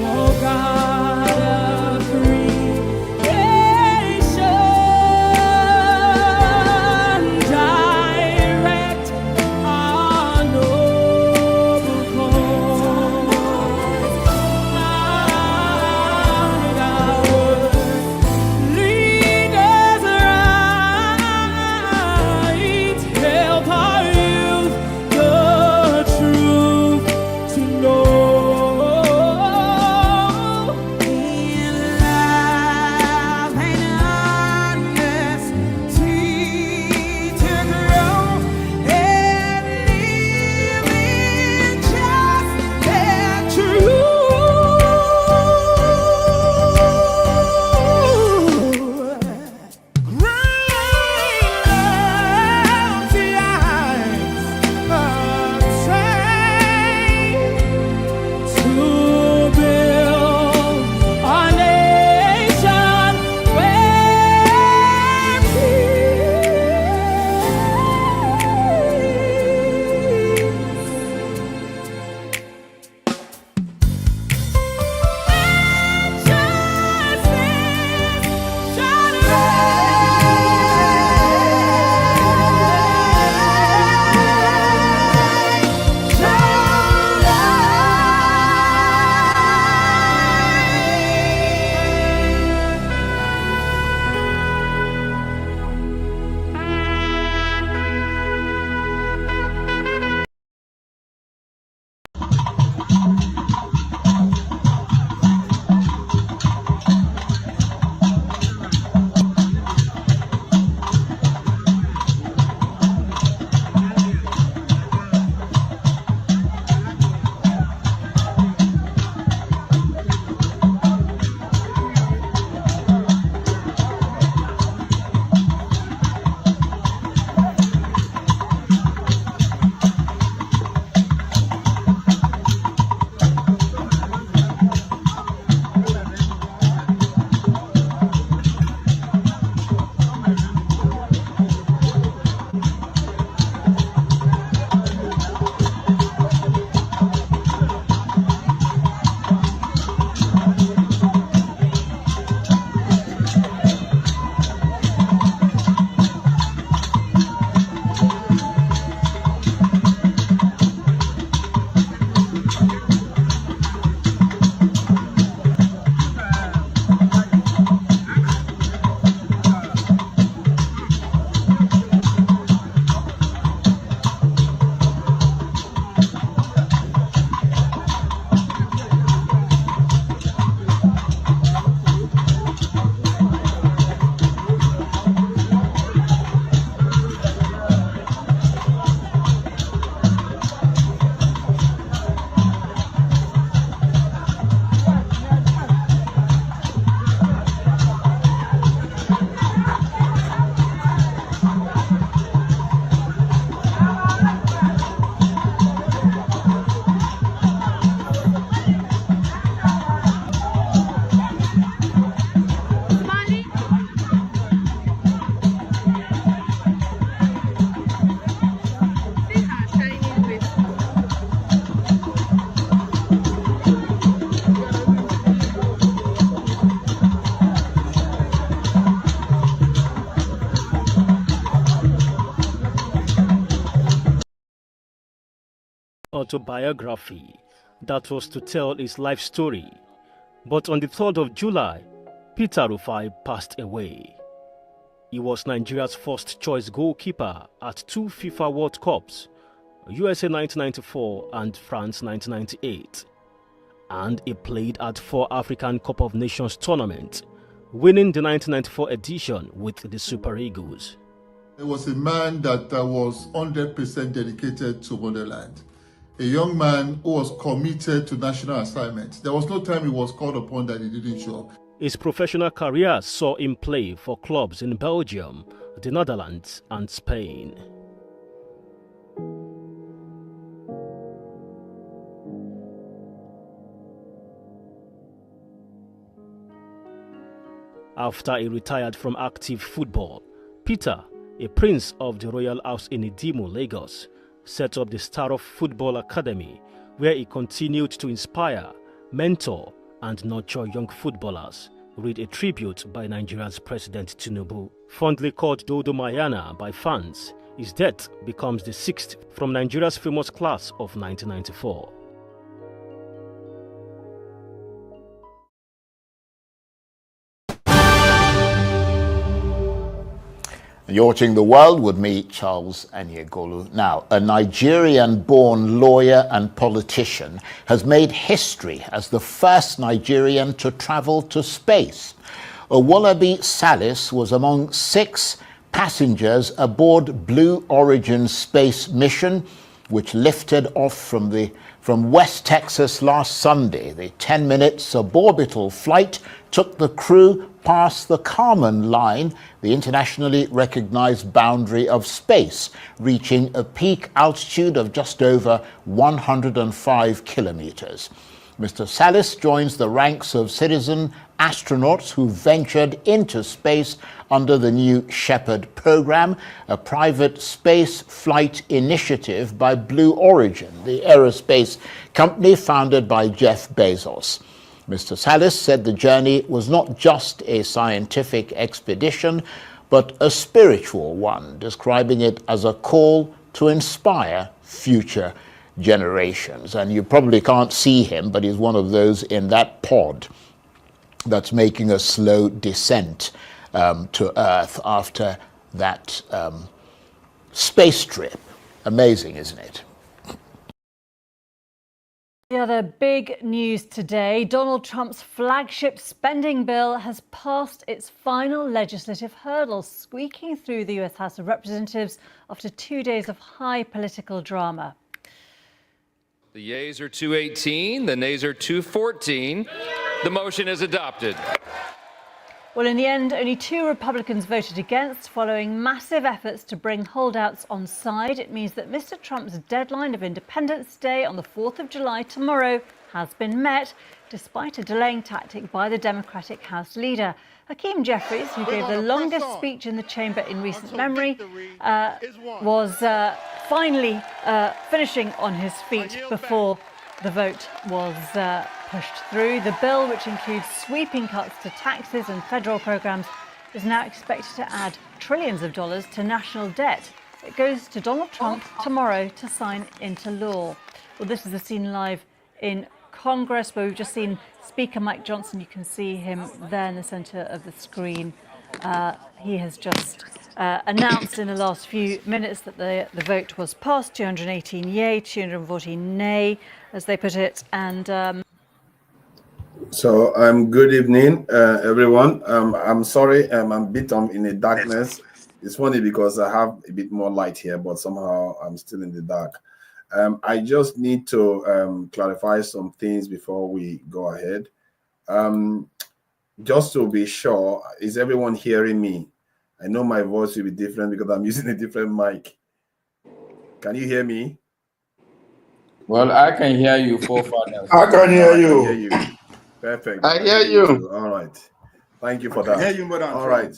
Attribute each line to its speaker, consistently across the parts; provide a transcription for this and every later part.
Speaker 1: Oh God of creation, direct our noble cause. Guide our lead us right, help our youth the truth to know. In love and honesty to grow and live in just and true. Great love the eyes unchained to build a nation where
Speaker 2: autobiography that was to tell his life story. But on the 3rd of July, Peter Rufai passed away. He was Nigeria's first choice goalkeeper at 2 FIFA World Cups, USA 1994 and France 1998. And he played at 4 African Cup of Nations tournaments, winning the 1994 edition with the Super Eagles.
Speaker 3: He was a man that was 100% dedicated to motherland. A young man who was committed to national assignments. There was no time he was called upon that he didn't show up.
Speaker 2: His professional career saw him play for clubs in Belgium, the Netherlands and Spain. After he retired from active football, Peter, a prince of the royal house in Idimo, Lagos, set up the Star of Football Academy, where he continued to inspire, mentor, and nurture young footballers. Read a tribute by Nigeria's President Tinubu. Fondly called Dodo Mayana by fans, his death becomes the sixth from Nigeria's famous class of 1994.
Speaker 4: You're watching The World with me, Charles Aniegolu. Now, a Nigerian-born lawyer and politician has made history as the first Nigerian to travel to space. Owolabi Salis was among 6 passengers aboard Blue Origin's space mission, which lifted off from West Texas last Sunday. The 10-minute suborbital flight took the crew past the Kármán line, the internationally recognized boundary of space, reaching a peak altitude of just over 105 kilometers. Mr. Salis joins the ranks of citizen astronauts who ventured into space under the new Shepard program, a private space flight initiative by Blue Origin, the aerospace company founded by Jeff Bezos. Mr. Salis said the journey was not just a scientific expedition, but a spiritual one, describing it as a call to inspire future generations. And you probably can't see him, but he's one of those in that pod that's making a slow descent to Earth after that space trip. Amazing, isn't it?
Speaker 5: The other big news today, Donald Trump's flagship spending bill has passed its final legislative hurdle, squeaking through the US House of Representatives after 2 days of high political drama.
Speaker 6: The yeas are 218, the nays are 214. The motion is adopted.
Speaker 5: Well, in the end, only 2 Republicans voted against, following massive efforts to bring holdouts on side. It means that Mr. Trump's deadline of Independence Day on the 4th of July tomorrow has been met, despite a delaying tactic by the Democratic House leader. Hakeem Jeffries, who gave the longest speech in the chamber in recent memory, was finally finishing on his feet before the vote was pushed through. The bill, which includes sweeping cuts to taxes and federal programs, is now expected to add trillions of dollars to national debt. It goes to Donald Trump tomorrow to sign into law. Well, this is the scene live in Congress, where we've just seen Speaker Mike Johnson. You can see him there in the centre of the screen. He has just announced in the last few minutes that the vote was passed, 218 yay, 214 nay, as they put it. And
Speaker 7: so good evening, everyone. I'm sorry, I'm a bit in the darkness. It's funny because I have a bit more light here, but somehow I'm still in the dark. I just need to clarify some things before we go ahead. Just to be sure, is everyone hearing me? I know my voice will be different because I'm using a different mic. Can you hear me?
Speaker 8: Well, I can hear you, forefathers.
Speaker 9: I can hear you.
Speaker 7: I hear you. Perfect.
Speaker 9: I hear you.
Speaker 7: All right. Thank you for that.
Speaker 9: I hear you, Madam.
Speaker 7: All right.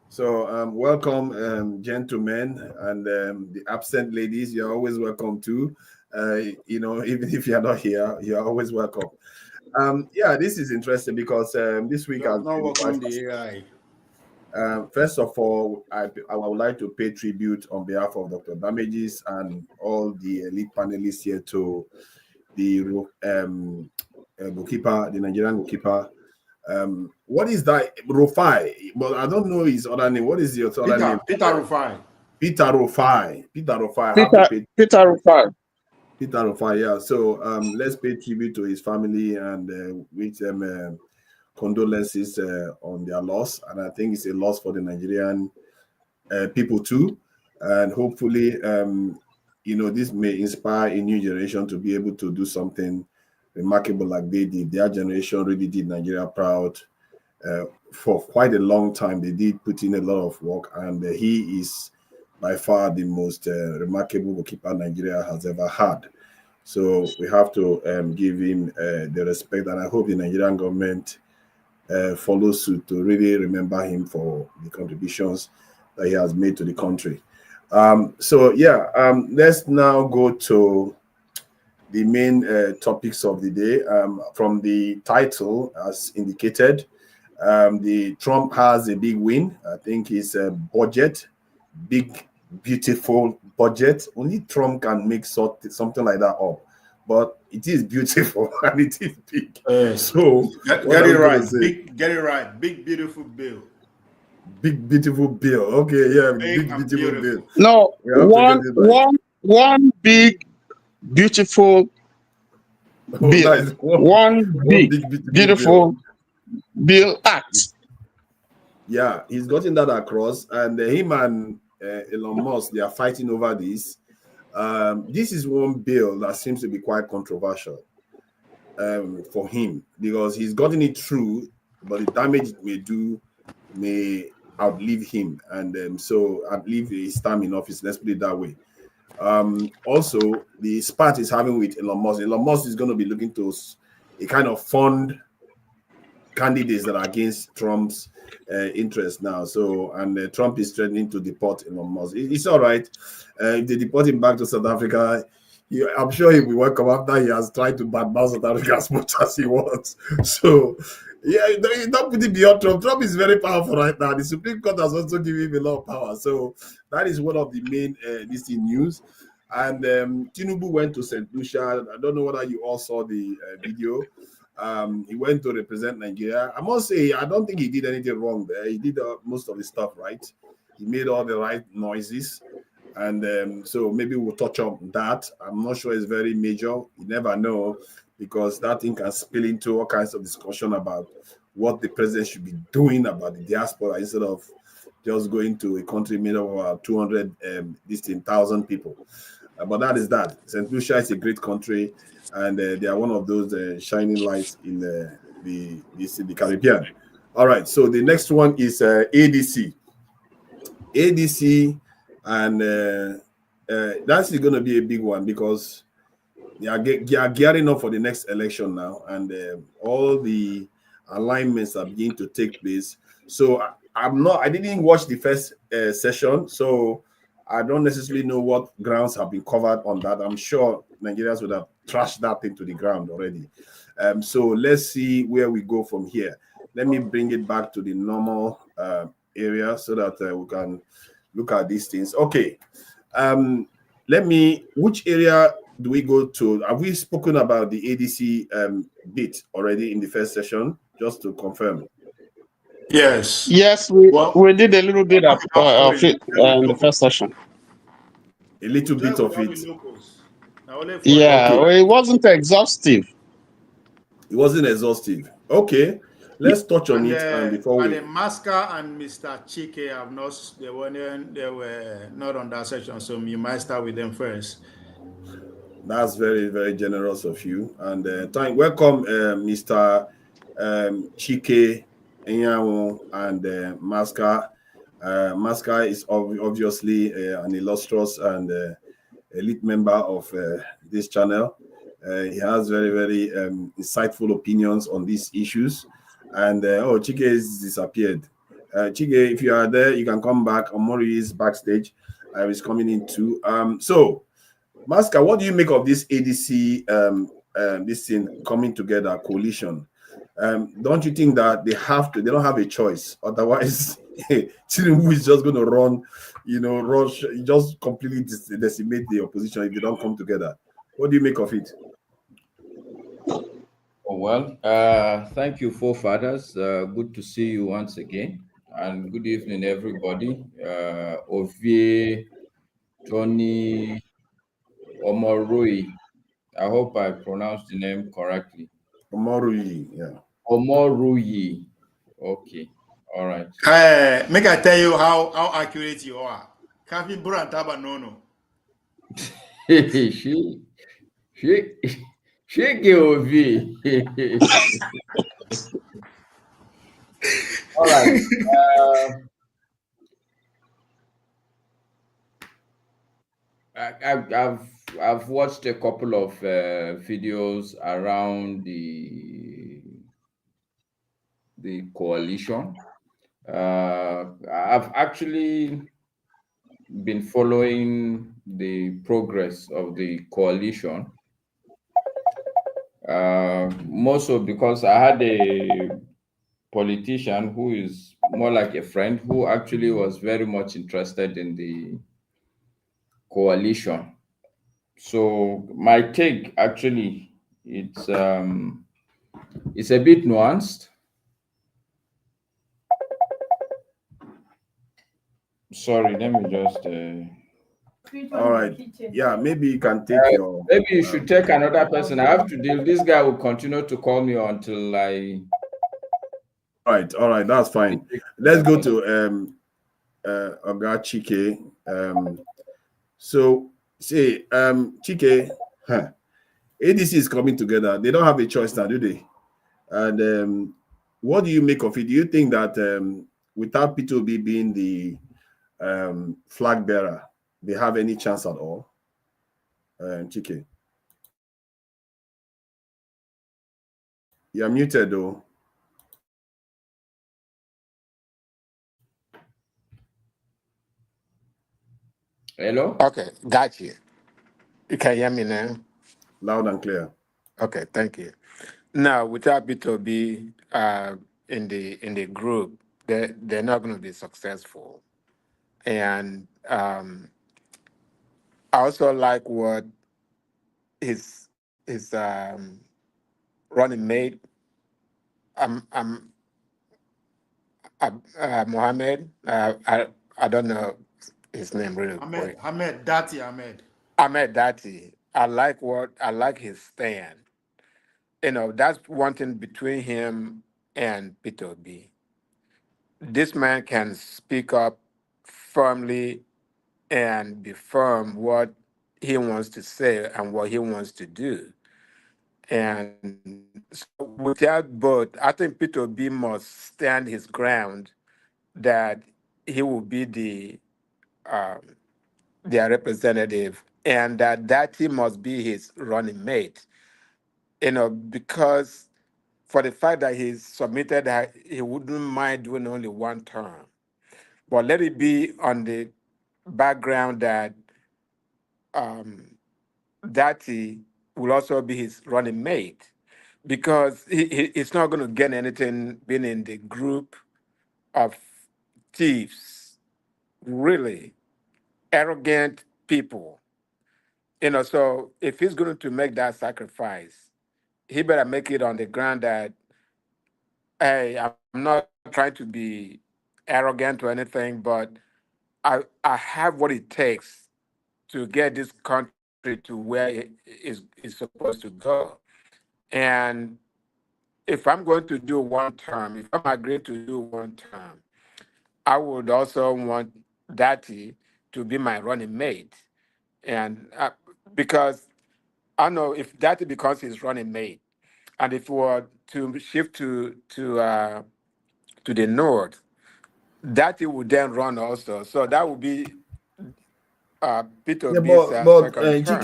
Speaker 7: So welcome, gentlemen, and the absent ladies. You're always welcome too. Even if you're not here, you're always welcome. Yeah, this is interesting because this week I'll not welcome the AI. First of all, I would like to pay tribute on behalf of Dr. Damages and all the elite panelists here to the goalkeeper, the Nigerian goalkeeper. What is that? Rufai. Well, I don't know his other name. What is your other name?
Speaker 9: Peter Rufai.
Speaker 7: Peter Rufai. Peter Rufai.
Speaker 8: Peter Rufai.
Speaker 7: Peter Rufai, yeah. So let's pay tribute to his family and wish them condolences on their loss. And I think it's a loss for the Nigerian people too. And hopefully, this may inspire a new generation to be able to do something remarkable like they did. Their generation really did Nigeria proud for quite a long time. They did put in a lot of work, and he is by far the most remarkable goalkeeper Nigeria has ever had. So we have to give him the respect, and I hope the Nigerian government follows suit to really remember him for the contributions that he has made to the country. Let's now go to the main topics of the day. From the title, as indicated, the Trump has a big win. I think it's a budget, big, beautiful budget. Only Trump can make something like that up. But it is beautiful and it is big. So
Speaker 9: get it right. Get it right. Big beautiful bill.
Speaker 7: Big beautiful bill. Okay, yeah, big beautiful bill.
Speaker 10: No, one big beautiful bill.
Speaker 7: Nice.
Speaker 10: One big beautiful bill act.
Speaker 7: Yeah, he's gotten that across, and him and Elon Musk, they are fighting over this. This is one bill that seems to be quite controversial for him, because he's gotten it through, but the damage it may do may outlive him, and so outlive his time in office. Let's put it that way. Also, the spat is having with Elon Musk. Elon Musk is going to be looking to a kind of fund candidates that are against Trump's interest now. So, and Trump is threatening to deport Elon Musk. It's all right. If they deport him back to South Africa, I'm sure he'll be welcome after he has tried to badmouth South Africa as much as he wants. So, yeah, don't put it beyond Trump. Trump is very powerful right now. The Supreme Court has also given him a lot of power. So that is one of the main news. And Tinubu went to St Lucia. I don't know whether you all saw the video. He went to represent Nigeria. I must say, I don't think he did anything wrong there. He did most of the stuff right. He made all the right noises. And so maybe we'll touch on that. I'm not sure it's very major. You never know, because that thing can spill into all kinds of discussion about what the president should be doing about the diaspora, instead of just going to a country made of about 200,000 people. But that is that. St. Lucia is a great country, and they are one of those shining lights in the Caribbean. All right, so the next one is ADC. ADC, and that's going to be a big one, because they are gearing up for the next election now, and all the alignments are beginning to take place. So I didn't watch the first session, so I don't necessarily know what grounds have been covered on that. I'm sure Nigerians would have trashed that into the ground already. So let's see where we go from here. Let me bring it back to the normal area so that we can look at these things. Okay. Which area do we go to? Have we spoken about the ADC bit already in the first session? Just to confirm.
Speaker 9: Yes.
Speaker 10: Yes, we did a little bit of it in the first session.
Speaker 7: A little bit of it.
Speaker 10: Yeah,
Speaker 7: okay.
Speaker 10: It wasn't exhaustive.
Speaker 7: It wasn't exhaustive. Okay. Let's touch on it. And before we...
Speaker 9: Masca and Mr. Chike have not, they were not on that section, so you might start with them first.
Speaker 7: That's very, very generous of you. And welcome, Mr. Chike, Enyawo, and Masca. Masca is obviously an illustrious and elite member of this channel. He has very, very insightful opinions on these issues. And Chike has disappeared. Chike, if you are there, you can come back. Omori is backstage. I was coming in too. So, Masca, what do you make of this ADC, this thing coming together, coalition? Don't you think that they don't have a choice? Otherwise, Tinubu is just going to run, rush, just completely decimate the opposition if they don't come together. What do you make of it?
Speaker 8: Oh, well, thank you, forefathers. Good to see you once again. And good evening, everybody. Ovie, Tony, Omorui. I hope I pronounced the name correctly.
Speaker 7: Omorui, yeah.
Speaker 8: Omorui. Okay. All right.
Speaker 9: Make I tell you how accurate you are. Kafi Burantaba Nono.
Speaker 8: Shake Ovi. All right. I've watched a couple of videos around the coalition. I've actually been following the progress of the coalition, More so because I had a politician who is more like a friend who actually was very much interested in the coalition. So my take actually it's a bit nuanced. Sorry, let me just.
Speaker 7: All right. Yeah, maybe you can take your.
Speaker 8: Maybe you should take another person. I have to deal. This guy will continue to call me until I.
Speaker 7: All right, that's fine. Let's go to Oga Chike. So say Chike, ADC is coming together. They don't have a choice now, do they? And what do you make of it? Do you think that without Peter Obi being the flag bearer, they have any chance at all? Chike, you're muted though.
Speaker 8: Hello?
Speaker 11: Okay, got you. You can hear me now?
Speaker 7: Loud and clear.
Speaker 11: Okay, thank you. Now, without B2B in the group, they're not going to be successful. And I also like what his running mate, Mohammed. I don't know his name really quick.
Speaker 9: Ahmed Dati.
Speaker 11: Ahmed Dati. I like his stand. That's one thing between him and Peter Obi. This man can speak up firmly and be firm what he wants to say and what he wants to do. And so without both, I think Peter Obi must stand his ground that he will be their representative and that he must be his running mate. Because for the fact that he submitted that he wouldn't mind doing only one term. But let it be on the background that that he will also be his running mate, because he's not going to get anything being in the group of thieves, really arrogant people. So if he's going to make that sacrifice, he better make it on the ground that, hey, I'm not trying to be arrogant or anything, but I have what it takes to get this country to where it is supposed to go. And if I'm going to do one term, if I'm agreeing to do one term, I would also want Dati to be my running mate. And because I know if Dati becomes his running mate, and if we were to shift to the north, Dati would then run also. So that would be Peter
Speaker 7: Yeah,
Speaker 11: Obi's
Speaker 7: but
Speaker 11: second term.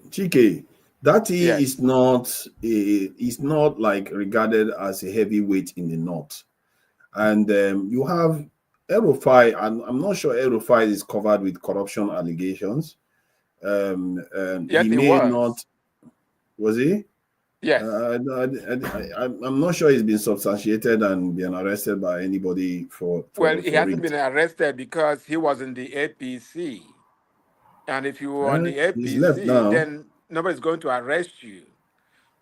Speaker 7: Chike, that
Speaker 11: Yes.
Speaker 7: is not like regarded as a heavyweight in the north, and you have Rufai, and I'm not sure Rufai is covered with corruption allegations.
Speaker 11: Yes,
Speaker 7: he
Speaker 11: he
Speaker 7: may
Speaker 11: was.
Speaker 7: not. Was he?
Speaker 11: Yes.
Speaker 7: I'm not sure he's been substantiated and been arrested by anybody for
Speaker 11: Well, he hasn't
Speaker 7: it.
Speaker 11: been arrested because he was in the APC. And if you were on the
Speaker 7: He's left
Speaker 11: APC,
Speaker 7: now.
Speaker 11: then nobody's going to arrest you.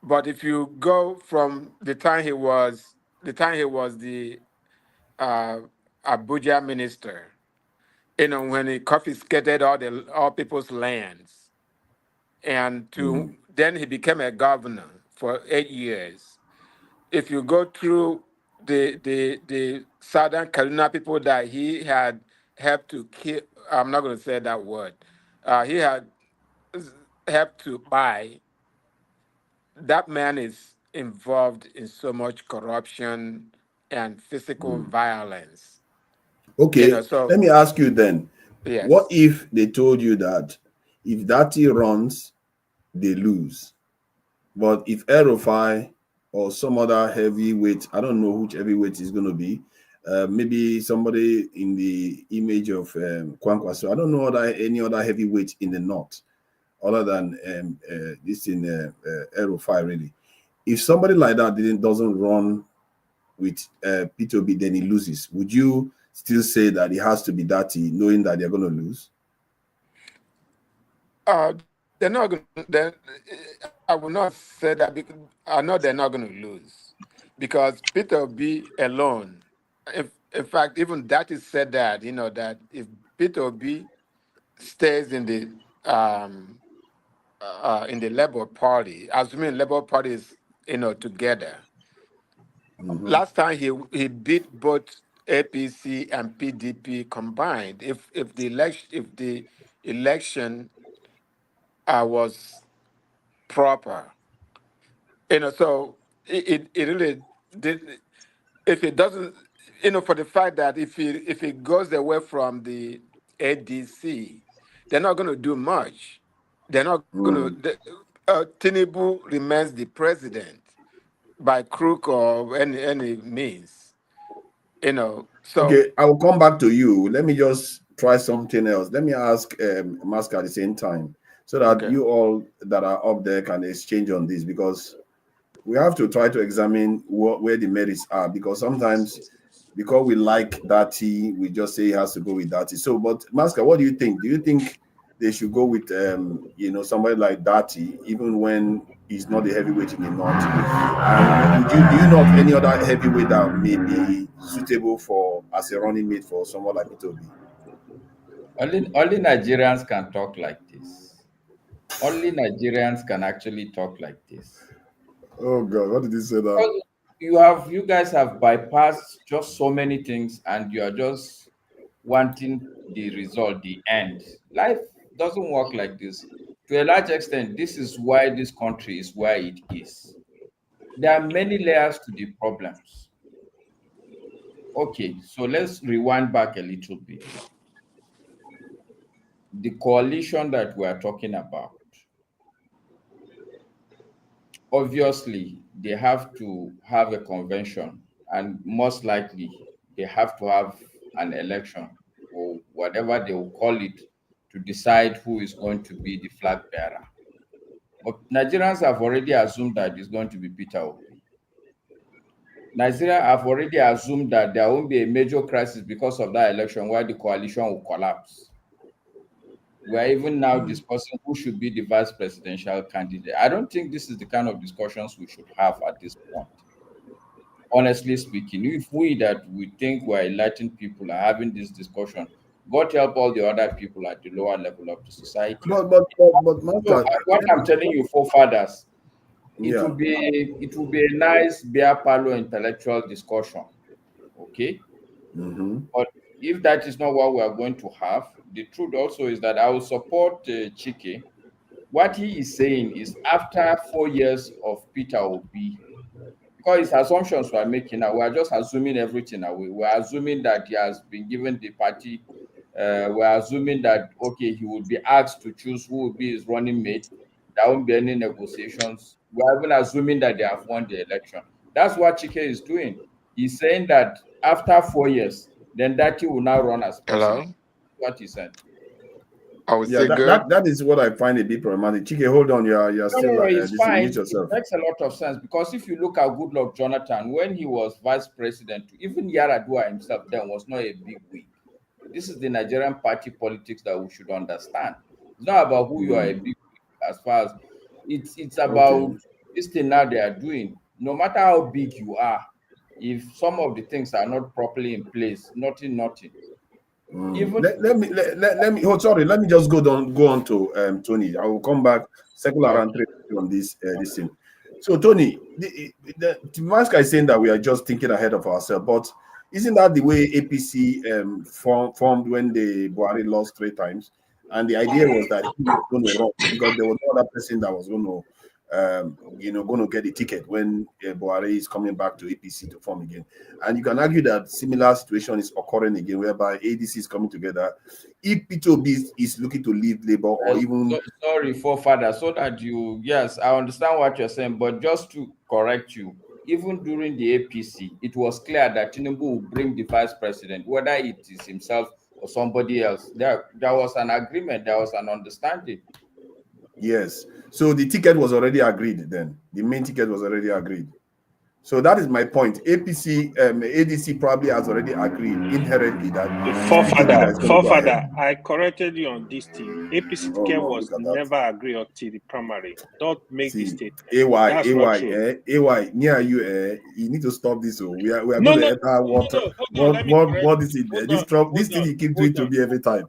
Speaker 11: But if you go from the time he was the Abuja minister, when he confiscated all people's lands, and then he became a governor for 8 years. If you go through the Southern Kaduna people that he had helped to kill, I'm not going to say that word. He had helped to buy. That man is involved in so much corruption and physical violence.
Speaker 7: Okay,
Speaker 11: So
Speaker 7: let me ask you then.
Speaker 11: yes.
Speaker 7: What if they told you that if Dati runs, they lose? But if Rufai or some other heavyweight, I don't know which heavyweight is going to be, maybe somebody in the image of Kwankwaso. I don't know any other heavyweight in the north other than this in Rufai, really. If somebody like that doesn't run with Peter Obi, then he loses. Would you still say that he has to be dirty, knowing that they're going to lose?
Speaker 11: They're not going to. I will not say that because I know they're not going to lose because Peter Obi alone. In fact, even that is said that that if Peter Obi stays in the Labour Party, assuming Labour Party is together. Last time he beat both APC and PDP combined. If the election was proper, so it really did. If it doesn't, for the fact that if it goes away from the ADC, they're not going to do much. They're not going to. Tinubu remains the president by crook or any means. So
Speaker 7: okay, I will come back to you. Let me just try something else. Let me ask Mask at the same time, so that you all that are up there can exchange on this, because we have to try to examine where the merits are, because sometimes because we like Dati, we just say he has to go with Dati. So, but Maska, what do you think? Do you think they should go with somebody like Dati, even when he's not the heavyweight in the north? And do you know of any other heavyweight that may be suitable as a running mate for someone like Peter Obi?
Speaker 8: Only Nigerians can talk like this. Only Nigerians can actually talk like this.
Speaker 7: Oh God, what did he say that?
Speaker 8: You guys have bypassed just so many things, and you are just wanting the result, the end. Life doesn't work like this. To a large extent, this is why this country is where it is. There are many layers to the problems. Okay, so let's rewind back a little bit. The coalition that we are talking about, obviously, they have to have a convention, and most likely they have to have an election or whatever they will call it to decide who is going to be the flag bearer. But Nigerians have already assumed that it's going to be Peter Obi. Nigeria have already assumed that there won't be a major crisis because of that election where the coalition will collapse. We are even now discussing who should be the vice presidential candidate. I don't think this is the kind of discussions we should have at this point. Honestly speaking, if we think we're enlightened people are having this discussion, God help all the other people at the lower level of the society.
Speaker 7: But
Speaker 8: so what I'm telling you, forefathers, it will be a nice beer parlor intellectual discussion, okay? But if that is not what we are going to have, the truth also is that I will support Chike. What he is saying is after 4 years of Peter Obi, because his assumptions we are making now, we are just assuming everything away. We are assuming that he has been given the party. We are assuming that, okay, he will be asked to choose who will be his running mate. There won't be any negotiations. We are even assuming that they have won the election. That's what Chike is doing. He's saying that after 4 years, then Dati will now run as president.
Speaker 11: Hello?
Speaker 8: What he said.
Speaker 7: That is what I find a bit problematic. Chike, hold on, you're still
Speaker 8: it's fine.
Speaker 7: yourself.
Speaker 8: It makes a lot of sense, because if you look at Goodluck Jonathan, when he was vice president, even Yaradua himself then was not a big wig. This is the Nigerian party politics that we should understand. It's not about who you are a big wig, as far as it's about this thing now they are doing. No matter how big you are, if some of the things are not properly in place, nothing. Even
Speaker 7: let me. Oh, sorry. Let me just go on to Tony. I will come back circle around on this thing. So Tony, the Maska is saying that we are just thinking ahead of ourselves, but isn't that the way APC formed when the Buhari lost 3 times? And the idea was that he was going to run because there was no other person that was going to get the ticket when Buhari is coming back to APC to form again. And you can argue that similar situation is occurring again, whereby ADC is coming together. If Peter Obi is looking to leave Labour or even...
Speaker 8: Sorry, forefather, so that yes, I understand what you're saying, but just to correct you, even during the APC, it was clear that Tinubu will bring the vice president, whether it is himself or somebody else. There was an agreement, there was an understanding.
Speaker 7: Yes. So the ticket was already agreed then. The main ticket was already agreed. So that is my point. ADC probably has already agreed inherently that
Speaker 10: Forefather, I corrected you on this thing. APC ticket was
Speaker 7: look at that.
Speaker 10: never agreed until the primary. Don't make this statement.
Speaker 7: AY, near you, you need to stop this. So we are going to enter what is it? This thing you keep doing to me every time.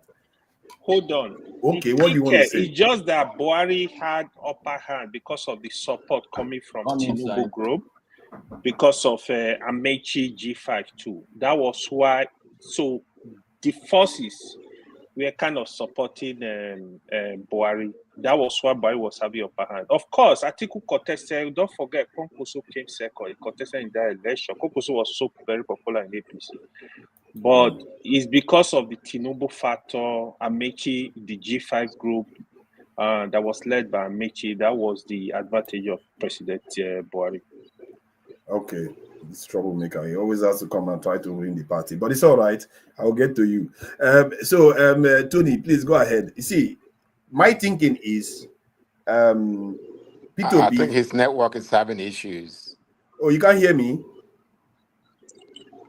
Speaker 10: Hold on.
Speaker 7: Okay, what do you want to say?
Speaker 10: It's just that Buhari had upper hand because of the support coming from Tinubu group, because of Amaechi G5 too. That was why. So the forces were kind of supporting Buhari. That was why Buhari was having upper hand. Of course, Atiku contested. Don't forget, Konkoso came second. He contested in that election. Konkoso was so very popular in APC. But it's because of the Tinubu factor, Amaechi, the G5 group that was led by Amaechi, that was the advantage of President Buhari.
Speaker 7: Okay, this troublemaker. He always has to come and try to win the party, but it's all right. I'll get to you. Tony, please go ahead. You see, my thinking is, Peter
Speaker 11: I think his network is having issues.
Speaker 7: Oh, you can't hear me?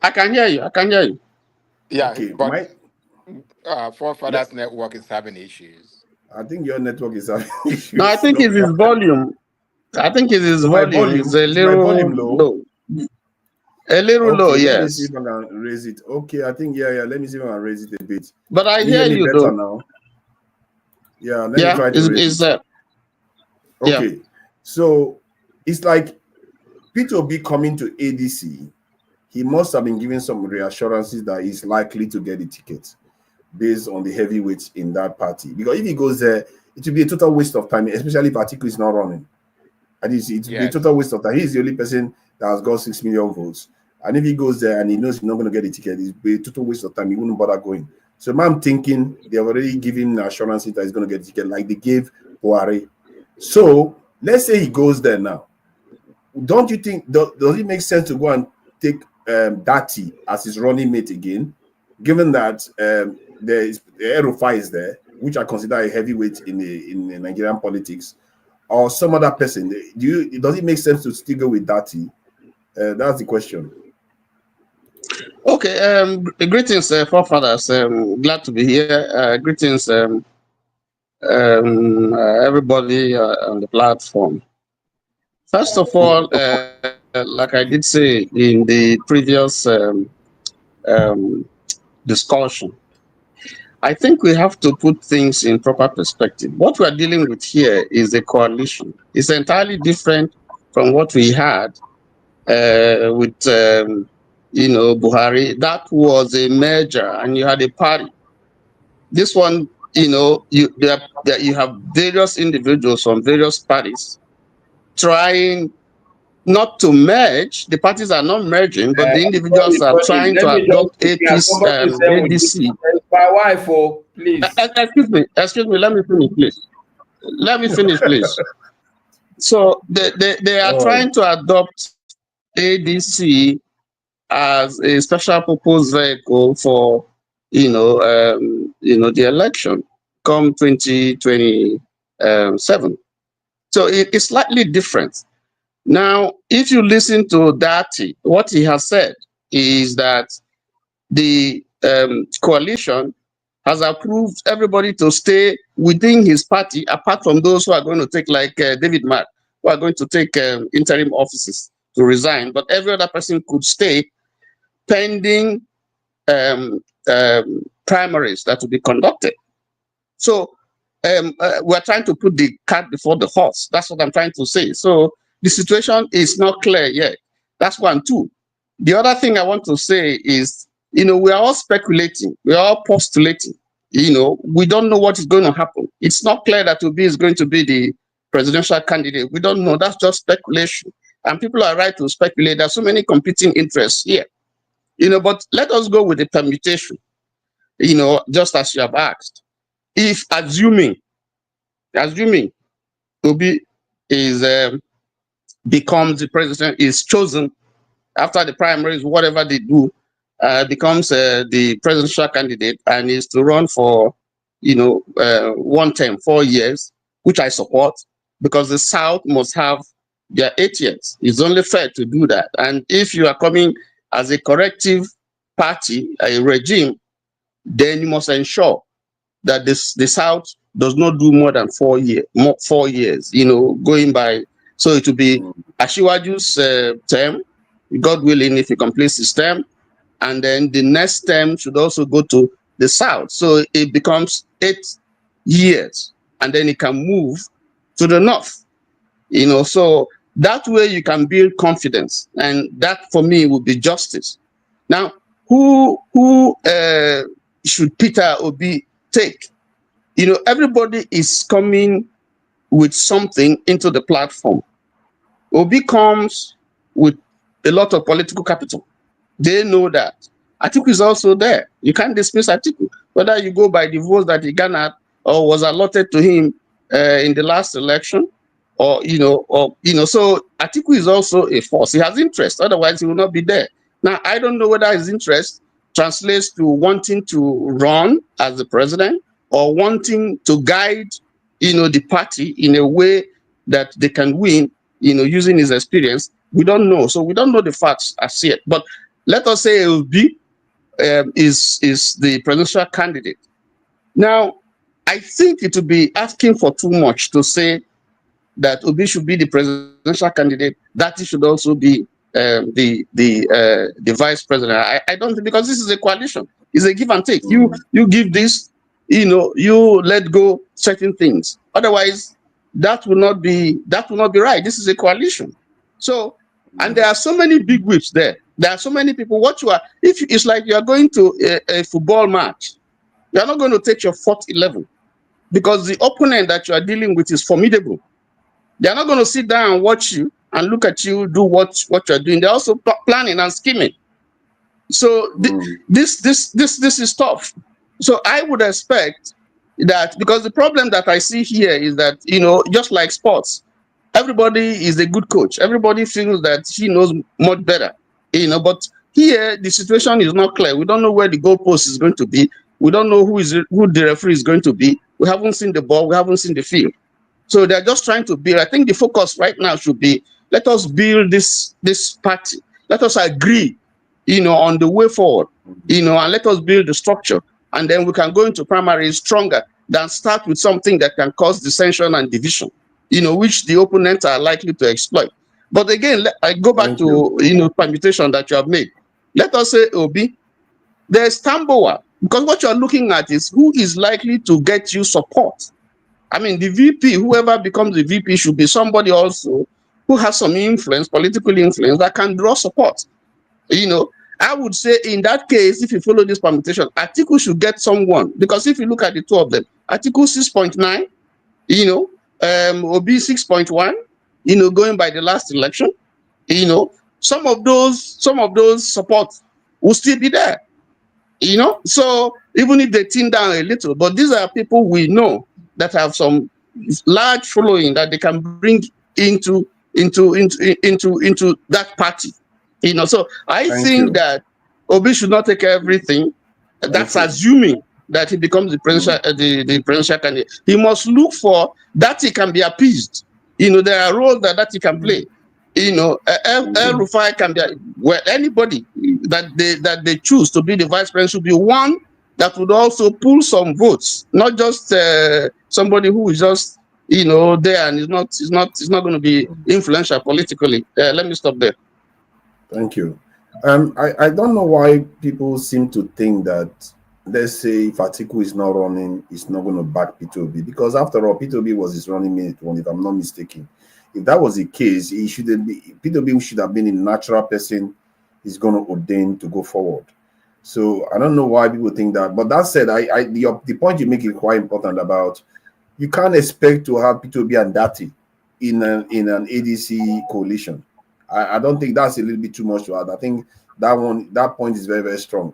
Speaker 10: I can hear you.
Speaker 11: Yeah,
Speaker 7: okay,
Speaker 11: but Forefather's network is having issues.
Speaker 7: I think your network is having issues.
Speaker 10: No, I think it's his volume. I think it's his volume. It's a little low. A little low, yes.
Speaker 7: Let me see if I can raise it. Okay, I think, let me see if I can raise it a bit.
Speaker 10: But I hear you,
Speaker 7: better
Speaker 10: though.
Speaker 7: Now. Yeah, let me try to raise it. Okay, so it's like Peter Obi coming to ADC. He must have been given some reassurances that he's likely to get the ticket based on the heavyweights in that party. Because if he goes there, it will be a total waste of time, especially if Atiku is not running. And it will be a total waste of time. He's the only person that has got 6 million votes. And if he goes there and he knows he's not going to get the ticket, it's a total waste of time. He wouldn't bother going. So I'm thinking they have already given him assurances that he's going to get the ticket, like they gave Buhari. So let's say he goes there now. Don't you think, does it make sense to go and take Dati as his running mate again, given that the Rufai is there, which I consider a heavyweight in the Nigerian politics, or some other person? Does it make sense to still go with Dati? That's the question.
Speaker 10: Okay. Greetings, forefathers. Glad to be here. Greetings, everybody on the platform. First of all, like I did say in the previous discussion, I think we have to put things in proper perspective. What we are dealing with here is a coalition. It's entirely different from what we had with, Buhari. That was a merger, and you had a party. This one, you have various individuals from various parties trying not to merge. The parties are not merging, but the individuals are trying to adopt ADC.
Speaker 8: My wife, please.
Speaker 10: Excuse me. Let me finish, please. So they are trying to adopt ADC as a special purpose vehicle for the election come 2027. So it's slightly different. Now, if you listen to Dati, what he has said is that the coalition has approved everybody to stay within his party, apart from those who are going to take, like David Mark, who are going to take interim offices to resign. But every other person could stay pending primaries that will be conducted. So we're trying to put the cart before the horse. That's what I'm trying to say. So the situation is not clear yet. That's one. Two. The other thing I want to say is, we are all speculating. We are all postulating. We don't know what is going to happen. It's not clear that Obi is going to be the presidential candidate. We don't know. That's just speculation. And people are right to speculate. There's so many competing interests here. But let us go with the permutation, just as you have asked. If assuming Obi is becomes the president, is chosen after the primaries, whatever they do, becomes the presidential candidate and is to run for, one term, 4 years,
Speaker 12: which I support, because the South must have their 8 years. It's only fair to do that. And if you are coming as a corrective party, a regime, then you must ensure that the South does not do more than 4 years, going by. So it will be Ashiwaju's term, God willing, if he completes his term, and then the next term should also go to the South. So it becomes 8 years, and then it can move to the North. So that way you can build confidence, and that for me would be justice. Now, who should Peter Obi take? Everybody is coming with something into the platform. Obi comes with a lot of political capital. They know that. Atiku is also there. You can't dismiss Atiku, whether you go by the votes that he garnered or was allotted to him in the last election, so Atiku is also a force. He has interest, otherwise he will not be there. Now, I don't know whether his interest translates to wanting to run as the president or wanting to guide, the party in a way that they can win, using his experience. We don't know. So we don't know the facts as yet. But let us say Obi is the presidential candidate. Now, I think it would be asking for too much to say that Obi should be the presidential candidate, that he should also be the vice president. I don't think, because this is a coalition. It's a give and take. You give this, you let go certain things. Otherwise, that will not be right. This is a coalition. So, and there are so many big whips there. There are so many people. If it's like you are going to a football match, you are not going to take your 4th 11 because the opponent that you are dealing with is formidable. They are not going to sit down and watch you and look at you do what you're doing. They're also planning and scheming. So this is tough. So I would expect that, because the problem that I see here is that, just like sports, everybody is a good coach. Everybody feels that he knows much better, but here the situation is not clear. We don't know where the goalpost is going to be. We don't know who the referee is going to be. We haven't seen the ball. We haven't seen the field. So they're just trying to build. I think the focus right now should be, let us build this party. Let us agree, on the way forward, and let us build the structure. And then we can go into primaries stronger than start with something that can cause dissension and division, which the opponents are likely to exploit. But again, I go back to, permutation that you have made. Let us say Obi, there's Tambowa, because what you're looking at is who is likely to get you support. I mean, the VP, whoever becomes the VP, should be somebody also who has some influence, political influence, that can draw support. I would say in that case, if you follow this permutation, Atiku should get someone, because if you look at the two of them, Atiku 6.9, Obi 6.1, going by the last election, some of those support will still be there. So even if they thin down a little, but these are people we know that have some large following that they can bring into that party. So I think that Obi should not take everything. That's assuming that he becomes the presidential candidate. He must look for that he can be appeased. There are roles that he can play. Rufai can be, anybody that they choose to be the vice president should be one that would also pull some votes, not just somebody who is just there and is not going to be influential politically. Let me stop there.
Speaker 7: Thank you. I don't know why people seem to think that, let's say, if Atiku is not running, he's not going to back Peter Obi, because after all, Peter Obi was his running mate one, if I'm not mistaken. If that was the case, Peter Obi should have been a natural person he's going to ordain to go forward. So I don't know why people think that. But that said, the point you make is quite important about, you can't expect to have Peter Obi and Dati in an ADC coalition. I don't think that's a little bit too much to add. I think that point is very, very strong.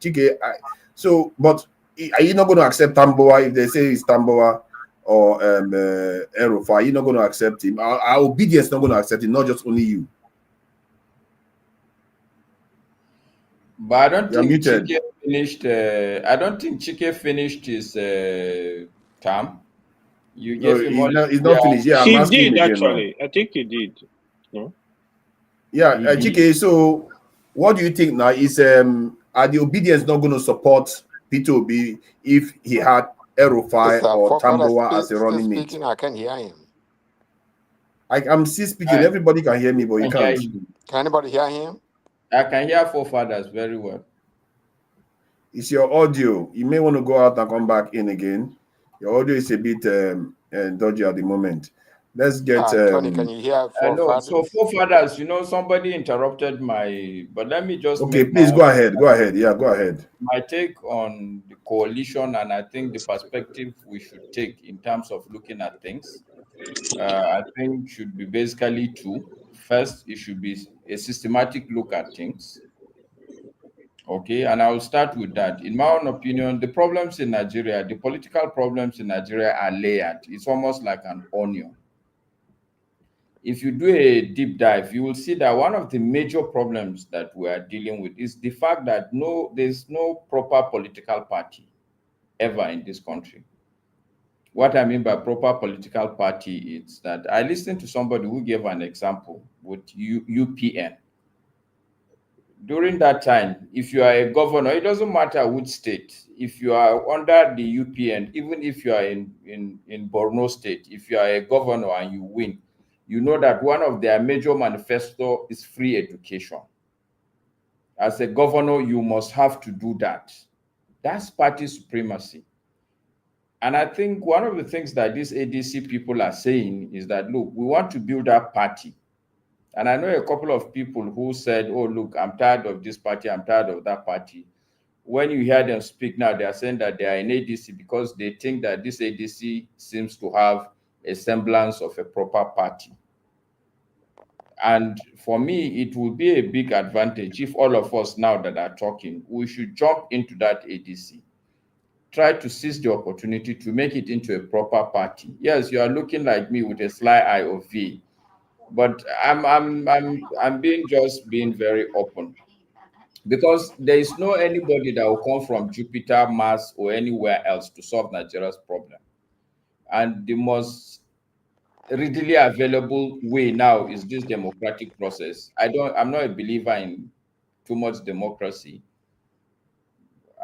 Speaker 7: Chike, but are you not going to accept Tambowa if they say it's Tambowa or Rufai? You're not going to accept him. Our obedience is not going to accept him, not just only you.
Speaker 8: But I don't think Chike finished. I don't think Chike finished his term. You
Speaker 7: No,
Speaker 8: gave him all.
Speaker 7: he's not finished. Yeah, I'm
Speaker 10: He
Speaker 7: asking him
Speaker 10: did
Speaker 7: again
Speaker 10: actually. I think he did. No?
Speaker 7: now. Yeah,
Speaker 8: He did.
Speaker 7: Chike, so what do you think now? Is are the obedience not going to support Peter Obi if he had Rufai or Tambowa as a running mate?
Speaker 13: I can't hear him.
Speaker 7: I'm still speaking. Everybody can hear me, but you
Speaker 8: I can
Speaker 7: can't.
Speaker 8: hear you.
Speaker 13: Can anybody hear him?
Speaker 8: I can hear forefathers very well.
Speaker 7: It's your audio. You may want to go out and come back in again. Your audio is a bit dodgy at the moment. Let's get.
Speaker 13: Tony, can you hear
Speaker 8: No,
Speaker 13: forefathers?
Speaker 8: so forefathers, somebody interrupted but let me just
Speaker 7: Okay,
Speaker 8: make
Speaker 7: please go ahead. Go ahead. Yeah, go ahead.
Speaker 8: my take on the coalition, and I think the perspective we should take in terms of looking at things, I think should be basically two. First, it should be a systematic look at things. Okay, and I'll start with that. In my own opinion, the problems in Nigeria, the political problems in Nigeria are layered. It's almost like an onion. If you do a deep dive, you will see that one of the major problems that we are dealing with is the fact that there's no proper political party ever in this country. What I mean by proper political party is that I listened to somebody who gave an example with UPN. During that time, if you are a governor, it doesn't matter which state. If you are under the UPN, even if you are in Borno State, if you are a governor and you win, you know that one of their major manifesto is free education. As a governor, you must have to do that. That's party supremacy. And I think one of the things that these ADC people are saying is that, look, we want to build up party. And I know a couple of people who said, oh, look, I'm tired of this party, I'm tired of that party. When you hear them speak now, they are saying that they are in ADC because they think that this ADC seems to have a semblance of a proper party. And for me, it will be a big advantage if all of us now that are talking, we should jump into that ADC. Try to seize the opportunity to make it into a proper party. Yes, you are looking like me with a sly eye of V, but I'm being very open, because there is no anybody that will come from Jupiter, Mars, or anywhere else to solve Nigeria's problem. And the most readily available way now is this democratic process. I'm not a believer in too much democracy.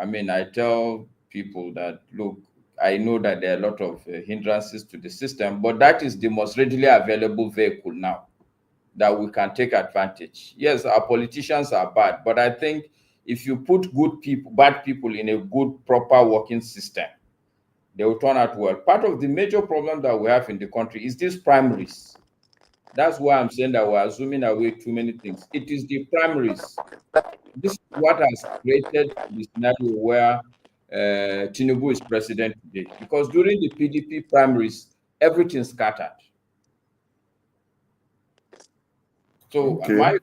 Speaker 8: I mean, I tell people that, look, I know that there are a lot of hindrances to the system, but that is the most readily available vehicle now that we can take advantage. Yes, our politicians are bad, but I think if you put bad people in a good, proper working system, they will turn out well. Part of the major problem that we have in the country is these primaries. That's why I'm saying that we're assuming away too many things. It is the primaries. This is what has created the scenario where Tinubu is president today. Because during the PDP primaries, everything scattered. So
Speaker 7: Okay.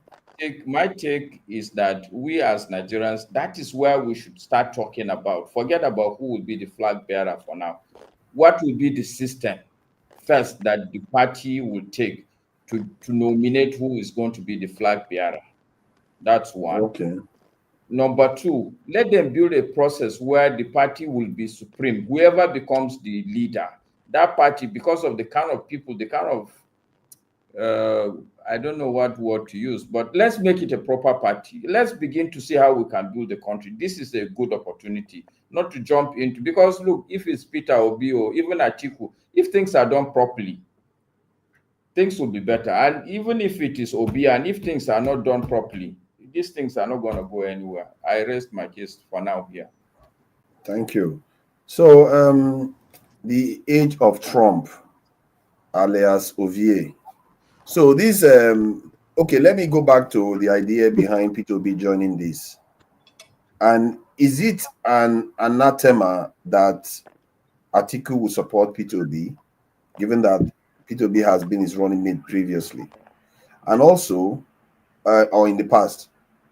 Speaker 8: my take is that we as Nigerians, that is where we should start talking about. Forget about who will be the flag bearer for now. What will be the system first that the party will take to nominate who is going to be the flag bearer? That's one.
Speaker 7: Okay.
Speaker 8: Number two, let them build a process where the party will be supreme. Whoever becomes the leader, that party, because of the kind of people, the kind of I don't know what word to use, but let's make it a proper party. Let's begin to see how we can build the country. This is a good opportunity, not to jump into, because look, if it's Peter Obi or even Atiku, if things are done properly, things will be better. And even if it is Obi, and if things are not done properly, these things are not going to go anywhere. I rest my case for now here.
Speaker 7: Thank you. So the age of Trump, alias Ovie. So this okay, let me go back to the idea behind Peter Obi joining this. And is it an anathema that Atiku will support Peter Obi, given that Peter Obi has been his running mate previously, and also or in the past,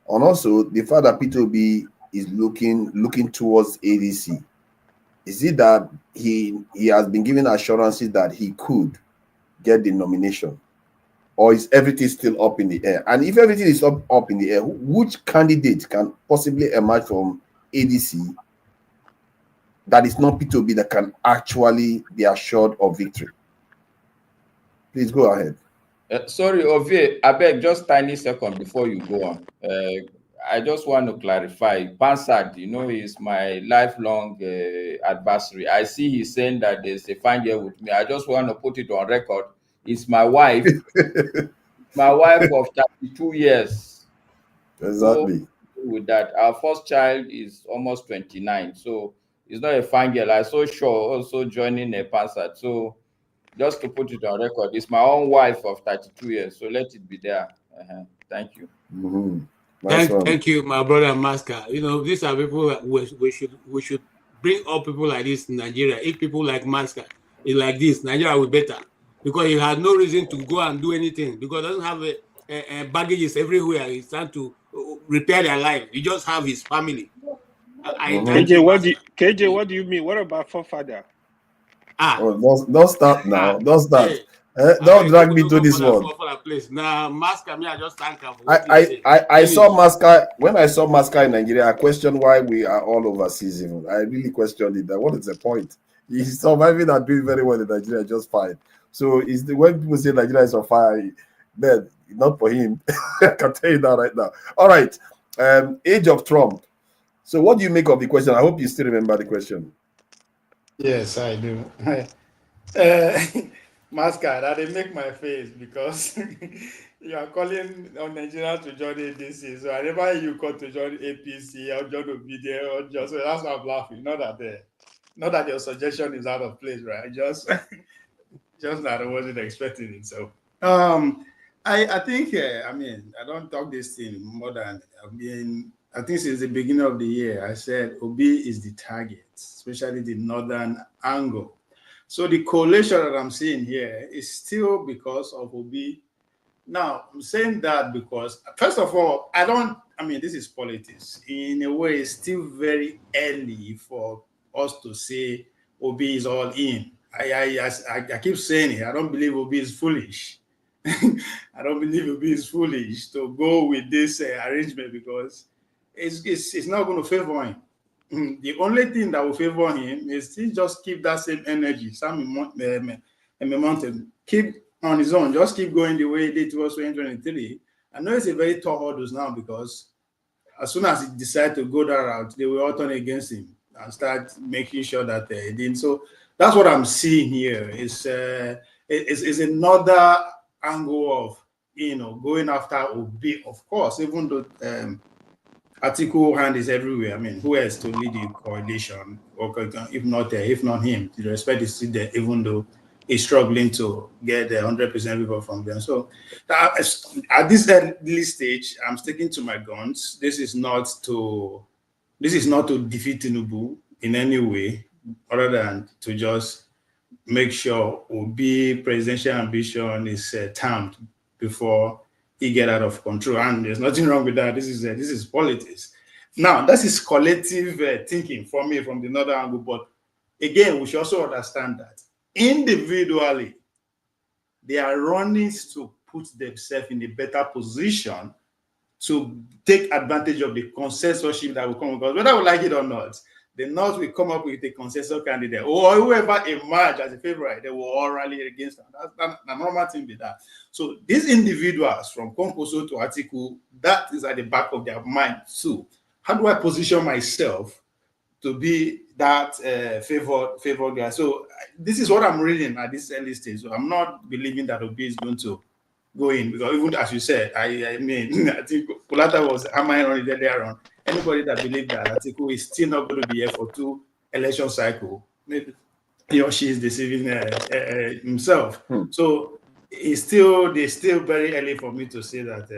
Speaker 7: and also the fact that Peter Obi is looking towards ADC? Is it that he has been given assurances that he could get the nomination, or is everything still up in the air? And if everything is up in the air, which candidate can possibly emerge from ADC that is not Peter Obi that can actually be assured of victory. Please go ahead.
Speaker 8: Sorry, Ovie, I beg just tiny second before you go on. I just want to clarify. Pansad, is my lifelong adversary. I see he's saying that there's a fine girl with me. I just want to put it on record. It's my wife, my wife of 32 years.
Speaker 7: Exactly.
Speaker 8: So, with that, our first child is almost 29. So it's not a fine girl. I saw Shaw also joining a Pansad. So just to put it on record, it's my own wife of 32 years. So let it be there. Thank you.
Speaker 14: Thank you, my brother Masker. These are people that we should bring up people like this in Nigeria. If people like Masker is like this, Nigeria will be better, because he had no reason to go and do anything, because he doesn't have a baggages everywhere. He's trying to repair their life. He just have his family.
Speaker 10: KJ, what do you mean? What about forefather?
Speaker 7: Don't start now. Don't start. Don't drag me to this one.
Speaker 14: Now, Masker, I just thank him.
Speaker 7: I saw Masker when I saw Masker in Nigeria. I questioned why we are all overseas. Even I really questioned it. That what is the point? He's surviving and doing very well in Nigeria, just fine. So when people say Nigeria is on fire, then not for him. I can tell you that right now. All right. Age of Trump. So what do you make of the question? I hope you still remember the question.
Speaker 9: Yes, I do. Mascot, that they make my face because you are calling on Nigeria to join ADC. So whenever you call to join APC or join Obidi or just, so that's why I'm laughing. Not that your suggestion is out of place, right? Just that I wasn't expecting it. So I think I don't talk this thing more than I think since the beginning of the year I said Obi is the target, especially the northern angle. So the correlation that I'm seeing here is still because of Obi. Now, I'm saying that because, first of all, this is politics. In a way, it's still very early for us to say Obi is all in. I keep saying it. I don't believe Obi is foolish. I don't believe Obi is foolish to go with this arrangement because it's not going to favor him. The only thing that will favor him is to just keep that same energy, momentum, keep on his own, just keep going the way he did towards 2023. I know it's a very tall hurdles now because as soon as he decided to go that route, they will all turn against him and start making sure that he didn't. So that's what I'm seeing here. Is another angle of going after Obi, of course, even though Atiku hand is everywhere. Who else to lead the coalition? Or if not him, the respect is still there, even though he's struggling to get 100% people from them. So at this early stage, I'm sticking to my guns. This is not to defeat Tinubu in any way, other than to just make sure Obi presidential ambition is tamped before he get out of control, and there's nothing wrong with that. This is politics. Now, this is collective thinking for me from the northern angle, but again, we should also understand that individually, they are running to put themselves in a better position to take advantage of the consensus that will come, because whether we like it or not, the North will come up with a consensus candidate, or whoever emerge as a favorite, they will all rally against them. That's the normal thing with that. So these individuals from Konkoso to Atiku, that is at the back of their mind too. How do I position myself to be that favored guy? So this is what I'm reading at this early stage. So I'm not believing that Obi is going to go in, because even as you said, I think Kulata was hammering on it earlier on. Anybody that believes that Atiku is still not going to be here for 2 election cycles, maybe he or she is deceiving himself. So it's still very early for me to say that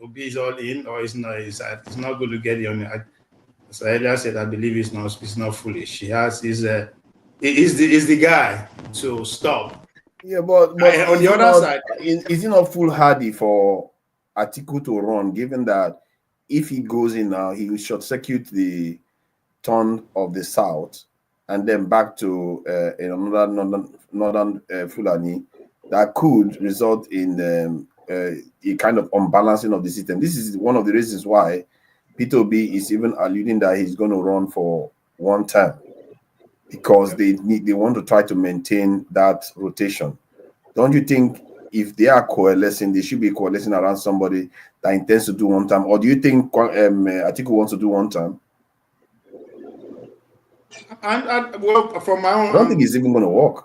Speaker 9: Obi is all in or it's not. It's not going to get the on. So earlier said, I believe it's not foolish. He's the guy to stop.
Speaker 7: Yeah, but on the other side, is it not foolhardy for Atiku to run, given that if he goes in now, he will short circuit the turn of the south and then back to another northern Fulani that could result in a kind of unbalancing of the system. This is one of the reasons why Peter Obi is even alluding that he's going to run for one term. because they want to try to maintain that rotation. Don't you think if they are coalescing, they should be coalescing around somebody that intends to do one term? Or do you think Atiku wants to do one term?
Speaker 9: Well, from my own,
Speaker 7: I don't think it's even going to work.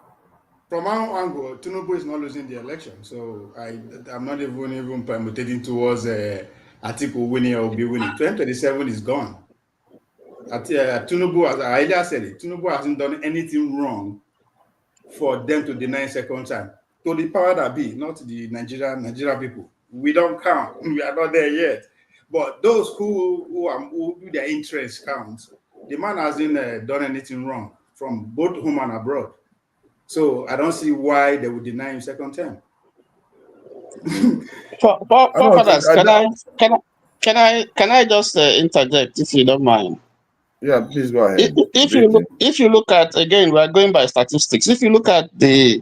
Speaker 9: From my own angle, Tinubu is not losing the election, so I'm not even permutating towards Atiku winning or Obi winning. 2027 is gone. Tinubu, as I earlier said it, Tinubu hasn't done anything wrong for them to deny second time. To the power that be, not the Nigerian people. We don't count. We are not there yet. But those who do their interest counts, the man hasn't done anything wrong from both home and abroad. So I don't see why they would deny him second term.
Speaker 12: Can I just interject, if you don't mind?
Speaker 7: Yeah, please go ahead.
Speaker 12: If you look at, again, we are going by statistics. If you look at the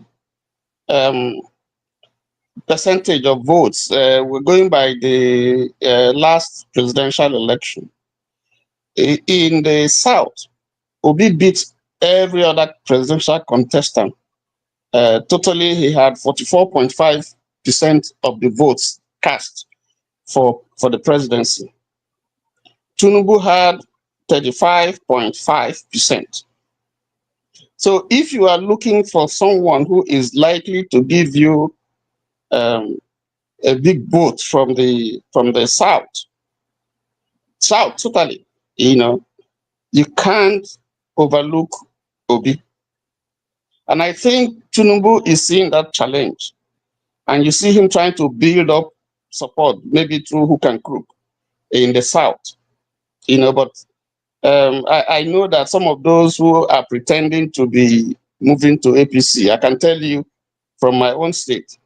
Speaker 12: percentage of votes, we're going by the last presidential election. In the South, Obi beat every other presidential contestant. Totally, he had 44.5% of the votes cast for the presidency. Tinubu had 35.5%. So if you are looking for someone who is likely to give you a big vote from the South totally, you can't overlook Obi. And I think Tinubu is seeing that challenge. And you see him trying to build up support, maybe through hook and crook in the South. But I know that some of those who are pretending to be moving to APC, I can tell you from my own state,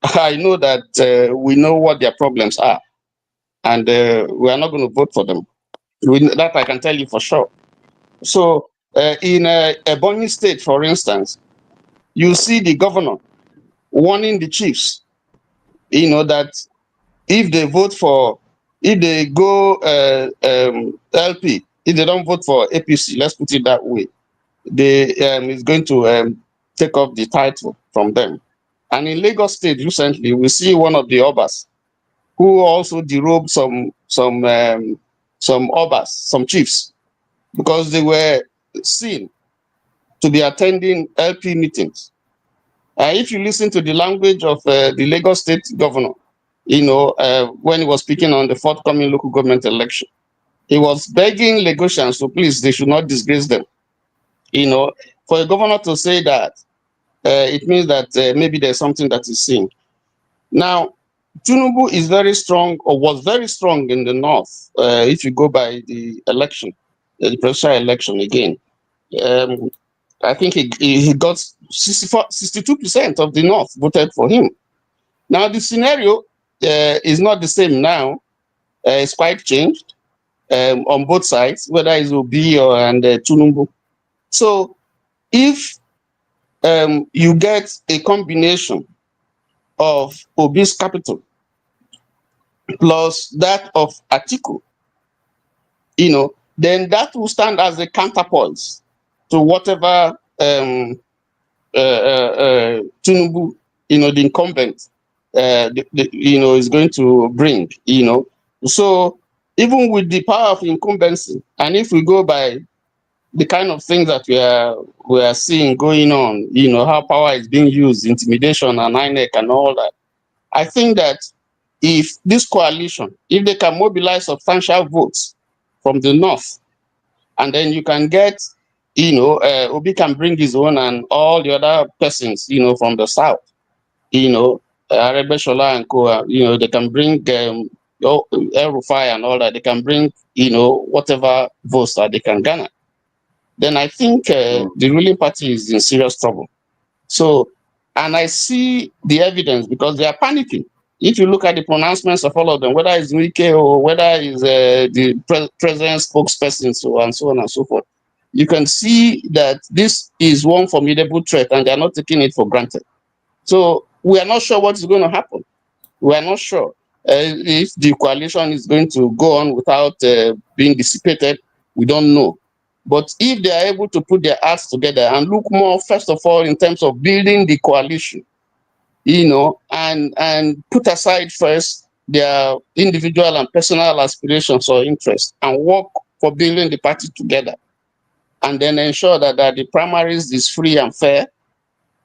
Speaker 12: I know that we know what their problems are, and we are not going to vote for them. That I can tell you for sure. So in Ebonyi State, for instance, you see the governor warning the chiefs, that if they vote if they go LP, if they don't vote for APC, let's put it that way, they is going to take off the title from them. And in Lagos State recently, we see one of the Obas who also derobed some Obas, some chiefs, because they were seen to be attending LP meetings. If you listen to the language of the Lagos State governor, when he was speaking on the forthcoming local government election, he was begging Lagosians to please, they should not disgrace them. For a governor to say that, it means that maybe there's something that is seen. Now, Tinubu is very strong, or was very strong in the north, if you go by the election, the presidential election again. I think he got 62% of the north voted for him. Now, the scenario is not the same now. It's quite changed on both sides, whether it's Obi and Tinubu. So if you get a combination of Obi's capital plus that of Atiku, then that will stand as a counterpoise to whatever Tinubu, the incumbent, is going to bring, So even with the power of incumbency, and if we go by the kind of things that we are seeing going on, how power is being used, intimidation and INEC and all that, I think that if this coalition, if they can mobilize substantial votes from the north, and then you can get, Obi can bring his own and all the other persons, from the south, Arebeshola and Co, they can bring Rufai and all that, they can bring, whatever votes that they can garner. Then I think the ruling party is in serious trouble. So, and I see the evidence because they are panicking. If you look at the pronouncements of all of them, whether it's Wike or whether it's the president's spokesperson, so on and so forth, you can see that this is one formidable threat and they are not taking it for granted. So we are not sure what is going to happen. We are not sure if the coalition is going to go on without being dissipated. We don't know. But if they are able to put their acts together and look more, first of all, in terms of building the coalition, and put aside first their individual and personal aspirations or interests and work for building the party together, and then ensure that the primaries is free and fair,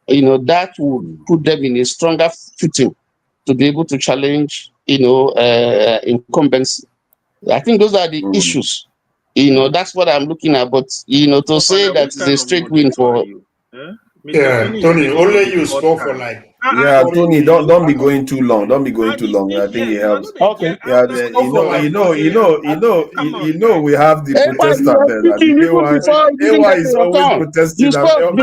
Speaker 12: that would put them in a stronger footing to be able to challenge, incumbency. I think those are the issues. That's what I'm looking at. But to say that it's a straight win for.
Speaker 9: Yeah, Tony, only you spoke for like.
Speaker 7: Yeah, Tony, don't be going too long. Don't be going too long. I think it helps.
Speaker 12: Okay.
Speaker 7: Yeah, we have the protester there.
Speaker 12: You didn't get to your
Speaker 7: always
Speaker 12: turn.
Speaker 7: protesting.
Speaker 12: You spoke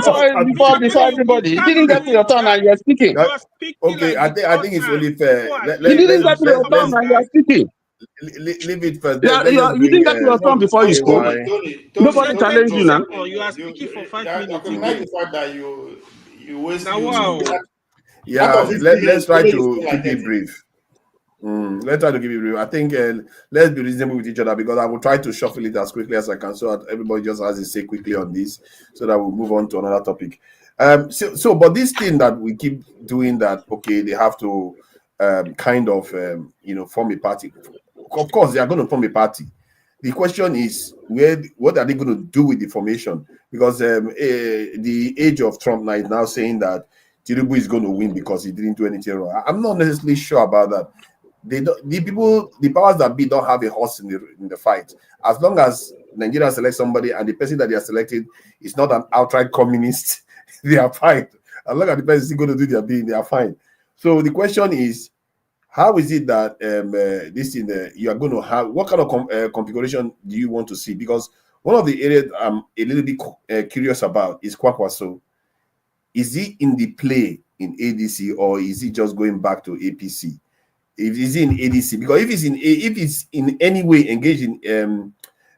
Speaker 12: before everybody. You didn't get to your turn and you're speaking.
Speaker 7: Okay, I think it's only fair.
Speaker 12: You didn't get to your turn and you're speaking.
Speaker 7: Leave it first.
Speaker 12: You didn't get to your turn before you spoke. Nobody challenged you now.
Speaker 10: You are speaking for 5 minutes.
Speaker 9: The fact that you waste.
Speaker 7: Yeah, let's try to keep it brief. Let's try to keep it brief. I think let's be reasonable with each other, because I will try to shuffle it as quickly as I can so that everybody just has to say quickly on this, so that we'll move on to another topic. But this thing that we keep doing, that okay, they have to form a party. Of course, they are going to form a party. The question is, what are they going to do with the formation? Because the age of Trump now is now saying that Tinubu is going to win because he didn't do anything wrong. I'm not necessarily sure about that. The powers that be don't have a horse in the fight. As long as Nigeria selects somebody and the person that they are selected is not an outright communist, they are fine. As long as the person is going to do their bidding, they are fine. So the question is, how is it that you are going to have? What kind of configuration do you want to see? Because one of the areas I'm a little bit curious about is Kwakwaso. Is he in the play in ADC, or is he just going back to APC? If he's in ADC, because if he's in any way engaged in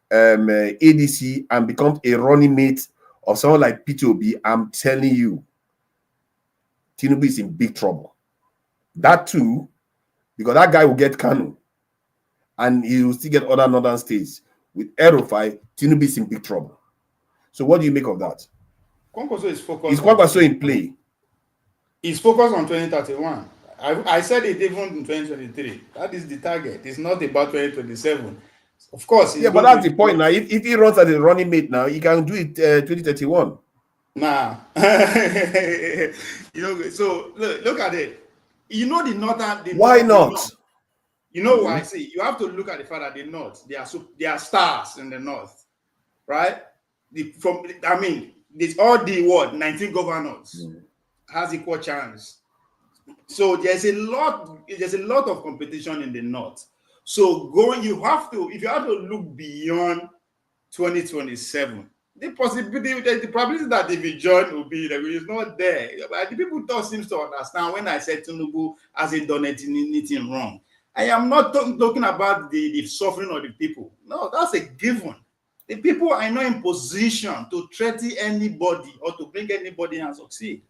Speaker 7: ADC and becomes a running mate of someone like Peter Obi, I'm telling you, Tinubu is in big trouble. That too, because that guy will get Kanu, and he will still get other northern states. With Rufai, Tinubu is in big trouble. So what do you make of that?
Speaker 9: Kwankwaso is focused.
Speaker 7: Is Kwankwaso in play?
Speaker 9: He's focused on 2031. I said it even in 2023. That is the target. It's not about 2027. Of course.
Speaker 7: Yeah, but that's the point now. If he runs as a running mate now, he can do it 2031.
Speaker 9: Nah. So look at it. The northern.
Speaker 7: Why not?
Speaker 9: Why I say you have to look at the fact that the north, they are stars in the north, right? All the 19 governors has equal chance. So there's a lot of competition in the north. So if you have to look beyond 2027, the probability that they will join will be there. It's not there. But the people don't seem to understand when I said Tinubu hasn't done anything wrong. I am not talking about the suffering of the people. No, that's a given. The people are not in position to threaten anybody or to bring anybody and succeed.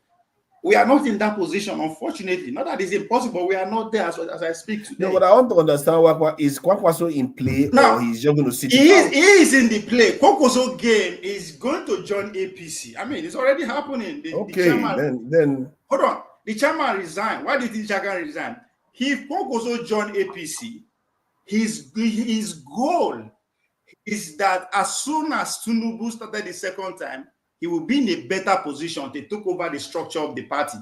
Speaker 9: We are not in that position, unfortunately. Not that it's impossible, we are not there as I speak today.
Speaker 7: No, but I want to understand, is Kwankwaso in play, or he's just going to sit?
Speaker 9: He is in the play. Kwankwaso game is going to join APC. It's already happening. The chairman,
Speaker 7: then
Speaker 9: hold on. The chairman resigned. Why did the chairman resign? If Kwankwaso joined APC, his goal is that as soon as Tinubu started the second time, he will be in a better position to take over the structure of the party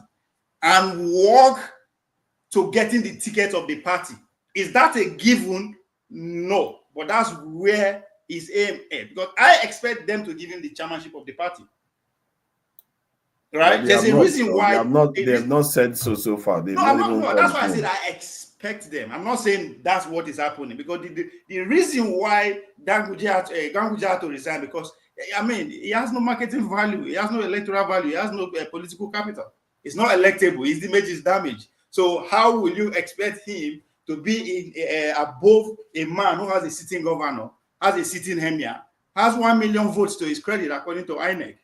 Speaker 9: and work to getting the ticket of the party. Is that a given? No. But that's where his aim is. Because I expect them to give him the chairmanship of the party. Right? There's a reason why
Speaker 7: they have not said so far.
Speaker 9: That's why I said I expect them. I'm not saying that's what is happening, because the reason why Ganguje had to resign, because he has no marketing value, he has no electoral value, he has no political capital. It's not electable. His image is damaged. So how will you expect him to be above a man who has a sitting governor, has a sitting emir, has 1 million votes to his credit according to INEC?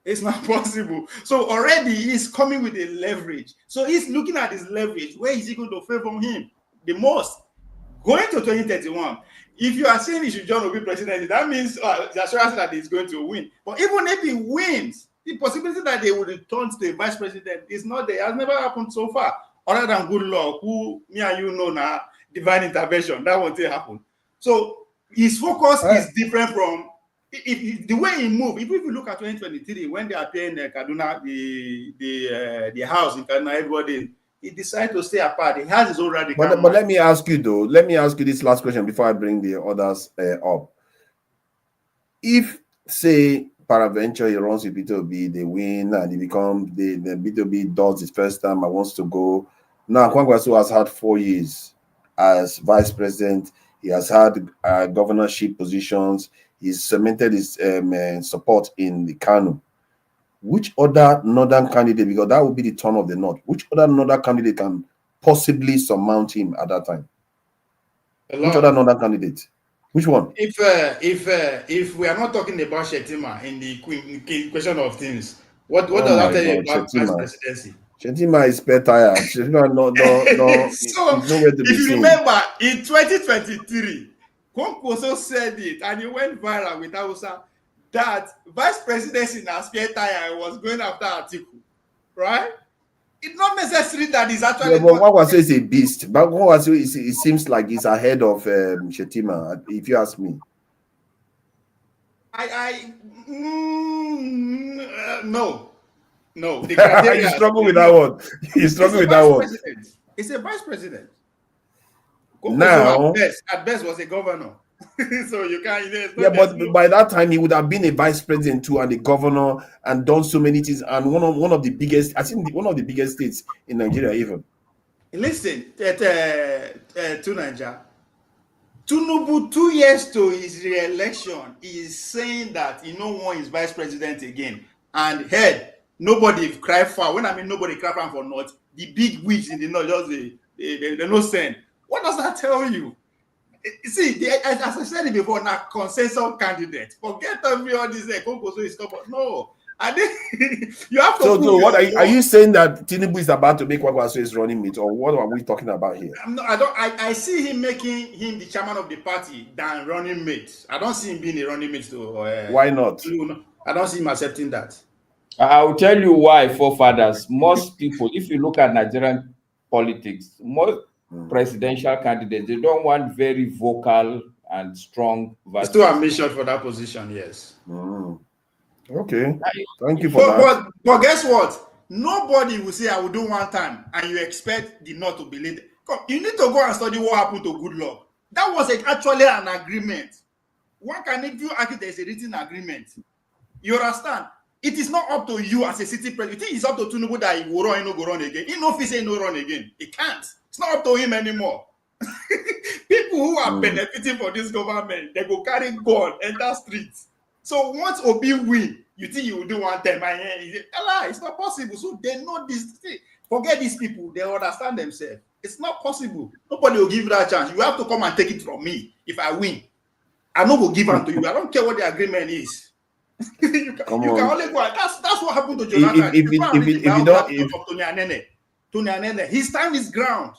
Speaker 9: It's not possible. So already he's coming with a leverage. So he's looking at his leverage. Where is he going to favor him the most? Going to 2031, if you are saying he should John Obi presidency, that means the assurance that he's going to win. But even if he wins, the possibility that they will return to the vice president is not there. It has never happened so far. Other than good luck, who me and you know now, divine intervention, that won't happen. So his focus is different from the way he moved. If you look at 2023, when they appear in Kaduna, the house in Kaduna, everybody, he decided to stay apart. He has his own radical.
Speaker 7: But let me ask you though. Let me ask you this last question before I bring the others up. If, say, peradventure he runs with Peter Obi, they win and he becomes the Peter Obi does his first time and wants to go. Now Kwangwaso has had 4 years as vice president. He has had governorship positions. He's cemented his support in the Kano. Which other northern candidate, because that would be the turn of the north, which other northern candidate can possibly surmount him at that time? Which other northern candidate? Which one?
Speaker 9: If we are not talking about Shetima in the question of things, what does that tell you about vice presidency?
Speaker 7: Shetima is spare tire. Shetima no
Speaker 9: so if you remember in 2023, Kwankwaso said it and he went viral with Hausa that vice presidency in a spare tire was going after Atiku, right? It's not necessary that he's actually.
Speaker 7: Yeah, but Kwankwaso is a beast. But Kwankwaso it seems like he's ahead of Shetima, if you ask me.
Speaker 9: No.
Speaker 7: You struggle with that one. You struggle with that one.
Speaker 9: It's a vice president.
Speaker 7: Now,
Speaker 9: at best was a governor. So you can't.
Speaker 7: Yeah, but by that time he would have been a vice president too, and a governor, and done so many things, and one of the biggest, I think, one of the biggest states in Nigeria even.
Speaker 9: Listen, to Nigeria, Tinubu 2 years to his re-election is saying that he no want his vice president again, and head nobody cry for. When I mean nobody cry for North, the big wigs in the North just they no send. What does that tell you? See, as I said it before, now consensus candidate. Forget all this. Is no, I think you have to.
Speaker 7: So what are you saying that Tinubu is about to make Kwangwaso his running mate, or what are we talking about here?
Speaker 9: I see him making him the chairman of the party than running mate. I don't see him being a running mate to.
Speaker 7: Why not?
Speaker 9: I don't see him accepting that.
Speaker 8: I'll tell you why, forefathers. Most people, if you look at Nigerian politics, most presidential candidates, they don't want very vocal and strong.
Speaker 9: It's too ambitious for that position, yes.
Speaker 7: Okay, thank you for that.
Speaker 9: But guess what? Nobody will say I will do one time and you expect the North to believe it. You need to go and study what happened to Goodluck. That was actually an agreement. One can if you argue there's a written agreement. You understand? It is not up to you as a city president. You think it's up to Tinubu that he will run, he no go run again. He no fit say no run again. He can't. It's not up to him anymore. People who are benefiting from this government, they go carry gun, enter streets. So once Obi win, you think you will do one time? It's not possible. So they know this thing. Forget these people. They understand themselves. It's not possible. Nobody will give you that chance. You have to come and take it from me. If I win, I no go give them to you. I don't care what the agreement is. you can only go. That's what happened to Jonathan. If you don't, Tony Anene, his time is ground.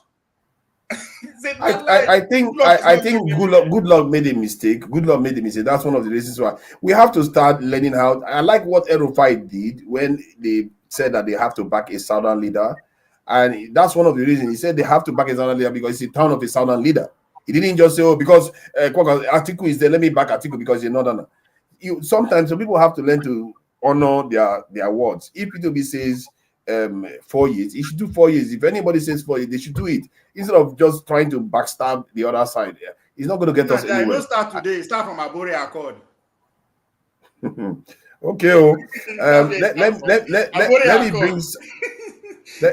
Speaker 7: I think Goodluck made a mistake. Goodluck made a mistake. That's one of the reasons why we have to start learning how. I like what Rufai did when they said that they have to back a southern leader, and that's one of the reasons he said they have to back a southern leader because it's a town of a southern leader. He didn't just say, "Oh, because Atiku is there, let me back Atiku because you're northern." Sometimes some people have to learn to honor their words. If Peter says 4 years, he should do 4 years. If anybody says 4 years, they should do it instead of just trying to backstab the other side. It's not going to get us anywhere.
Speaker 9: Don't start today. Start from Abore Accord.
Speaker 7: Okay.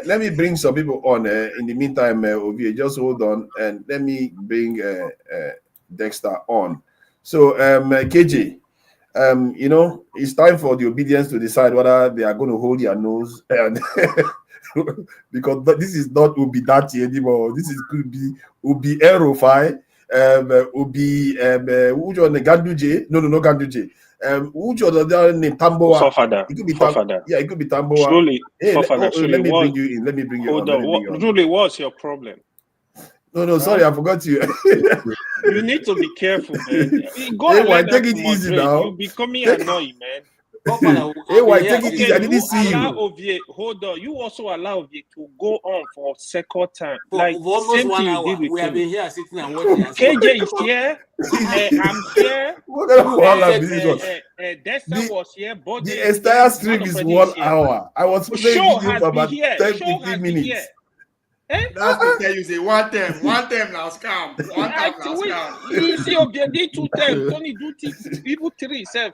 Speaker 7: Let me bring some people on. In the meantime, Ovi, just hold on and let me bring Dexter on. So, KJ. It's time for the obedience to decide whether they are going to hold their nose and because this is not Ubi Dati anymore. This is could be Ubi Rufai, Ubi which one Ganduje? No Ganduje. Which other name Tamboa?
Speaker 10: Forefather.
Speaker 7: It could be
Speaker 10: Forefather.
Speaker 7: Yeah, it could be Tamboa.
Speaker 10: Slowly,
Speaker 7: hey,
Speaker 10: Forefather.
Speaker 7: let me bring you in. Let me bring you on.
Speaker 10: Hold on. Really, what's your problem?
Speaker 7: No, sorry, I forgot you.
Speaker 10: You need to be careful, man. Go
Speaker 7: Hey,
Speaker 10: and
Speaker 7: why
Speaker 10: let
Speaker 7: take
Speaker 10: that
Speaker 7: it easy
Speaker 10: moderate.
Speaker 7: now?
Speaker 10: You're becoming annoying, man.
Speaker 7: Hey, why take it
Speaker 10: Okay,
Speaker 7: easy? I didn't
Speaker 10: you
Speaker 7: see
Speaker 10: allow
Speaker 7: you.
Speaker 10: Ovie. Hold on. You also allow Ovie to go on for second time.
Speaker 14: For
Speaker 10: Like
Speaker 14: almost
Speaker 10: same
Speaker 14: 1
Speaker 10: thing you
Speaker 14: hour,
Speaker 10: did with
Speaker 14: we have
Speaker 10: Tony.
Speaker 14: been here sitting and watching.
Speaker 10: KJ is here. I'm here.
Speaker 7: What kind of wahala be this one?
Speaker 10: Dexter was here. Bode
Speaker 7: The
Speaker 10: is
Speaker 7: entire
Speaker 10: here.
Speaker 7: stream
Speaker 10: Man of
Speaker 7: is
Speaker 10: Freddie
Speaker 7: 1
Speaker 10: is here.
Speaker 7: hour. I was playing
Speaker 10: Show
Speaker 7: video
Speaker 10: has
Speaker 7: for
Speaker 10: been
Speaker 7: about
Speaker 10: here.
Speaker 7: 10,
Speaker 10: Show
Speaker 7: 15
Speaker 10: has been
Speaker 7: minutes.
Speaker 10: here. Eh?
Speaker 9: That's to tell you, say one time now scam. One time now scam.
Speaker 10: You see, Ovie did 2 times. Tony do even 3 self.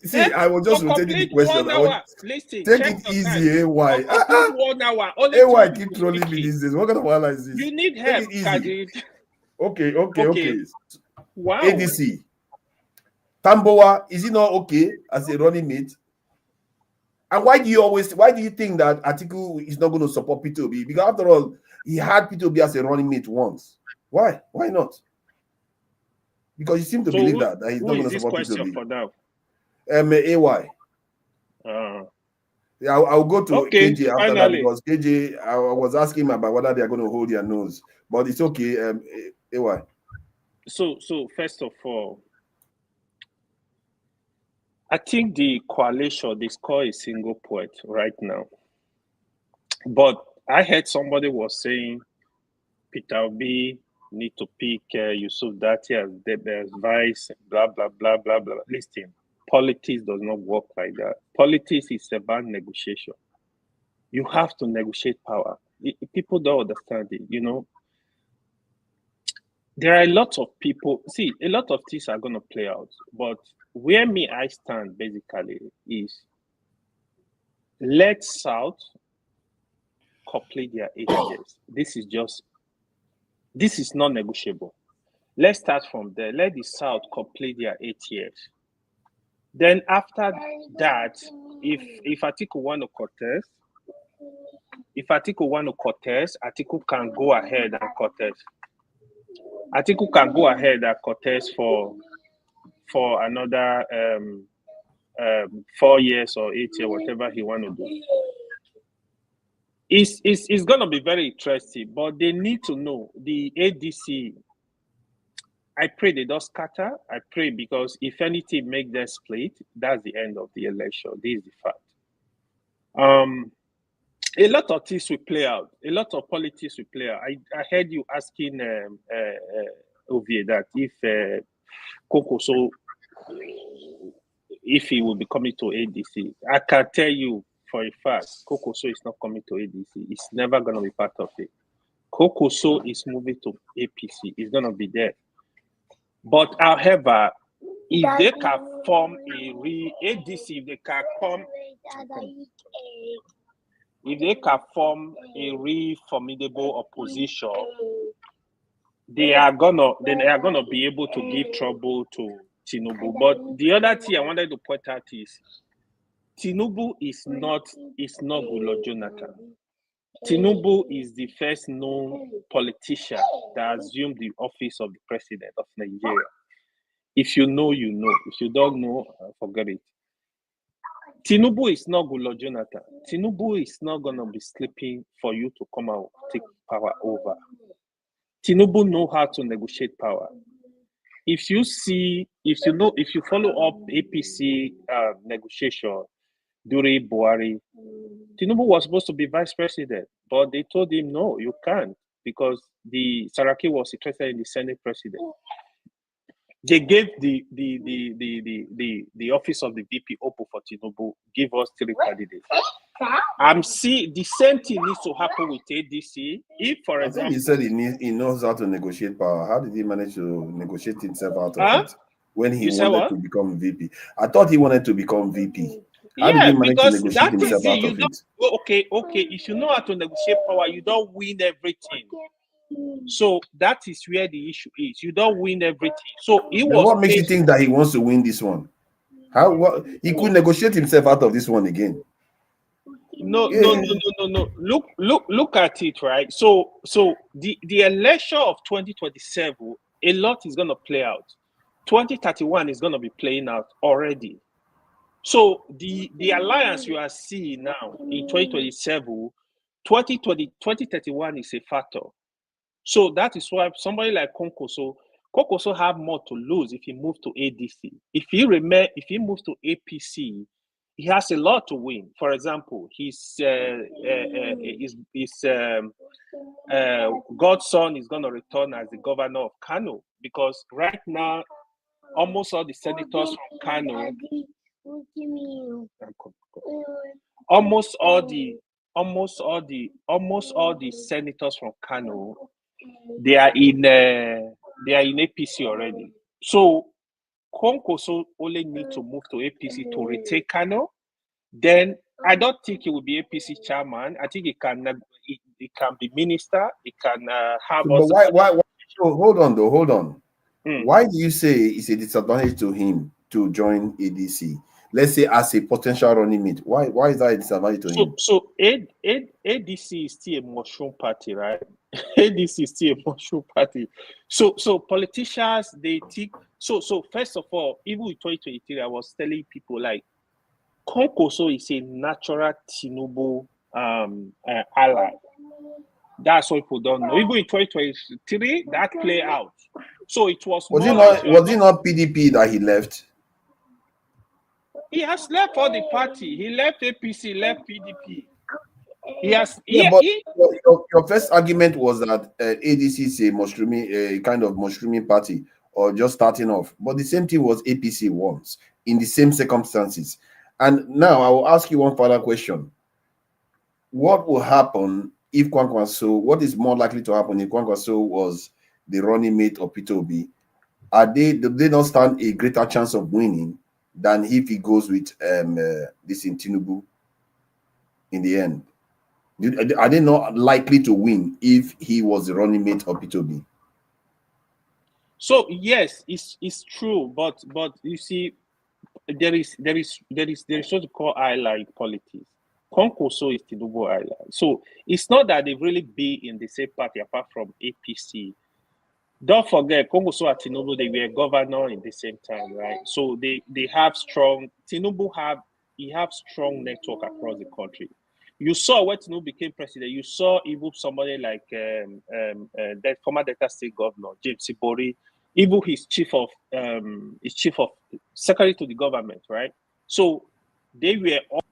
Speaker 7: See, I was just rotating the question.
Speaker 10: 1
Speaker 7: I was,
Speaker 10: hour. Listen,
Speaker 7: take
Speaker 10: check
Speaker 7: it
Speaker 10: your
Speaker 7: easy,
Speaker 10: time.
Speaker 7: AY.
Speaker 10: Complete 1 hour. Only
Speaker 7: AY
Speaker 10: 2
Speaker 7: keep
Speaker 10: people
Speaker 7: trolling me
Speaker 10: speaking.
Speaker 7: these days. What kind of wahala is this?
Speaker 10: You need
Speaker 7: Take
Speaker 10: help,
Speaker 7: it easy.
Speaker 10: Kadir.
Speaker 7: Okay.
Speaker 10: Wow.
Speaker 7: ADC. Tambowa, is he not okay as a running mate? And why do you think that Atiku is not going to support Peter Obi? Because after all, he had Peter Obi as a running mate once. Why? Why not? Because you seem to believe that he's not going to support Peter Obi.
Speaker 10: For now?
Speaker 7: AY. Yeah, I'll go to KJ after that because KJ, I was asking him about whether they are going to hold their nose, but it's okay. AY.
Speaker 10: So first of all, I think the coalition, they score a single point right now. But I heard somebody was saying Peter Obi need to pick Yusuf Dati as vice, blah, blah, blah, blah, blah. Listen, politics does not work like that. Politics is about negotiation. You have to negotiate power. People don't understand it, you know. There are a lot of people, see, a lot of things are going to play out. But where I stand basically is let South complete their 8 years. This is not negotiable. Let's start from there. Let the South complete their 8 years. Then after that, if Atiku want to contest, Atiku can go ahead and contest. Atiku can go ahead and contest for another 4 years or 8 years, whatever he want to do. It's going to be very interesting, but they need to know the ADC. I pray they don't scatter. I pray because if anything make them split, that's the end of the election. This is the fact. A lot of things will play out. A lot of politics will play out. I heard you asking Ovie that if Kokoso, if he will be coming to ADC. I can tell you for a fact, Kokoso is not coming to ADC. It's never going to be part of it. Kokoso is moving to APC. It's going to be there. But however, if they can form a ADC, if they can form a formidable opposition, they are gonna be able to give trouble to Tinubu. But the other thing I wanted to point out is Tinubu is not Goodluck Jonathan. Tinubu is the first known politician that assumed the office of the president of Nigeria. If you know, you know. If you don't know, forget it. Tinubu is not Goodluck Jonathan. Tinubu is not going to be sleeping for you to come out take power over. Tinubu know how to negotiate power. If you follow up APC negotiation during Buhari, Tinubu was supposed to be vice president, but they told him, no, you can't, because the Saraki was interested in the Senate president. They gave the office of the VP open for Tinubu, give us 3 candidates. I'm seeing the same thing needs to happen with ADC. If, for example,
Speaker 7: he said he knows how to negotiate power. How did he manage to negotiate himself out of it when he wanted to become VP? I thought he wanted to become VP. How did he manage to negotiate himself out of it?
Speaker 10: Okay. If you know how to negotiate power, you don't win everything. So that is where the issue is. You don't win everything. So
Speaker 7: what makes you think that he wants to win this one? He could negotiate himself out of this one again.
Speaker 10: No. Look at it, right? So the election of 2027, a lot is going to play out. 2031 is going to be playing out already. So the alliance you are seeing now in 2027, 2031 is a factor. So that is why somebody like Konkoso have more to lose if he moves to ADC. If he moves to APC, he has a lot to win. For example, his godson is going to return as the governor of Kano, because right now almost all the senators from Kano, almost all the senators from Kano, they are in APC already. So Konkoso only need to move to APC to retake Kano. Then I don't think he will be APC chairman. I think he can be minister. He can have.
Speaker 7: But why? So hold on. Why do you say it's a disadvantage to him to join ADC? Let's say as a potential running mate. Why is that a disadvantage to him?
Speaker 10: So ADC is still a mushroom party, right? ADC is still a mushroom party. So politicians, they think. So first of all, even in 2023, I was telling people like, Konkoso is a natural Tinubu ally. That's what people don't know. Even in 2023, that play out. So it was
Speaker 7: he not PDP that he left?
Speaker 10: He has left all the party. He left APC, left PDP.
Speaker 7: Your first argument was that ADC is a kind of mushrooming party, or just starting off. But the same thing was APC once, in the same circumstances. And now I will ask you one further question. What will happen if Kwankwaso, what is more likely to happen if Kwankwaso was the running mate of Peter Obi? Do they not stand a greater chance of winning than if he goes with this in Tinubu in the end? Are they not likely to win if he was the running mate of Peter Obi?
Speaker 10: So yes, it's true, but you see, there is what you call ally politics. Konkoso is Tinubu ally. So it's not that they really be in the same party apart from APC. Don't forget, Konkoso and Tinubu, they were governor in the same time, right? So they have strong. Tinubu have strong network across the country. You saw when Tinubu became president. You saw even somebody like that former Delta State Governor James Ibori, even his chief of secretary to the government, right? So they were all.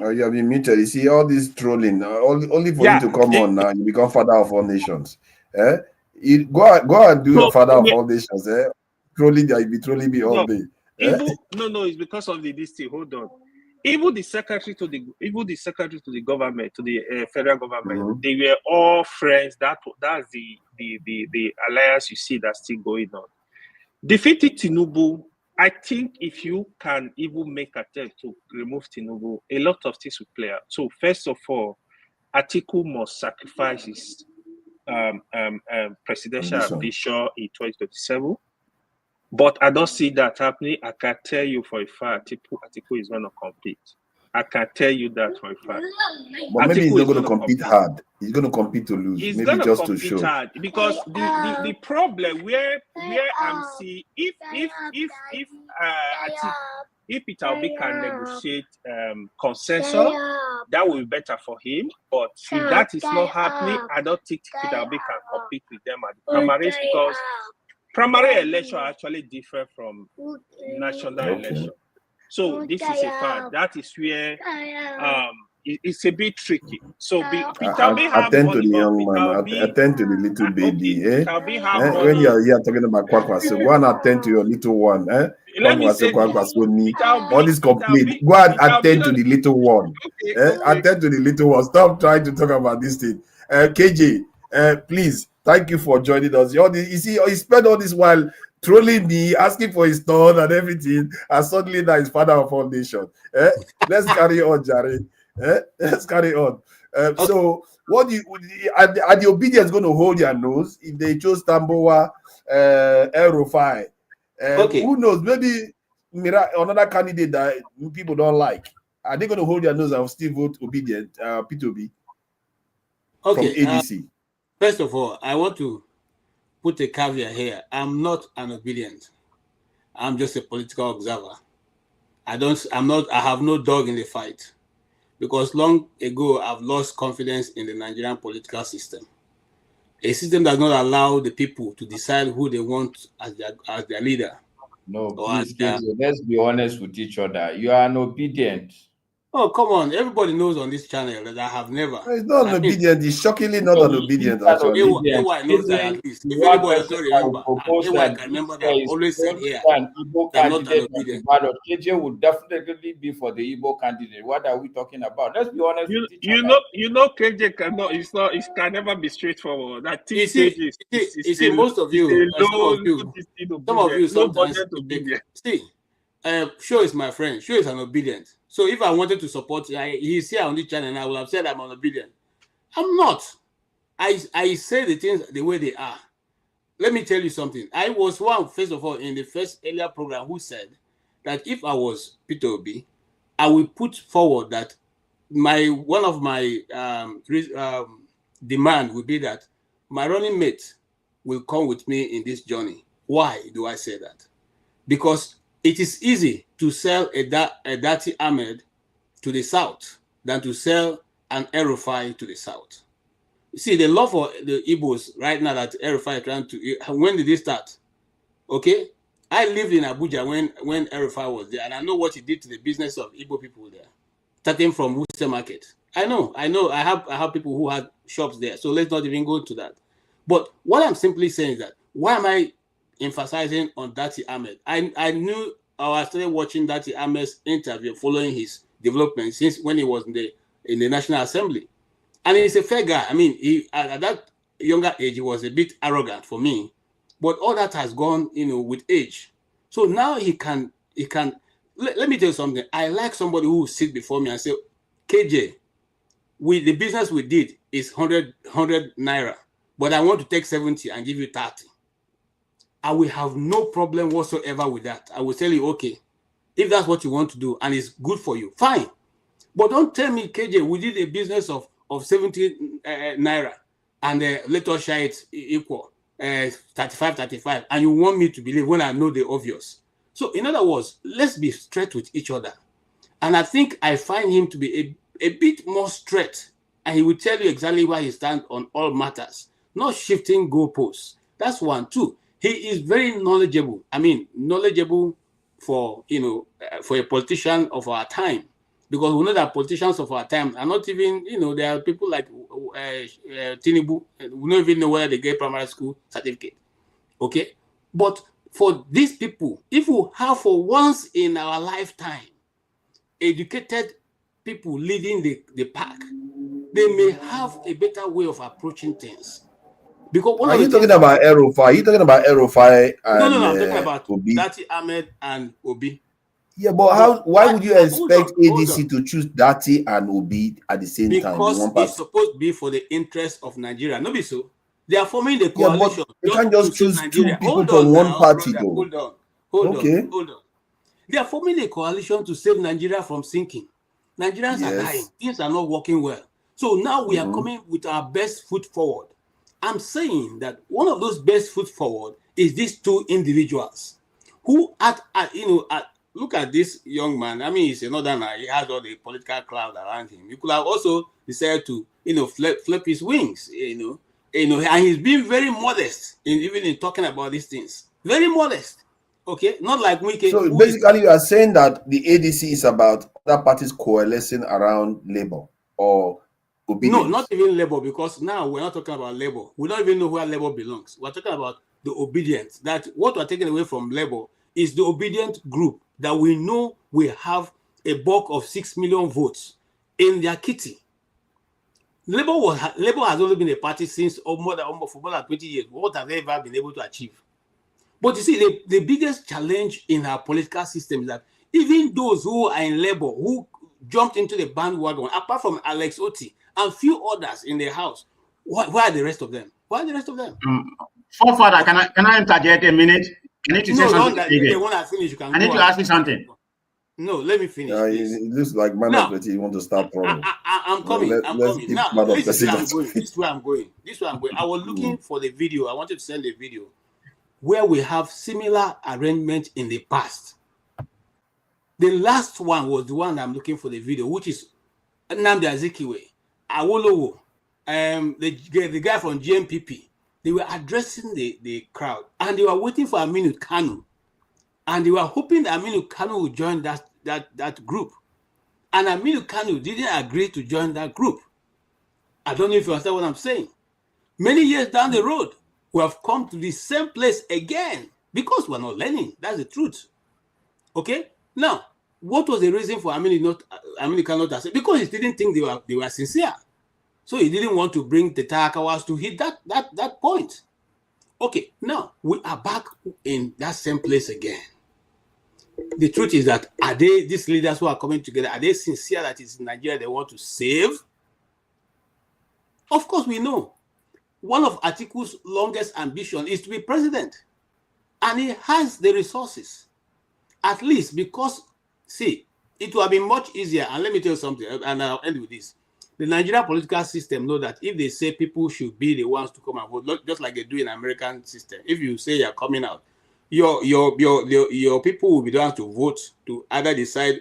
Speaker 7: Oh, you have been muted. You see all this trolling. Only for you to come on now, you become father of all nations. You go and do your father of all nations. Trolling there, you be trolling me all day.
Speaker 10: No, it's because of this thing. Hold on. Even the secretary to the government, to the federal government, they were all friends. That's the alliance you see that's still going on. Defeating Tinubu, I think if you can even make an attempt to remove Tinubu, a lot of things will play out. So first of all, Atiku must sacrifice his presidential ambition in 2027. But I don't see that happening. I can tell you for a fact, Atiku is going to compete. I can tell you that for a fact.
Speaker 7: But maybe he's not going to compete hard. He's going to compete to lose.
Speaker 10: He's
Speaker 7: maybe just to show.
Speaker 10: Hard because the problem where I'm seeing if Peter Obi can negotiate consensus, that will be better for him. But if that is not happening, I don't think Peter Obi can compete with them at the primaries, because primary election are actually different from national election. So this is a fact. That is where it's a bit tricky. So
Speaker 7: attend to the young man, attend to the little baby. When you're here talking about Kwankwaso, go and attend to your little one. All this complete. Go and attend to the little one. Attend to the little one. Stop trying to talk about this thing. KJ, please, thank you for joining us. You see, he spent all this while trolling me, asking for his turn and everything, and suddenly now he's father of all nations. Let's carry on, Jerry. Let's carry on. So, what do you are the obedience going to hold their nose if they chose Tambowa, Rufai? Who knows? Maybe another candidate that people don't like. Are they going to hold their nose and still vote obedient? P2B from ADC.
Speaker 14: First of all, I want to put a caveat here. I'm not an obedient. I'm just a political observer. I have no dog in the fight. because long ago I've lost confidence in the Nigerian political system. A system does not allow the people to decide who they want as their leader.
Speaker 8: No, please, let's be honest with each other. You are an obedient.
Speaker 14: Oh, come on. Everybody knows on this channel that I have never.
Speaker 7: It's not an obedient. He's shockingly not an obedient, actually.
Speaker 14: AY knows that at least. If anybody doesn't remember, AY can remember that I always said here that I'm not an obedient.
Speaker 8: KJ would definitely be for the Igbo candidate. What are we talking about? Let's be honest with each
Speaker 10: other. You know, KJ cannot. It can never be straightforward. That
Speaker 14: you see, most of you, some of you sometimes see. Sure is my friend. Sure is an obedient. So if I wanted to support, he's here on this channel, and I would have said I'm an obedient. I'm not. I say the things the way they are. Let me tell you something. I was one, first of all, in the first earlier program who said that if I was Peter Obi, I will put forward that one of my demand would be that my running mate will come with me in this journey. Why do I say that? Because it is easy to sell a Dati Ahmed to the south than to sell an Rufai to the south. You see, the love for the Igbos right now that Rufai is trying to, when did they start? Okay? I lived in Abuja when Rufai was there, and I know what he did to the business of Igbo people there, starting from Wuse Market. I know. I have people who had shops there, so let's not even go into that. But what I'm simply saying is that, why am I emphasizing on Dati Ahmed? I knew I started watching Dati Ahmed's interview following his development since when he was in the National Assembly, and he's a fair guy. I mean, at that younger age he was a bit arrogant for me, but all that has gone, with age. So now he can. Let me tell you something. I like somebody who will sit before me and say, KJ, the business we did is 100 naira, but I want to take 70 and give you 30. I will have no problem whatsoever with that. I will tell you, okay, if that's what you want to do and it's good for you, fine. But don't tell me, KJ, we did a business of 70 naira and let us share it equal, 35, and you want me to believe when I know the obvious. So in other words, let's be straight with each other. And I think I find him to be a bit more straight, and he will tell you exactly where he stands on all matters, not shifting goalposts. That's one. Two, he is very knowledgeable. I mean, knowledgeable for a politician of our time, because we know that politicians of our time are not even, there are people like Tinubu, we don't even know where they get primary school certificate. Okay, but for these people, if we have for once in our lifetime educated people leading the pack, they may have a better way of approaching things. Because
Speaker 7: are you talking about Rufai? Are you talking about Rufai and
Speaker 14: no, I'm talking about Obi? Dati Ahmed and Obi.
Speaker 7: Yeah, but why would you expect ADC to choose Dati and Obi at the same time?
Speaker 14: Because it's supposed to be for the interest of Nigeria. No, be so. They are forming the coalition.
Speaker 7: Yeah, but you can't just choose two people from one party, though.
Speaker 14: Hold on. They are forming a coalition to save Nigeria from sinking. Nigerians are dying. Things are not working well. So now we are coming with our best foot forward. I'm saying that one of those best foot forward is these two individuals who look at this young man. I mean, he's a northerner. He has all the political cloud around him. You could have also decided to, flip his wings, and he's been very modest even in talking about these things. Very modest. Okay, not like Wike.
Speaker 7: So basically, you are saying that the ADC is about other parties coalescing around Labour or obedience?
Speaker 14: No, not even Labour, because now we're not talking about Labour. We don't even know where Labour belongs. We're talking about the obedience. That what we're taking away from Labour is the obedient group that we know will have a bulk of 6 million votes in their kitty. Labour has only been a party since for more than 20 years. What have they ever been able to achieve? But you see, the biggest challenge in our political system is that even those who are in Labour, who jumped into the bandwagon, apart from Alex Oti and few others in the House, where are the rest of them? Where are the rest of them?
Speaker 15: Forefather, can I interject a minute? I need to say something.
Speaker 14: When I finish, you can
Speaker 15: I need to ask you something.
Speaker 14: No, let me finish.
Speaker 7: It looks like man of the you want to start problem.
Speaker 14: I'm coming. I'm coming. Now, this is where I'm going. I was looking for the video. I wanted to send a video where we have similar arrangement in the past. The last one was the one I'm looking for the video, which is Nnamdi Azikiwe, Awolowo, the guy from GMPP, they were addressing the crowd, and they were waiting for Aminu Kanu, and they were hoping that Aminu Kanu would join that group. And Aminu Kanu didn't agree to join that group. I don't know if you understand what I'm saying. Many years down the road, we have come to the same place again because we're not learning. That's the truth. Okay? Now, what was the reason for Aminu Kanu not accept? Because he didn't think they were sincere. So he didn't want to bring the Takawas to hit that point. Okay, now we are back in that same place again. The truth is that these leaders who are coming together, are they sincere that it's Nigeria they want to save? Of course, we know. One of Atiku's longest ambition is to be president. And he has the resources. At least because, see, it would have been much easier. And let me tell you something, and I'll end with this. The Nigerian political system know that if they say people should be the ones to come and vote, just like they do in the American system, if you say you're coming out, your people will be the ones to vote to either decide,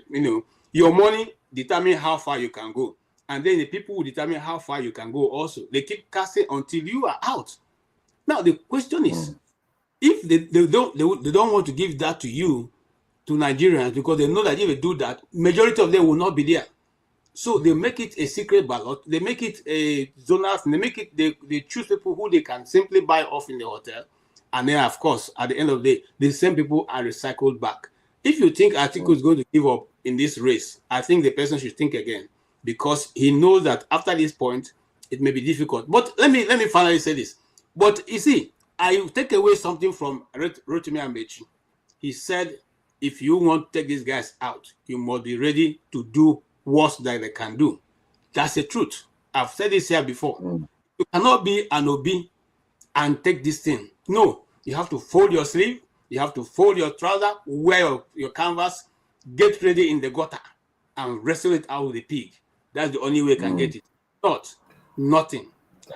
Speaker 14: your money determine how far you can go. And then the people will determine how far you can go also. They keep casting until you are out. Now, the question is, if they don't want to give that to you, to Nigerians, because they know that if they do that, majority of them will not be there. So they make it a secret ballot. They make it a zonal. They make it, they choose people who they can simply buy off in the hotel. And then, of course, at the end of the day, the same people are recycled back. If you think Atiku is going to give up in this race, I think the person should think again, because he knows that after this point, it may be difficult. But let me finally say this. But you see, I take away something from Rotimi Amaechi. He said, if you want to take these guys out, you must be ready to do worse than they can do. That's the truth. I've said this here before. You cannot be an Obi and take this thing. No, you have to fold your sleeve. You have to fold your trouser, wear your canvas, get ready in the gutter, and wrestle it out with the pig. That's the only way you can get it. Not nothing.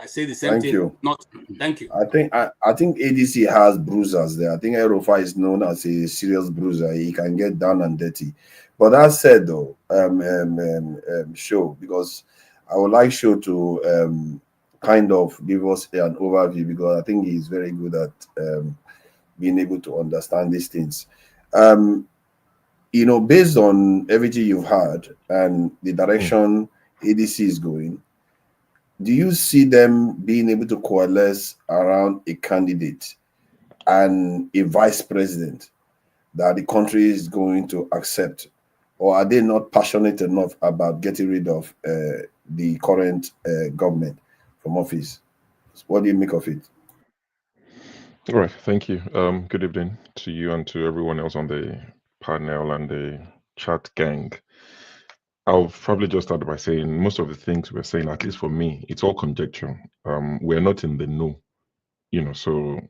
Speaker 14: I say the same
Speaker 7: Thank
Speaker 14: thing.
Speaker 7: you.
Speaker 14: Not thank you.
Speaker 7: I think ADC has bruisers there. I think Rufai is known as a serious bruiser. He can get down and dirty. But that said, though, Show, because I would like Show to kind of give us an overview, because I think he's very good at being able to understand these things. Based on everything you've heard and the direction ADC is going, do you see them being able to coalesce around a candidate and a vice president that the country is going to accept? Or are they not passionate enough about getting rid of the current government from office? What do you make of it?
Speaker 16: All right, thank you. Good evening to you and to everyone else on the panel and the chat gang. I'll probably just start by saying most of the things we're saying, at least for me, it's all conjecture. We're not in the know, so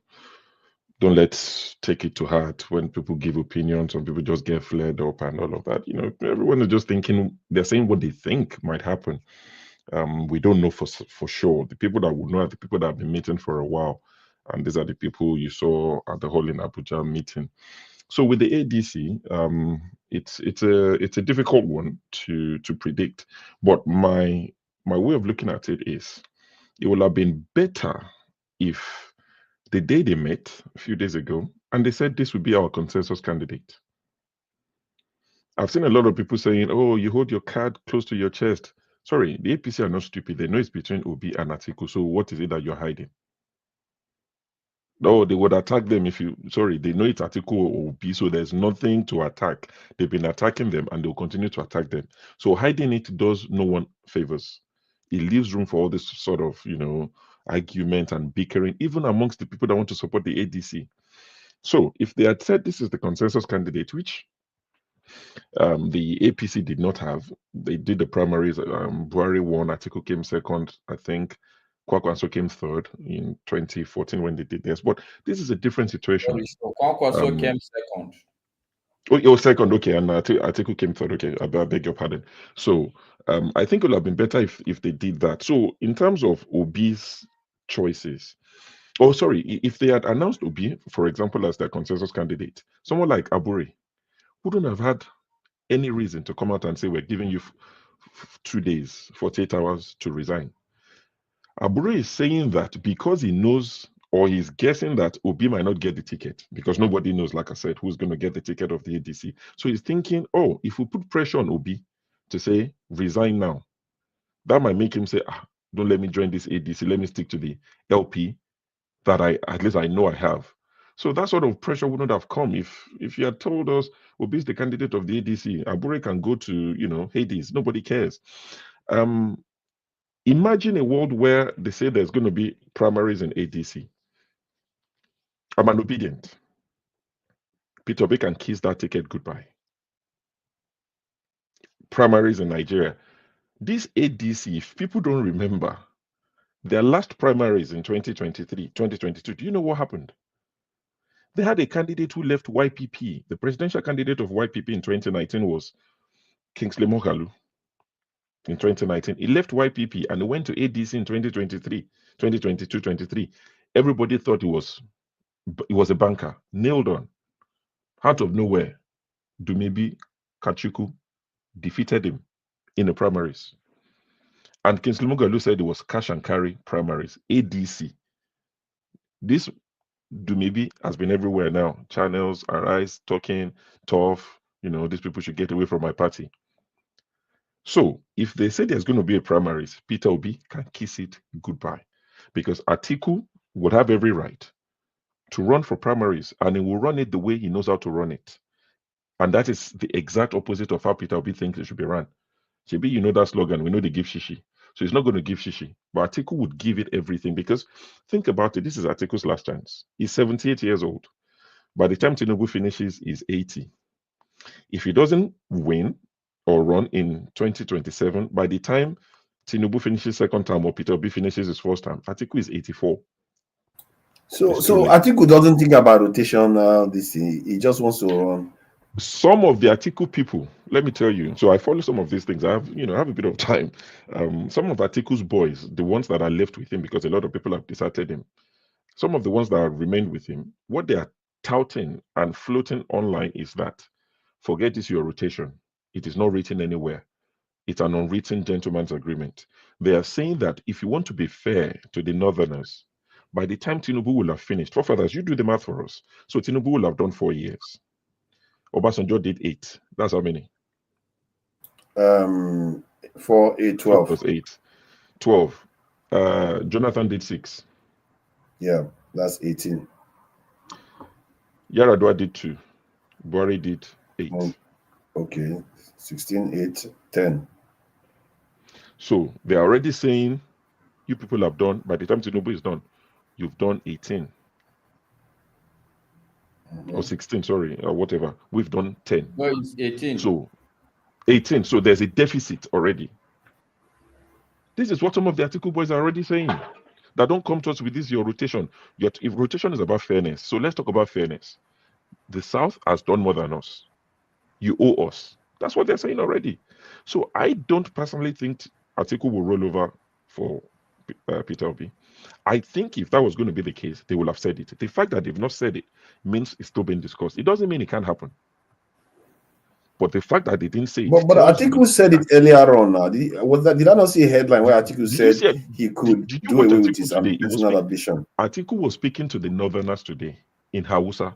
Speaker 16: don't let's take it to heart when people give opinions and people just get flared up and all of that. Everyone is just thinking, they're saying what they think might happen. We don't know for sure. The people that would know are the people that have been meeting for a while. And these are the people you saw at the whole in Abuja meeting. So with the ADC, it's a difficult one to predict. But my way of looking at it is, it would have been better if the day they met a few days ago and they said this would be our consensus candidate. I've seen a lot of people saying, "Oh, you hold your card close to your chest." Sorry, the APC are not stupid. They know it's between Obi and Atiku. So what is it that you're hiding? No, they would attack them if you, they know it's Atiku or Obi, so there's nothing to attack. They've been attacking them and they'll continue to attack them. So hiding it does no one favors. It leaves room for all this sort of, argument and bickering, even amongst the people that want to support the ADC. So if they had said this is the consensus candidate, which the APC did not have, they did the primaries, Buhari won, Atiku came second, I think. Kwakwanso came third in 2014 when they did this, but this is a different situation.
Speaker 8: So Kwakwanso came second.
Speaker 16: Oh, second, okay, and Atiku came third. Okay, I beg your pardon. So I think it would have been better if they did that. So in terms of Obi's choices, if they had announced Obi, for example, as their consensus candidate, someone like Aburi wouldn't have had any reason to come out and say we're giving you 2 days, 48 hours to resign. Abure is saying that because he knows or he's guessing that Obi might not get the ticket because nobody knows, like I said, who's going to get the ticket of the ADC. So he's thinking, oh, if we put pressure on Obi to say, resign now, that might make him say, don't let me join this ADC. Let me stick to the LP that at least I know I have. So that sort of pressure wouldn't have come if you had told us Obi is the candidate of the ADC. Abure can go to, Hades. Nobody cares. Imagine a world where they say there's going to be primaries in ADC. I'm an obedient. Peter Obi can kiss that ticket goodbye. Primaries in Nigeria. This ADC, if people don't remember, their last primaries in 2023, 2022, do you know what happened? They had a candidate who left YPP. The presidential candidate of YPP in 2019 was Kingsley Moghalu. In 2019, he left YPP and he went to ADC in 2022, 23. Everybody thought he was a banker, nailed on. Out of nowhere, Dumebi Kachuku defeated him in the primaries. And Kingsley Moghalu said it was cash and carry primaries, ADC. This Dumebi has been everywhere now. Channels, Arise, talking, tough, these people should get away from my party. So if they say there's going to be a primaries, Peter Obi can kiss it goodbye. Because Atiku would have every right to run for primaries, and he will run it the way he knows how to run it. And that is the exact opposite of how Peter Obi thinks it should be run. Maybe you know that slogan, we know they give shishi. So he's not going to give shishi. But Atiku would give it everything because think about it, this is Atiku's last chance. He's 78 years old. By the time Tinubu finishes, he's 80. If he doesn't win or run in 2027, by the time Tinubu finishes second term or Peter Obi finishes his first term, Atiku is 84.
Speaker 7: So Atiku doesn't think about rotation this thing. He just wants to run.
Speaker 16: Some of the Atiku people, let me tell you, so I follow some of these things. I have, have a bit of time. Some of Atiku's boys, the ones that are left with him, because a lot of people have deserted him, some of the ones that have remained with him, what they are touting and floating online is that, forget this your rotation. It is not written anywhere. It's an unwritten gentleman's agreement. They are saying that if you want to be fair to the Northerners, by the time Tinubu will have finished, forefathers, you do the math for us. So Tinubu will have done 4 years. Obasanjo did 8. That's how many?
Speaker 7: 4, 8, 12.
Speaker 16: Plus 8. 12. Jonathan did 6.
Speaker 7: Yeah, that's 18.
Speaker 16: Yaradua did 2. Buhari did 8.
Speaker 7: Okay. 16, 8, 10.
Speaker 16: So they're already saying, you people have done, by the time Tinubu is done, you've done 18. Or 16, sorry, or whatever. We've done 10.
Speaker 8: No, it's 18.
Speaker 16: So 18. So there's a deficit already. This is what some of the Atiku boys are already saying. That don't come to us with this your rotation. Yet if rotation is about fairness, so let's talk about fairness. The South has done more than us. You owe us. That's what they're saying already. So I don't personally think Atiku will roll over for Peter Obi. I think if that was going to be the case, they will have said it. The fact that they've not said it means it's still being discussed. It doesn't mean it can't happen. But the fact that they didn't say it.
Speaker 7: But Atiku said it earlier on. Did I not see a headline where Atiku said he could do away with his personal ambition?
Speaker 16: Atiku was speaking to the Northerners today in Hausa.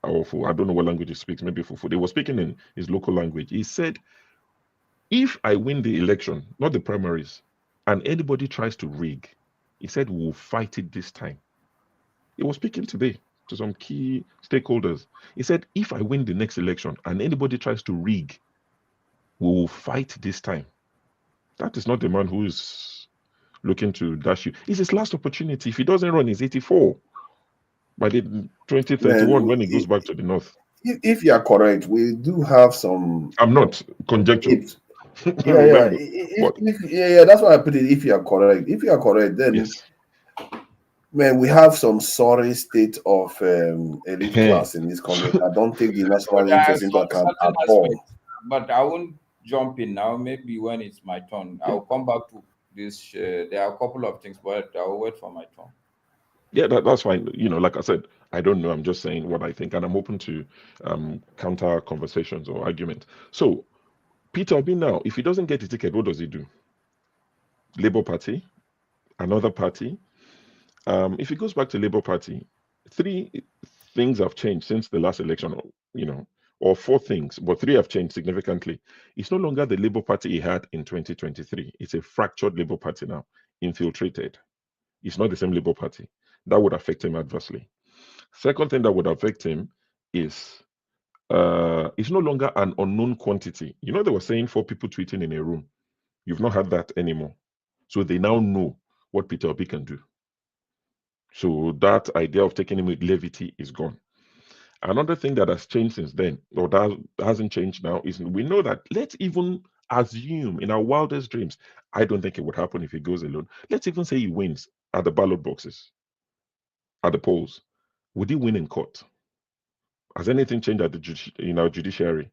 Speaker 16: Or I don't know what language he speaks, maybe Fufu. They were speaking in his local language. He said, if I win the election, not the primaries, and anybody tries to rig, he said, we'll fight it this time. He was speaking today to some key stakeholders. He said, if I win the next election and anybody tries to rig, we will fight this time. That is not the man who is looking to dash you. It's his last opportunity. If he doesn't run, he's 84. By the 2031, when he goes back to the north.
Speaker 7: If you are correct, we do have some.
Speaker 16: I'm not conjecture.
Speaker 7: Yeah, that's why I put it. If you are correct, then
Speaker 16: yes.
Speaker 7: Man, we have some sorry state of elite class in this country. I don't take the national interest into account at all.
Speaker 8: But I won't jump in now. Maybe when it's my turn, I'll come back to this. There are a couple of things, but I'll wait for my turn.
Speaker 16: Yeah, that's fine. Like I said, I don't know. I'm just saying what I think, and I'm open to counter conversations or arguments. So, Peter Obi now, if he doesn't get a ticket, what does he do? Labour Party, another party. If he goes back to Labour Party, 3 things have changed since the last election, or 4 things, but 3 have changed significantly. It's no longer the Labour Party he had in 2023. It's a fractured Labour Party now, infiltrated. It's not the same Labour Party. That would affect him adversely. Second thing that would affect him is it's no longer an unknown quantity. They were saying 4 people tweeting in a room. You've not had that anymore. So they now know what Peter Obi can do. So that idea of taking him with levity is gone. Another thing that has changed since then, or that hasn't changed now, is we know that let's even assume in our wildest dreams, I don't think it would happen if he goes alone. Let's even say he wins at the ballot boxes, at the polls. Would he win in court? Has anything changed at the judiciary?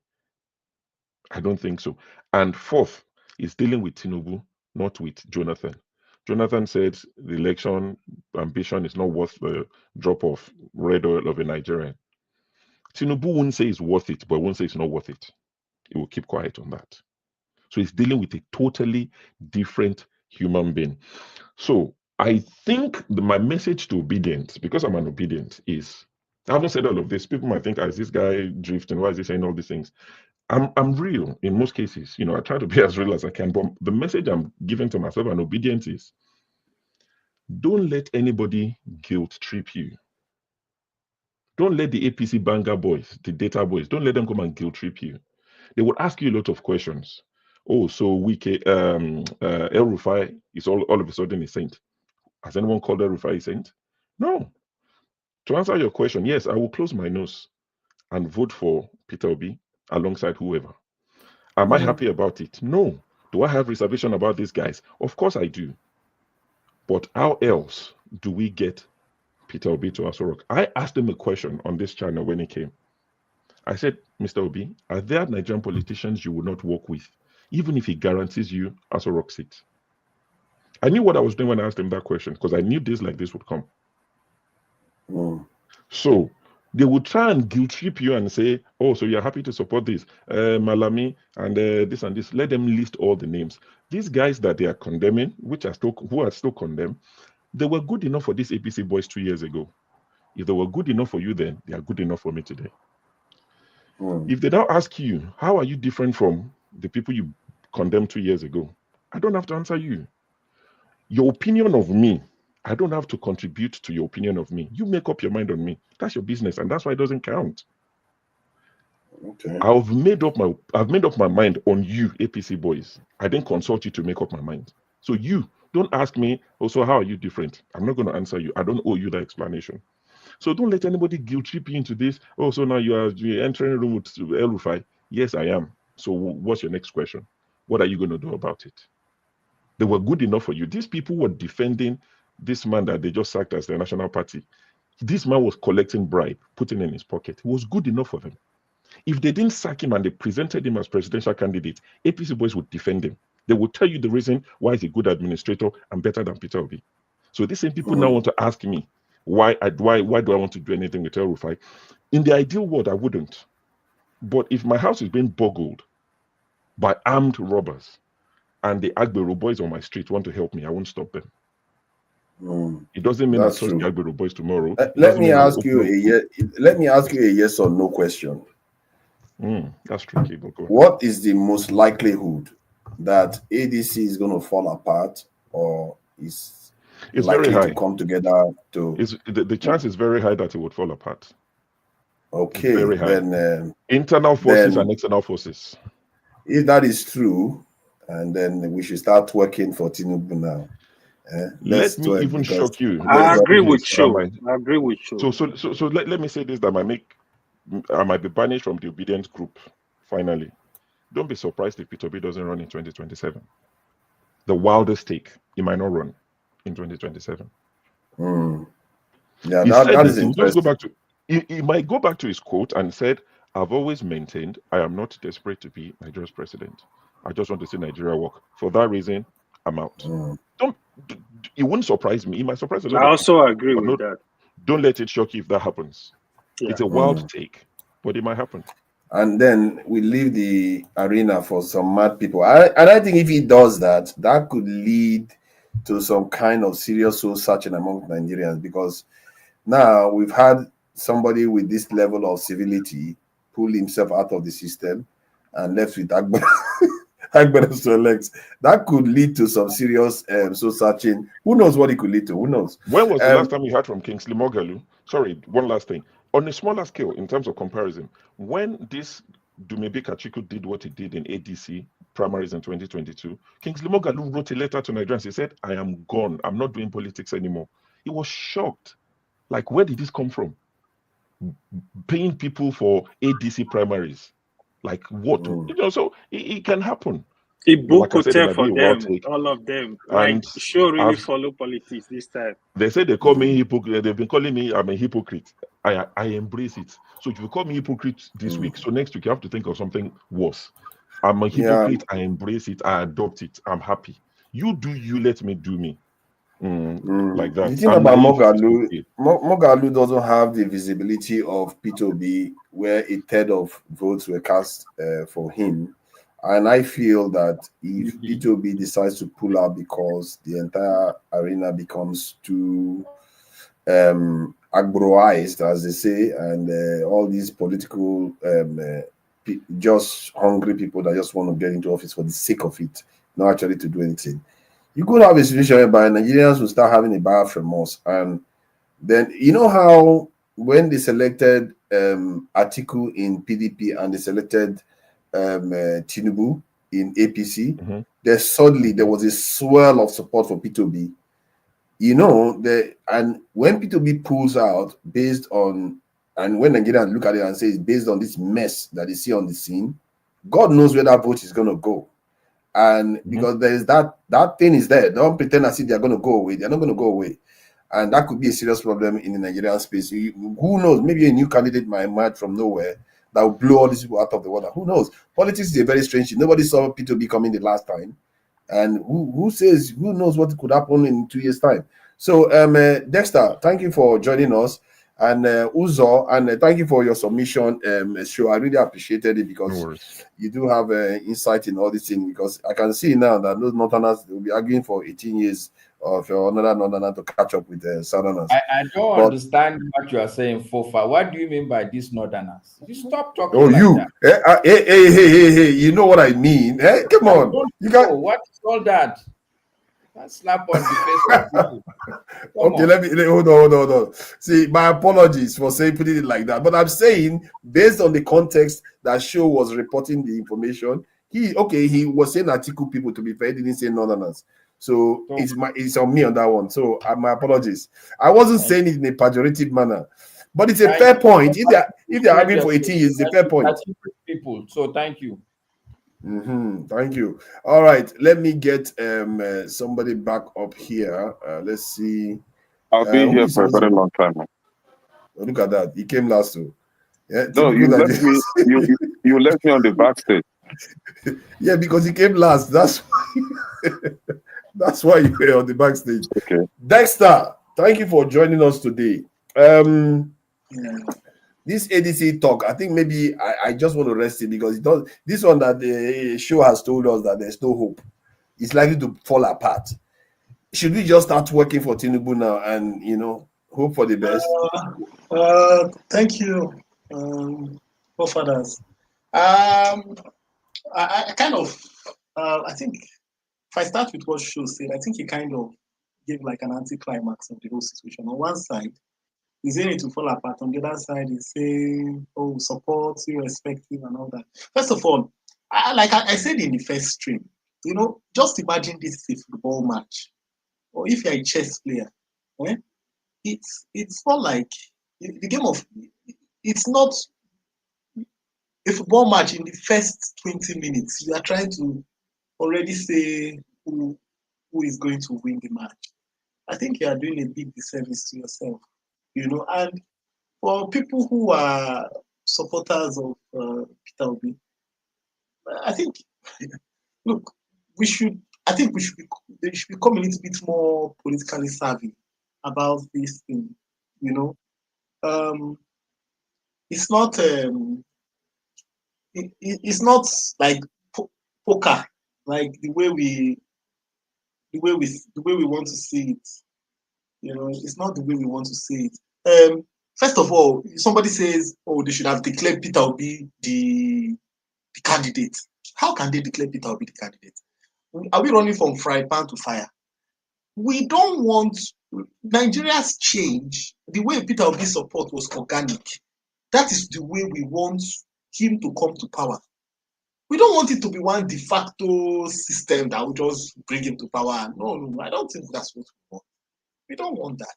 Speaker 16: I don't think so. And fourth is dealing with Tinubu, not with Jonathan. Jonathan said the election ambition is not worth the drop of red oil of a Nigerian. Tinubu won't say it's worth it, but won't say it's not worth it. He will keep quiet on that. So he's dealing with a totally different human being. So I think my message to obedience, because I'm an obedient, is I haven't said all of this. People might think, is this guy drifting? Why is he saying all these things? I'm real in most cases. I try to be as real as I can. But the message I'm giving to myself and obedience is, don't let anybody guilt trip you. Don't let the APC banger boys, the data boys, don't let them come and guilt trip you. They would ask you a lot of questions. Oh, so El Rufai is all of a sudden a saint. Has anyone called El Rufai a saint? No. To answer your question, yes, I will close my nose and vote for Peter Obi alongside whoever. Am I happy about it? No. Do I have reservation about these guys? Of course I do. But how else do we get Peter Obi to Aso Rock? I asked him a question on this channel when he came. I said, Mr. Obi, are there Nigerian politicians you will not work with, even if he guarantees you Aso Rock seat? I knew what I was doing when I asked him that question, because I knew days like this would come. So they would try and guilt trip you and say, oh, so you're happy to support this, Malami, and this and this. Let them list all the names. These guys that they are condemning, who are still condemned, they were good enough for these APC boys 2 years ago. If they were good enough for you then, they are good enough for me today. If they now ask you, how are you different from the people you condemned 2 years ago? I don't have to answer you. Your opinion of me, I don't have to contribute to your opinion of me. You make up your mind on me. That's your business, and that's why it doesn't count. Okay. I've made up my mind on you, APC boys. I didn't consult you to make up my mind. So you don't ask me, oh, so how are you different? I'm not going to answer you. I don't owe you that explanation. So don't let anybody guilt trip you into this. Oh, so now you're entering a room with El Rufai. Yes, I am. So what's your next question? What are you going to do about it? They were good enough for you. These people were defending this man that they just sacked as the national party. This man was collecting bribe, putting in his pocket. It was good enough for them. If they didn't sack him and they presented him as presidential candidate, APC boys would defend him. They would tell you the reason why he's a good administrator and better than Peter Obi. So these same people now want to ask me, why do I want to do anything with El Rufai? In the ideal world, I wouldn't. But if my house is being burgled by armed robbers and the Agbero boys on my street want to help me, I won't stop them. It doesn't mean I trust the Agbero boys tomorrow.
Speaker 7: Let me ask you a yes or no question.
Speaker 16: That's tricky. But go
Speaker 7: what is the most likelihood that ADC is going to fall apart, or is
Speaker 16: it's
Speaker 7: likely
Speaker 16: very high
Speaker 7: to come together?
Speaker 16: The chance is very high that it would fall apart.
Speaker 7: Okay,
Speaker 16: very high.
Speaker 7: Then
Speaker 16: internal forces and external forces.
Speaker 7: If that is true, and then we should start working for Tinubu now.
Speaker 16: Let me even shock you.
Speaker 10: I agree with you. I agree with you.
Speaker 16: So let me say this that I might be banished from the obedient group. Finally, don't be surprised if Peter Obi doesn't run in 2027. The wildest take, he might not run in 2027.
Speaker 7: Yeah, that is interesting.
Speaker 16: He might go back to his quote and said, "I've always maintained I am not desperate to be Nigeria's president. I just want to see Nigeria work. For that reason, I'm out." It wouldn't surprise me. It might surprise a lot.
Speaker 10: I also agree with that.
Speaker 16: Don't let it shock you if that happens. Yeah. It's a wild take, but it might happen.
Speaker 7: and then we leave the arena for some mad people. And I think if he does that, that could lead to some kind of serious soul searching among Nigerians, because now we've had somebody with this level of civility pull himself out of the system and left with Agberos to elect. That could lead to some serious soul searching. Who knows what it could lead to? Who knows?
Speaker 16: When was the last time you heard from Kingsley Moghalu? Sorry, one last thing. On a smaller scale, in terms of comparison, when this Dumebi Kachiku did what he did in ADC primaries in 2022, Kingsley Moghalu wrote a letter to Nigerians. He said, I am gone. I'm not doing politics anymore. He was shocked. Like, where did this come from? Paying people for ADC primaries. Like, what? You know, so it can happen.
Speaker 10: It book
Speaker 16: Like I said,
Speaker 10: hotel for them,
Speaker 16: take.
Speaker 10: all of them.
Speaker 16: And
Speaker 10: Like, show really follow politics this time.
Speaker 16: They say they call me hypocrite. They've been calling me I'm a hypocrite. I embrace it. So if you call me hypocrite this week, so next week you have to think of something worse. I'm a hypocrite. I embrace it. I adopt it. I'm happy. You do you. Let me do me. Like that.
Speaker 7: The thing about Moghalu doesn't have the visibility of Peter Obi, where a third of votes were cast for him. And I feel that if Peter Obi decides to pull out because the entire arena becomes too agbroized, as they say, and all these political just hungry people that just want to get into office for the sake of it, not actually to do anything. You could have a situation whereby Nigerians will start having a buyer's remorse. And then, you know how when they selected Atiku in PDP and they selected Tinubu in APC, there was a swell of support for Peter Obi. You know, and when Peter Obi pulls out based on, and when Nigerians look at it and say it's based on this mess that they see on the scene, God knows where that vote is going to go. And because there is that thing is there. Don't pretend as if they're going to go away. They're not going to go away. And that could be a serious problem in the Nigerian space. Who knows? Maybe a new candidate might emerge from nowhere that will blow all these people out of the water. Who knows? Politics is a very strange thing. Nobody saw Peter Obi coming the last time. And who knows what could happen in 2 years' time. So, Dexter, thank you for joining us. And Uzo, and thank you for your submission. Sure, I really appreciated it because you do have insight in all these things. Because I can see now that those Northerners will be arguing for 18 years of another Northerner to catch up with the Southerners.
Speaker 8: I don't understand what you are saying, Fofa. What do you mean by these Northerners? You stop talking.
Speaker 7: Oh,
Speaker 8: like
Speaker 7: you!
Speaker 8: That.
Speaker 7: Hey! You know what I mean? Hey, come on! You got
Speaker 8: what is all that? That slap on the face of people.
Speaker 7: Okay, let me hold on. See, my apologies for putting it like that. But I'm saying, based on the context that show was reporting the information, he was saying Atiku people, to be fair, he didn't say Northerners. So it's on me on that one. So my apologies. I wasn't saying it in a pejorative manner. But it's a fair point. If they're arguing for 18 years, it's a fair point.
Speaker 8: People. So thank you.
Speaker 7: Thank you. All right, let me get somebody back up here. Let's see.
Speaker 17: I've been here for a very long time.
Speaker 7: Oh, look at that. He came last too. Yeah,
Speaker 17: no, you left me. You left me on the backstage.
Speaker 7: Yeah, because he came last. That's why you were on the backstage.
Speaker 17: Okay.
Speaker 7: Dexter, thank you for joining us today. This ADC talk, I think maybe I just want to rest it because this one that the show has told us that there's no hope. It's likely to fall apart. Should we just start working for Tinubu now and hope for the best?
Speaker 18: Thank you, forefathers. I kind of I think if I start with what Shu said, I think he kind of gave like an anticlimax of the whole situation. On one side, he's saying it to fall apart. On the other side, he's saying, oh, support, irrespective, and all that. First of all, I said in the first stream, just imagine this is a football match. Or if you're a chess player, it's not like the game of, it's not a football match in the first 20 minutes. You are trying to already say who is going to win the match. I think you are doing a big disservice to yourself. And for people who are supporters of Peter Obi, I think, look, they should become a little bit more politically savvy about this thing. It's not it's not like poker, like the way we want to see it. It's not the way we want to see it. First of all, somebody says, "Oh, they should have declared Peter Obi the candidate." How can they declare Peter Obi the candidate? Are we running from fry pan to fire? We don't want Nigeria's change. The way Peter Obi's support was organic. That is the way we want him to come to power. We don't want it to be one de facto system that will just bring him to power. No, I don't think that's what we want. We don't want that.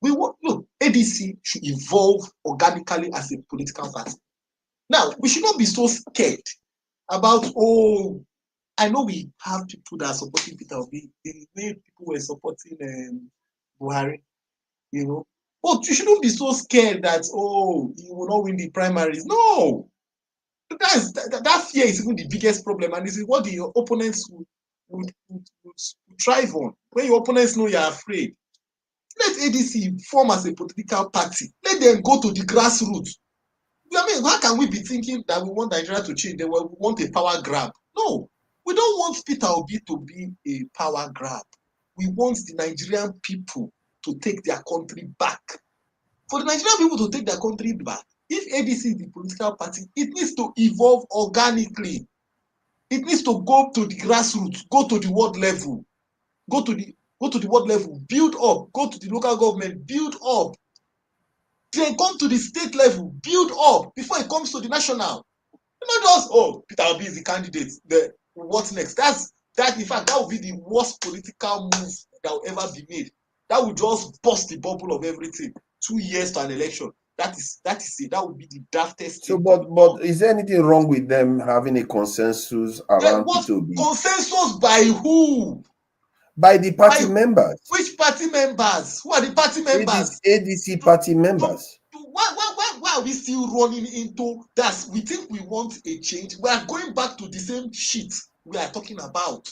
Speaker 18: We want, look, ADC should evolve organically as a political party. Now, we should not be so scared about, I know we have people that are supporting Peter Obi, the way people were supporting Buhari, But you shouldn't be so scared that, he will not win the primaries. No! That fear is even the biggest problem, and this is what the opponents would thrive on. When your opponents know you're afraid, let ADC form as a political party. Let them go to the grassroots. I mean, how can we be thinking that we want Nigeria to change? That we want a power grab? No, we don't want Peter Obi to be a power grab. We want the Nigerian people to take their country back. For the Nigerian people to take their country back, if ADC is the political party, it needs to evolve organically. It needs to go to the grassroots, go to the world level, go to the world level, build up, go to the local government, build up. Then come to the state level, build up before it comes to the national. Not just, Peter Obi is the candidate. What's next? In fact, that would be the worst political move that will ever be made. That would just bust the bubble of everything. 2 years to an election. That is it. That would be the daftest
Speaker 7: So,
Speaker 18: thing.
Speaker 7: but is there anything wrong with them having a consensus around Peter Obi?
Speaker 18: Consensus by who?
Speaker 7: By the party members.
Speaker 18: Which party members? Who are the party members?
Speaker 7: ADC party members.
Speaker 18: Why are we still running into that? We think we want a change. We are going back to the same shit we are talking about.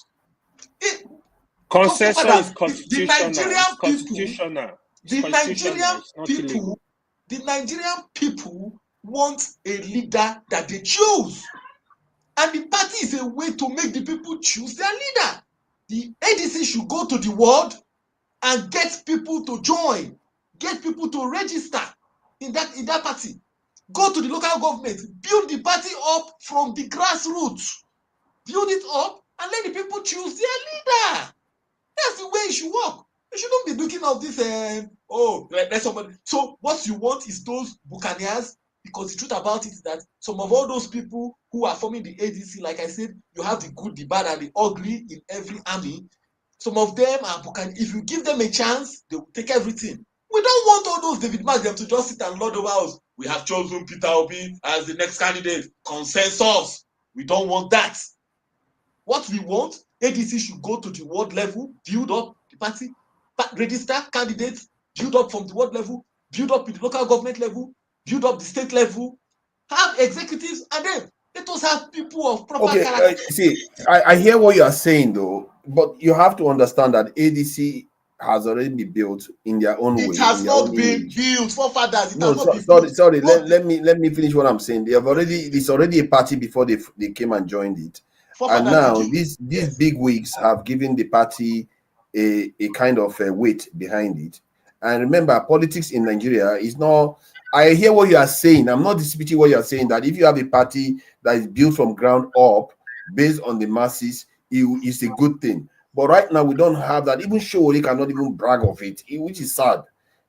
Speaker 10: Consensus is
Speaker 18: constitutional. The Nigerian people want a leader that they choose. And the party is a way to make the people choose their leader. The ADC should go to the world and get people to join, get people to register in that party. Go to the local government, build the party up from the grassroots. Build it up and let the people choose their leader. That's the way it should work. You shouldn't be looking at this, let somebody. So what you want is those buccaneers, because the truth about it is that some of all those people who are forming the ADC, like I said, you have the good, the bad, and the ugly in every army. Some of them are buccaneers. If you give them a chance, they will take everything. We don't want all those David Magdem to just sit and lord over us. We have chosen Peter Obi as the next candidate. Consensus. We don't want that. What we want, ADC should go to the world level, build up the party, register candidates, build up from the world level, build up in the local government level, build up the state level, have executives, and then let us have people of proper character.
Speaker 7: See, I hear what you are saying though, but you have to understand that ADC has already been built in their own way.
Speaker 18: It has not been built, forefathers.
Speaker 7: Sorry. Let me finish what I'm saying. It's already a party before they came and joined it. And now these big wigs have given the party a kind of a weight behind it. And remember, politics in Nigeria is not. I hear what you are saying. I'm not disputing what you are saying, that if you have a party that is built from ground up based on the masses, it's a good thing. But right now we don't have that. Even Showori cannot even brag of it, which is sad.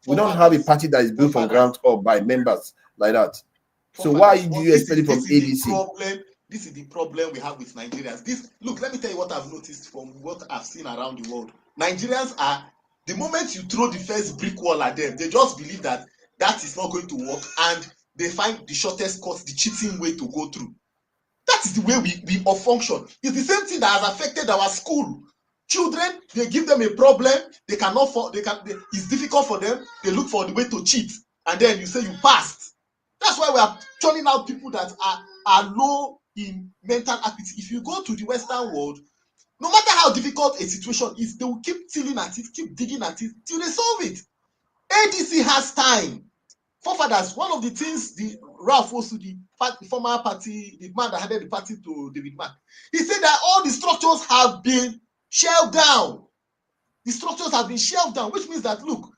Speaker 7: We don't have a party that is built from ground up by members like that. So why do you expect it from ADC?
Speaker 18: This is the problem we have with Nigerians. Look, let me tell you what I've noticed from what I've seen around the world. Nigerians are, the moment you throw the first brick wall at them, they just believe that is not going to work, and they find the shortest cut, the cheating way to go through. That is the way we all function. It's the same thing that has affected our school. Children, they give them a problem, it's difficult for them, they look for the way to cheat, and then you say you passed. That's why we are turning out people that are low in mental acuity. If you go to the Western world, no matter how difficult a situation is, they will keep tilling at it, keep digging at it till they solve it. ADC has time. Forefathers, one of the things the Ralph Osudi, the former party, the man that handed the party to David Mark, he said that all the structures have been shelved down. The structures have been shelved down, which means that, look,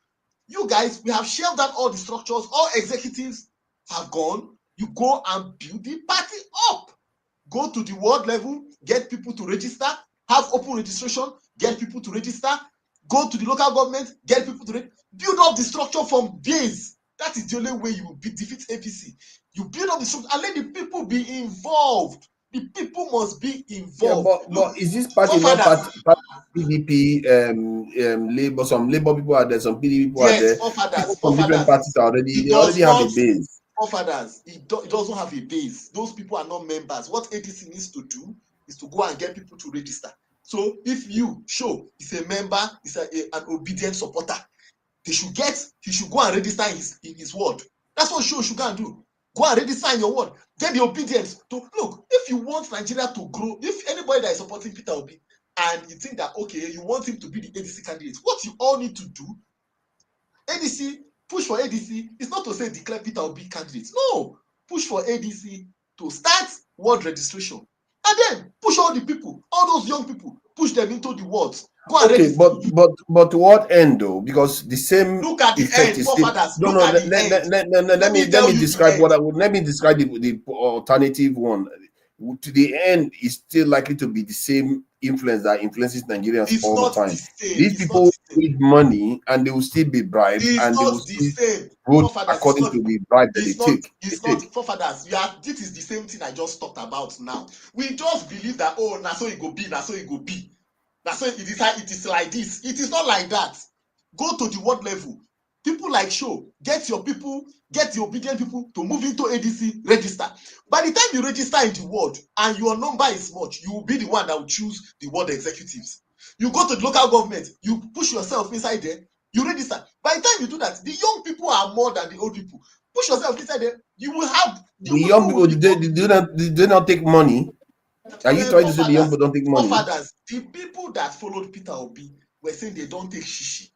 Speaker 18: you guys, we have shelved down all the structures, all executives have gone. You go and build the party up. Go to the world level, get people to register, have open registration, get people to register, go to the local government, get people to build up the structure from days. That is the only way you will defeat APC. You build up the structure and let the people be involved. The people must be involved.
Speaker 7: Yeah, but is this party not part PDP? Labor, some Labor people are there, some PDP people are there. People from different parties are already. They already have a base.
Speaker 18: Forefathers, it doesn't have a base. Those people are not members. What ADC needs to do is to go and get people to register. So if you show is a member, is an obedient supporter, he should go and register in his ward. That's what show should go and do. Go and register in your ward. Get the obedience to look. If you want Nigeria to grow, if anybody that is supporting Peter Obi and you think that okay, you want him to be the ADC candidate, what you all need to do, ADC. Push for ADC is not to say declare Peter Obi candidates. No, push for ADC to start ward registration, and then push all the people, all those young people, push them into the wards. Go and register.
Speaker 7: but to what end though? Because the same
Speaker 18: look at the
Speaker 7: effect
Speaker 18: end,
Speaker 7: is still. Let me describe what I would. Let me describe the alternative one. To the end is still likely to be the same influence that influences Nigerians all the time. These people need money and they will still be bribed and they will still vote according to the bribe that they take.
Speaker 18: It's not forefathers. This is the same thing I just talked about now. We just believe that now so it go be, now so it go be. Now so it is like this. It is not like that. Go to the world level. People like show, get your people, get the obedient people to move into ADC, register. By the time you register in the ward and your number is much, you will be the one that will choose the ward executives. You go to the local government, you push yourself inside there, you register. By the time you do that, the young people are more than the old people. Push yourself inside there, you will have
Speaker 7: the young people. They not take money. Are you trying to say the young people don't take money?
Speaker 18: Forefathers, the people that followed Peter Obi were saying they don't take shishi.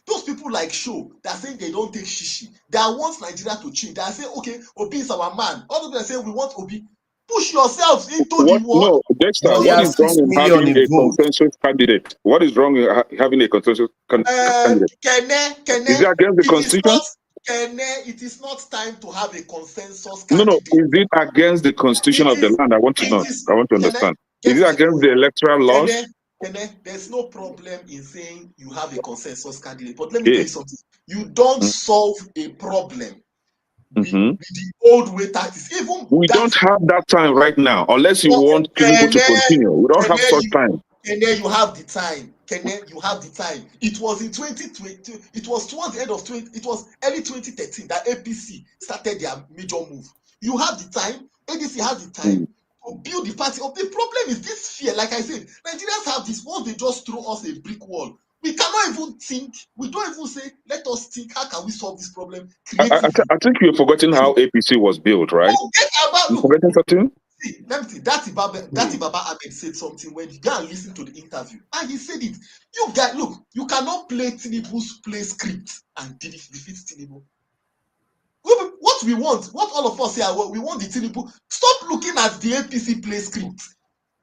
Speaker 18: Those people like show that saying they don't take shishi, that want Nigeria to change. That say, okay, Obi is our man. All of them say we want Obi. Push yourselves into the war.
Speaker 17: No, Dexter, what is wrong in having a consensus candidate? What is wrong in having a consensus candidate? Is it against the constitution?
Speaker 18: It is not time to have a consensus candidate.
Speaker 17: No. Is it against the constitution of the land? I want to know. I want to understand. Is it against the electoral laws?
Speaker 18: There's no problem in saying you have a consensus candidate, but let me tell you something. You don't solve a problem with the old way tactics.
Speaker 17: We don't have that time right now, unless you want people to continue. We don't have such time.
Speaker 18: You have the time. You have the time. It was in 2020. It was towards the end of it was early 2013 that APC started their major move. You have the time. ADC has the time. Build the party up. The problem is this fear. Like I said, Nigerians have this. Once they just throw us a brick wall, we cannot even think. We don't even say, let us think, how can we solve this problem?
Speaker 17: I think you're forgetting how APC was built, right? You're forgetting something?
Speaker 18: See, let me see. Dati Baba Ahmed said something when you go and listen to the interview. And he said it. You guys, look, you cannot play Tinubu's play script and defeat Tinubu. What we want, what all of us here, we want the Tinubu. Stop looking at the APC play script.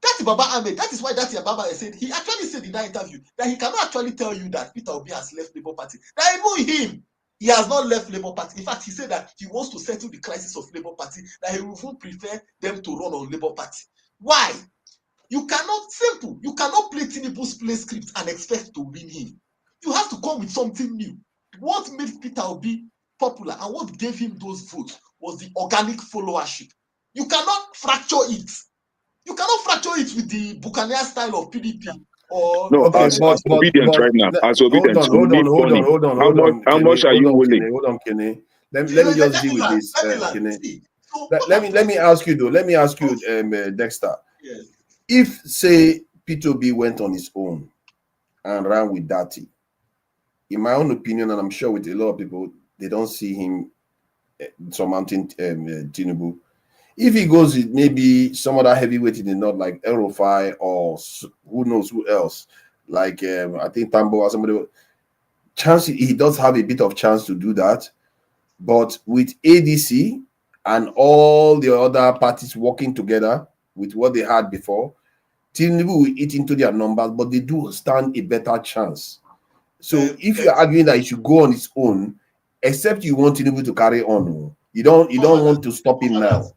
Speaker 18: Dati Baba Ahmed, that is why Dati Baba said, he actually said in that interview that he cannot actually tell you that Peter Obi has left Labour Party. That even him, he has not left Labour Party. In fact, he said that he wants to settle the crisis of Labour Party, that he would prefer them to run on Labour Party. Why? You cannot play Tinubu's play script and expect to win him. You have to come with something new. What made Peter Obi popular and what gave him those votes was the organic followership. You cannot fracture it. You cannot fracture it with the Buccaneer style of PDP. Or
Speaker 17: no, as obedient right now. As obedient.
Speaker 7: Hold on.
Speaker 17: How much are you willing?
Speaker 7: Hold on, Kenny. Let me just deal with this, Kenny. Let me ask you though. Let me ask you, Dexter.
Speaker 18: Yes.
Speaker 7: If say Peter Obi went on his own and ran with Dati, in my own opinion, and I'm sure with a lot of people, they don't see him surmounting Tinubu. If he goes with maybe some other heavyweight in the north, like Rufai or who knows who else, like I think Tambo or somebody, he does have a bit of chance to do that. But with ADC and all the other parties working together with what they had before, Tinubu will eat into their numbers, but they do stand a better chance. So if you're arguing that he should go on his own, except you want Tinubu to carry on, you don't want to stop him now.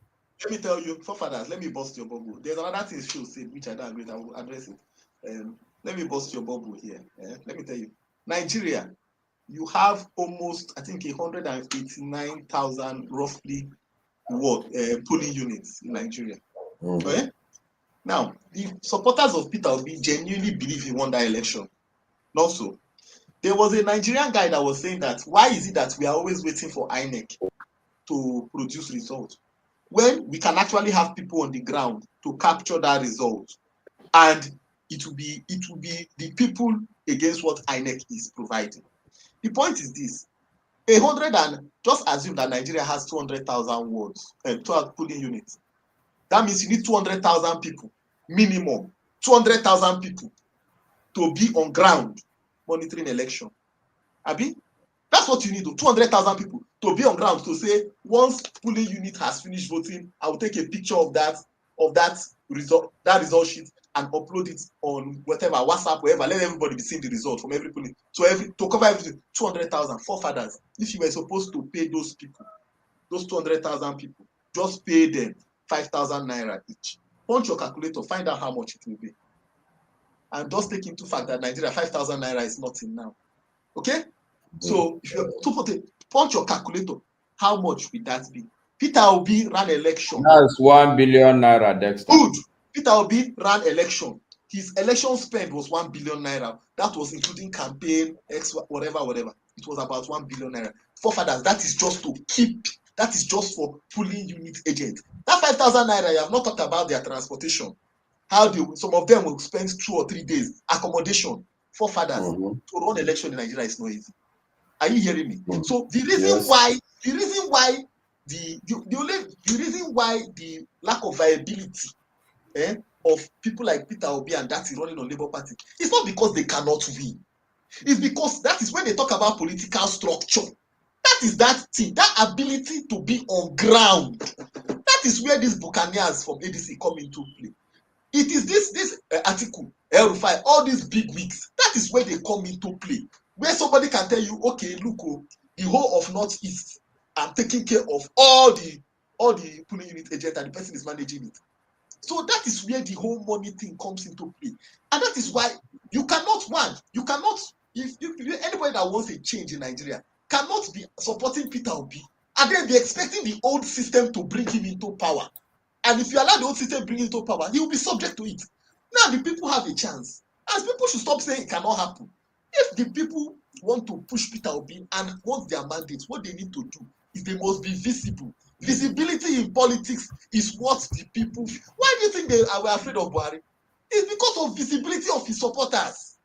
Speaker 18: Let me tell you, forefathers, let me bust your bubble. There's another thing Phil said, which I don't agree with. I will address it. Let me bust your bubble here. Let me tell you, Nigeria, you have almost, I think, 189,000 roughly polling units in Nigeria. Okay? Now, the supporters of Peter Obi genuinely believe he won that election. Not so. There was a Nigerian guy that was saying that, why is it that we are always waiting for INEC to produce results when we can actually have people on the ground to capture that result, and it will be the people against what INEC is providing. The point is this: just assume that Nigeria has 200,000 wards, 12 polling units. That means you need 200,000 people minimum, 200,000 people to be on ground monitoring election. Abi, that's what you need. 200,000 people to be on ground to say, once polling unit has finished voting, I will take a picture of that result sheet and upload it on whatever, WhatsApp, wherever. Let everybody be seeing the result from every polling. So to cover everything, 200,000 forefathers. If you were supposed to pay those people, those 200,000 people, just pay them 5,000 naira each. Punch your calculator, find out how much it will be. And just take into fact that Nigeria, 5,000 naira is nothing now. Okay? So if you punch your calculator, how much will that be? Peter Obi ran election.
Speaker 8: That's 1 billion naira, Dexter.
Speaker 18: Good. Peter Obi ran election. His election spend was 1 billion naira. That was including campaign, whatever. It was about 1 billion naira. Forefathers, that is just to keep. That is just for polling unit agent. That 5,000 naira, you have not talked about their transportation. Some of them will spend 2 or 3 days accommodation. Forefathers, to run election in Nigeria is not easy. Are you hearing me? So the reason why the lack of viability of people like Peter Obi and that is running on Labour Party, it's not because they cannot win. It's because that is when they talk about political structure. That is that thing, that ability to be on ground. That is where these buccaneers from ADC come into play. It is this Atiku, Rufai, all these big wigs. That is where they come into play. Where somebody can tell you, okay, look, the whole of Northeast, I'm taking care of all the polling unit agent and the person is managing it. So that is where the whole money thing comes into play. And that is why you cannot, if anybody that wants a change in Nigeria cannot be supporting Peter Obi and then be expecting the old system to bring him into power. And if you allow the old system to bring him into power, he will be subject to it. Now the people have a chance. And people should stop saying it cannot happen. If the people want to push Peter Obi and want their mandates, what they need to do is they must be visible. Visibility in politics is what the people. Why do you think they were afraid of Buhari? It's because of visibility of his supporters.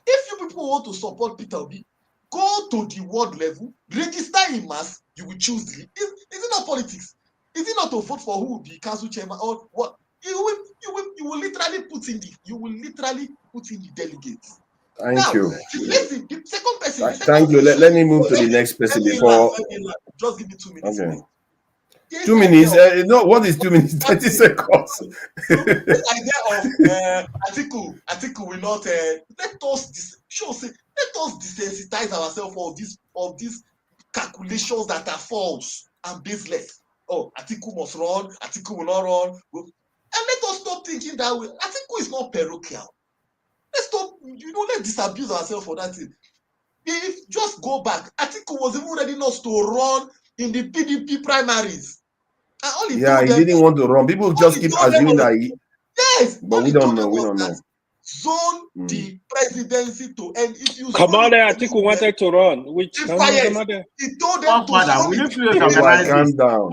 Speaker 18: If you people want to support Peter Obi, go to the world level, register in mass, you will choose the. Is it not politics? Is it not to vote for who will be council chairman or what? You will literally put in the delegates.
Speaker 7: Thank you.
Speaker 18: Listen, the second person.
Speaker 7: Thank you. Let me move to the next person before.
Speaker 18: Just give me 2 minutes.
Speaker 7: Okay. 2 minutes? No, what is 2 minutes? 30 seconds.
Speaker 18: This idea of Atiku will not let us desensitize ourselves of these calculations that are false and baseless. Oh, Atiku must run, Atiku will not run. And let us stop thinking that way. Atiku is not parochial. Let's stop, let's disabuse ourselves for that thing. If just go back, Atiku was even ready not to run in the PDP primaries.
Speaker 7: He didn't want to run. People just keep assuming that he.
Speaker 18: Yes,
Speaker 7: but we don't know. We don't know.
Speaker 18: Zone the presidency to end. If you
Speaker 10: Commander Atiku wanted to run, which
Speaker 18: he told them
Speaker 7: to calm down.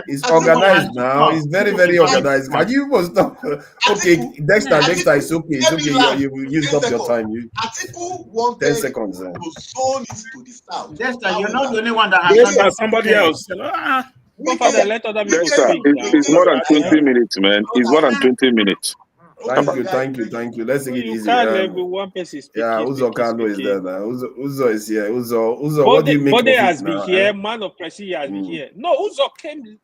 Speaker 7: It's organized now. It's very, very organized. Can you must stop? Okay, Dexter, it's okay. It's okay. You used up your time.
Speaker 18: Atiku wanted
Speaker 7: 10 seconds.
Speaker 18: To zone it to the south.
Speaker 15: Dexter, you're not the only one that has done that.
Speaker 10: Somebody else. Let other people
Speaker 17: Dexter,
Speaker 10: speak.
Speaker 17: it's more than 20 minutes, man. It's more than 20 minutes.
Speaker 7: Thank you. Let's take it
Speaker 10: You
Speaker 7: easy.
Speaker 10: can't let one person speaking.
Speaker 7: Yeah, Uzo Kano is there now. Uzo is here. Uzo, what do you make of
Speaker 10: Bode
Speaker 7: it
Speaker 10: has
Speaker 7: now?
Speaker 10: been here. Man of Presi has been here. No, Uzo came.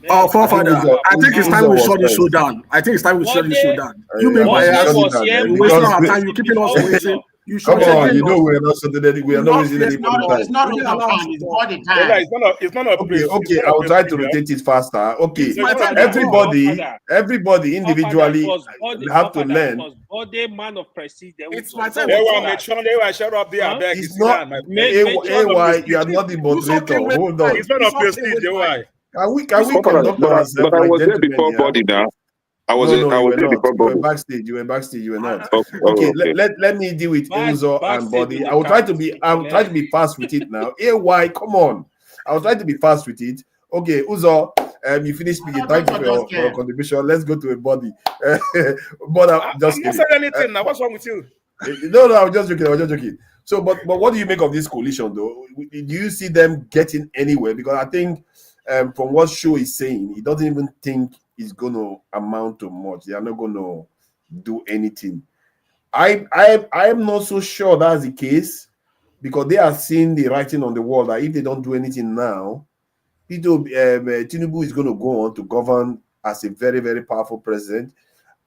Speaker 19: Oh, forefather, I think it's time we
Speaker 7: Uzo
Speaker 19: shut this show
Speaker 7: first.
Speaker 19: down. I think it's time we shut this show down. You
Speaker 7: Yeah,
Speaker 19: mean by
Speaker 7: shut it
Speaker 19: us?
Speaker 7: down,
Speaker 19: You're
Speaker 7: because
Speaker 19: wasting our time. You're keeping us waiting. You
Speaker 7: come
Speaker 19: should
Speaker 7: on, you know we're not shutting any. We are not wasting any time.
Speaker 15: It's not Uzo time. It's body time.
Speaker 17: It's not a
Speaker 7: Okay. I will try to rotate it faster. Okay, everybody individually have to learn.
Speaker 10: Bode, man of Presi.
Speaker 19: It's my time.
Speaker 17: Shut up there.
Speaker 7: It's not AY. You are not the moderator. Hold on.
Speaker 17: It's not a prestige. AY.
Speaker 7: Can we conduct ourselves
Speaker 17: but I
Speaker 7: like
Speaker 17: was there
Speaker 7: gentlemen
Speaker 17: before
Speaker 7: here?
Speaker 17: body now. I was
Speaker 7: No,
Speaker 17: there
Speaker 7: you were
Speaker 17: before
Speaker 7: not.
Speaker 17: body.
Speaker 7: You were backstage. You were not.
Speaker 17: Okay.
Speaker 7: Let me deal with Uzo and Body. I will try to be fast with it now. AY, come on. I will try to be fast with it. Okay, Uzo, you finished speaking. Thank you for your contribution. Let's go to a Body. But I'm just kidding.
Speaker 17: I said anything now. What's wrong with you?
Speaker 7: No, I was just joking. So, but what do you make of this coalition, though? Do you see them getting anywhere? Because I think, from what Show is saying, he doesn't even think it's going to amount to much. They are not going to do anything. I am not so sure that's the case, because they are seeing the writing on the wall that if they don't do anything now, Tinubu is going to go on to govern as a very, very powerful president,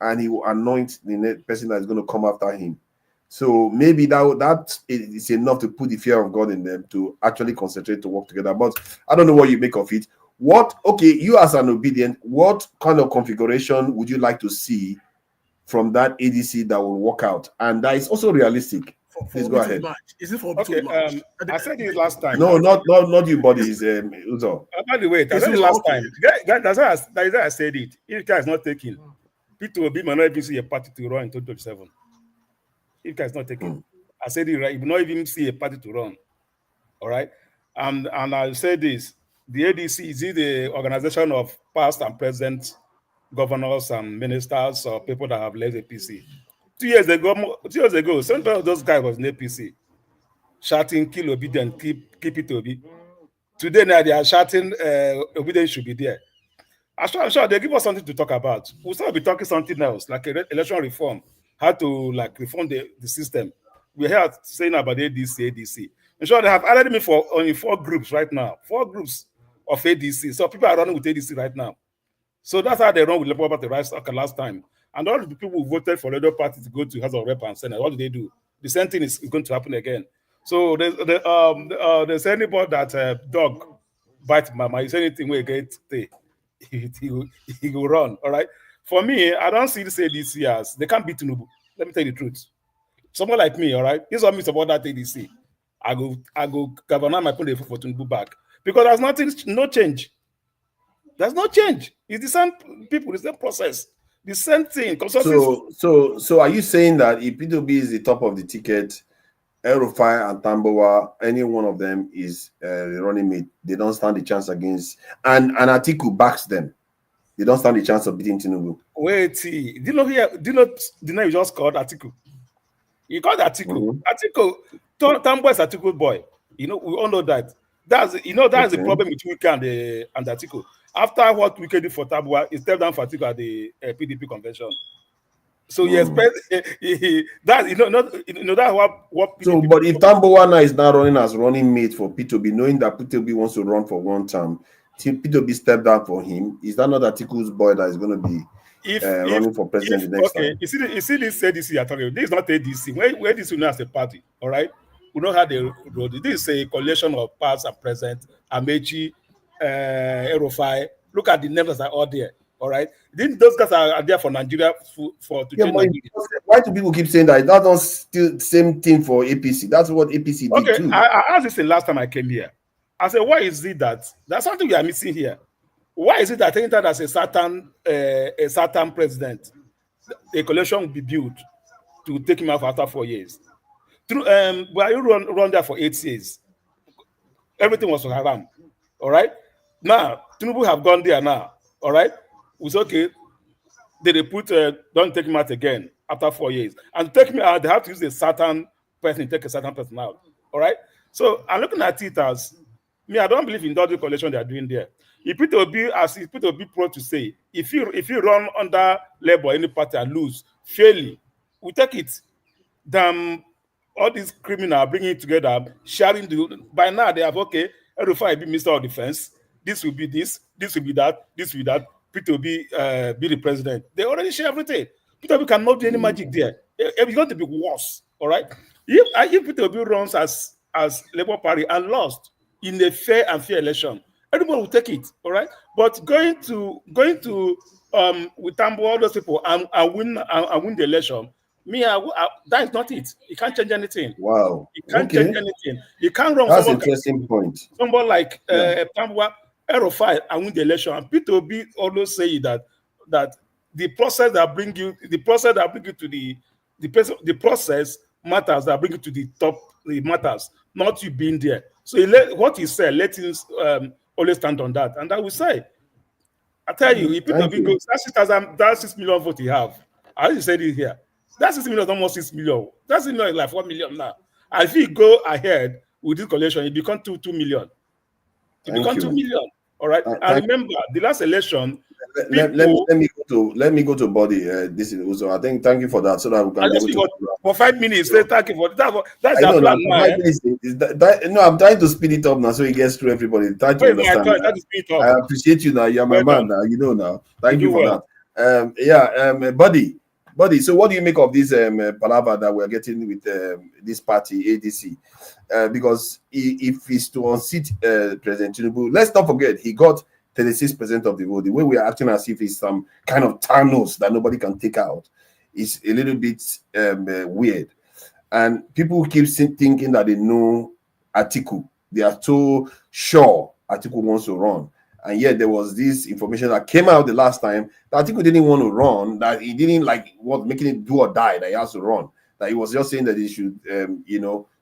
Speaker 7: and he will anoint the next person that is going to come after him. So maybe that is enough to put the fear of God in them to actually concentrate to work together. But I don't know what you make of it. You as an obedient, what kind of configuration would you like to see from that ADC that will work out? And that is also realistic. Please go ahead.
Speaker 19: Is it for
Speaker 17: I said this last time.
Speaker 7: No, not you, Body. Uzo.
Speaker 17: By the way, I said it last time. That's how I said it. If it is not taken, Peter Obi might not even see a party to run in 2027. If it is not taken, I said it right. You will not even see a party to run. All right. And I'll say this: the ADC is the organization of past and present governors and ministers or people that have led APC. 2 years ago, some of those guys was in APC, shouting "Kill Obedient, keep it Obi." Today now they are shouting Obedient should be there. I'm sure they give us something to talk about. We'll still be talking something else, like election reform, how to reform the system. We're here saying about ADC. I'm sure they have added me for only 4 groups right now. 4 groups of ADC. So people are running with ADC right now. So that's how they run with Labour Party last time. And all the people who voted for the other party to go to House of Rep and Senate, what do they do? The same thing is going to happen again. So there's anybody that dog bite mama. Is anything we get he will run. All right. For me, I don't see this ADC as they can't beat Tinubu. Let me tell you the truth. Someone like me, all right, this is what me support that ADC. I go governor my put for Tinubu back because there's no change. There's no change. It's the same people, the same process, the same thing.
Speaker 7: So are you saying that if Peter Obi is the top of the ticket, Rufai and Tambowa, any one of them is running mate, they don't stand a chance against, and Atiku backs them, they don't stand a chance of beating Tinubu?
Speaker 17: Wait, do you know you just called Atiku? You called Atiku. Atiku, Tambowa is Atiku boy. You know, we all know that. That's the problem between Wike and Atiku. After what Wike did for Tambowa, he stepped down for Atiku at the PDP convention. So you expect that that's what.
Speaker 7: So, but if Tambowa is now running as running mate for Peter Obi, knowing that Peter Obi wants to run for one term, Peter Obi stepped down for him, is that not Atiku's boy that is going to be running for president the next time?
Speaker 17: You see this ADC you're talking about. This is not ADC. Where this is as a party, all right? We know how they road. This is a coalition of past and present. Amaechi, Rufai. Look at the names that are all there. All right, those guys are there for Nigeria for to train Nigeria.
Speaker 7: Why do people keep saying that? That's not still the same thing for APC. That's what APC did too.
Speaker 17: I asked this the last time I came here. I said, why is it that there's something we are missing here? Why is it that anytime there's a certain president, a coalition will be built to take him out after 4 years? Where you run there for 8 years, everything was haram. All right, now Tinubu have gone there now. All right. It's okay. They put don't take him out again after 4 years. And to take me out, they have to use a certain person, take a certain person out. All right. So I'm looking at it as me, I don't believe in the coalition they are doing there. If Peter Obi, as Peter Obi pro to say, if you run under Labour any party and lose, fairly. We take it. Damn, all these criminals bringing it together, sharing by now they have, okay, Rufai be Minister of Defense, this will be this will be that, this will be that, Peter Obi be the president. They already share everything. Peter Obi cannot do any magic there. It's going to be worse, all right? If Peter Obi runs as Labour Party and lost in a fair and fair election, everybody will take it, all right? But going to with Tambo, all those people and win the election, that is not it. You can't change anything.
Speaker 7: Wow.
Speaker 17: You can't change anything. You can't run.
Speaker 7: That's an interesting point.
Speaker 17: Somebody like Tambo, Rufai and win the election. And Peter Obi always say that the process that bring you to the process matters that bring you to the top. It matters, not you being there. So what he said, let him always stand on that, and I will say, I tell you, if Peter Obi goes, that 6 million vote he have. I already said it here. That 6 million is almost 6 million. That 6 million is like 4 million now. And if he go ahead with this coalition, it become 2 million. It become 2 million. All right. And remember, the last election.
Speaker 7: Let me go to body. This is also. I think. Thank you for that. So that we can
Speaker 17: for 5 minutes. Say thank you for that. That's
Speaker 7: the
Speaker 17: plan.
Speaker 7: No, I'm trying to speed it up now, so it gets through everybody. Try to understand. I appreciate you now. You're my man now. You know now. Thank you for that. Buddy. So, what do you make of this palaver that we're getting with this party ADC? Because if he's to unseat President Tinubu, let's not forget he got 36% of the vote. The way we are acting as if it's some kind of Thanos that nobody can take out is a little bit weird. And people keep thinking that they know Atiku. They are so sure Atiku wants to run. And yet there was this information that came out the last time that Atiku didn't want to run, that he didn't like what making it do or die, that he has to run. That he was just saying that he should,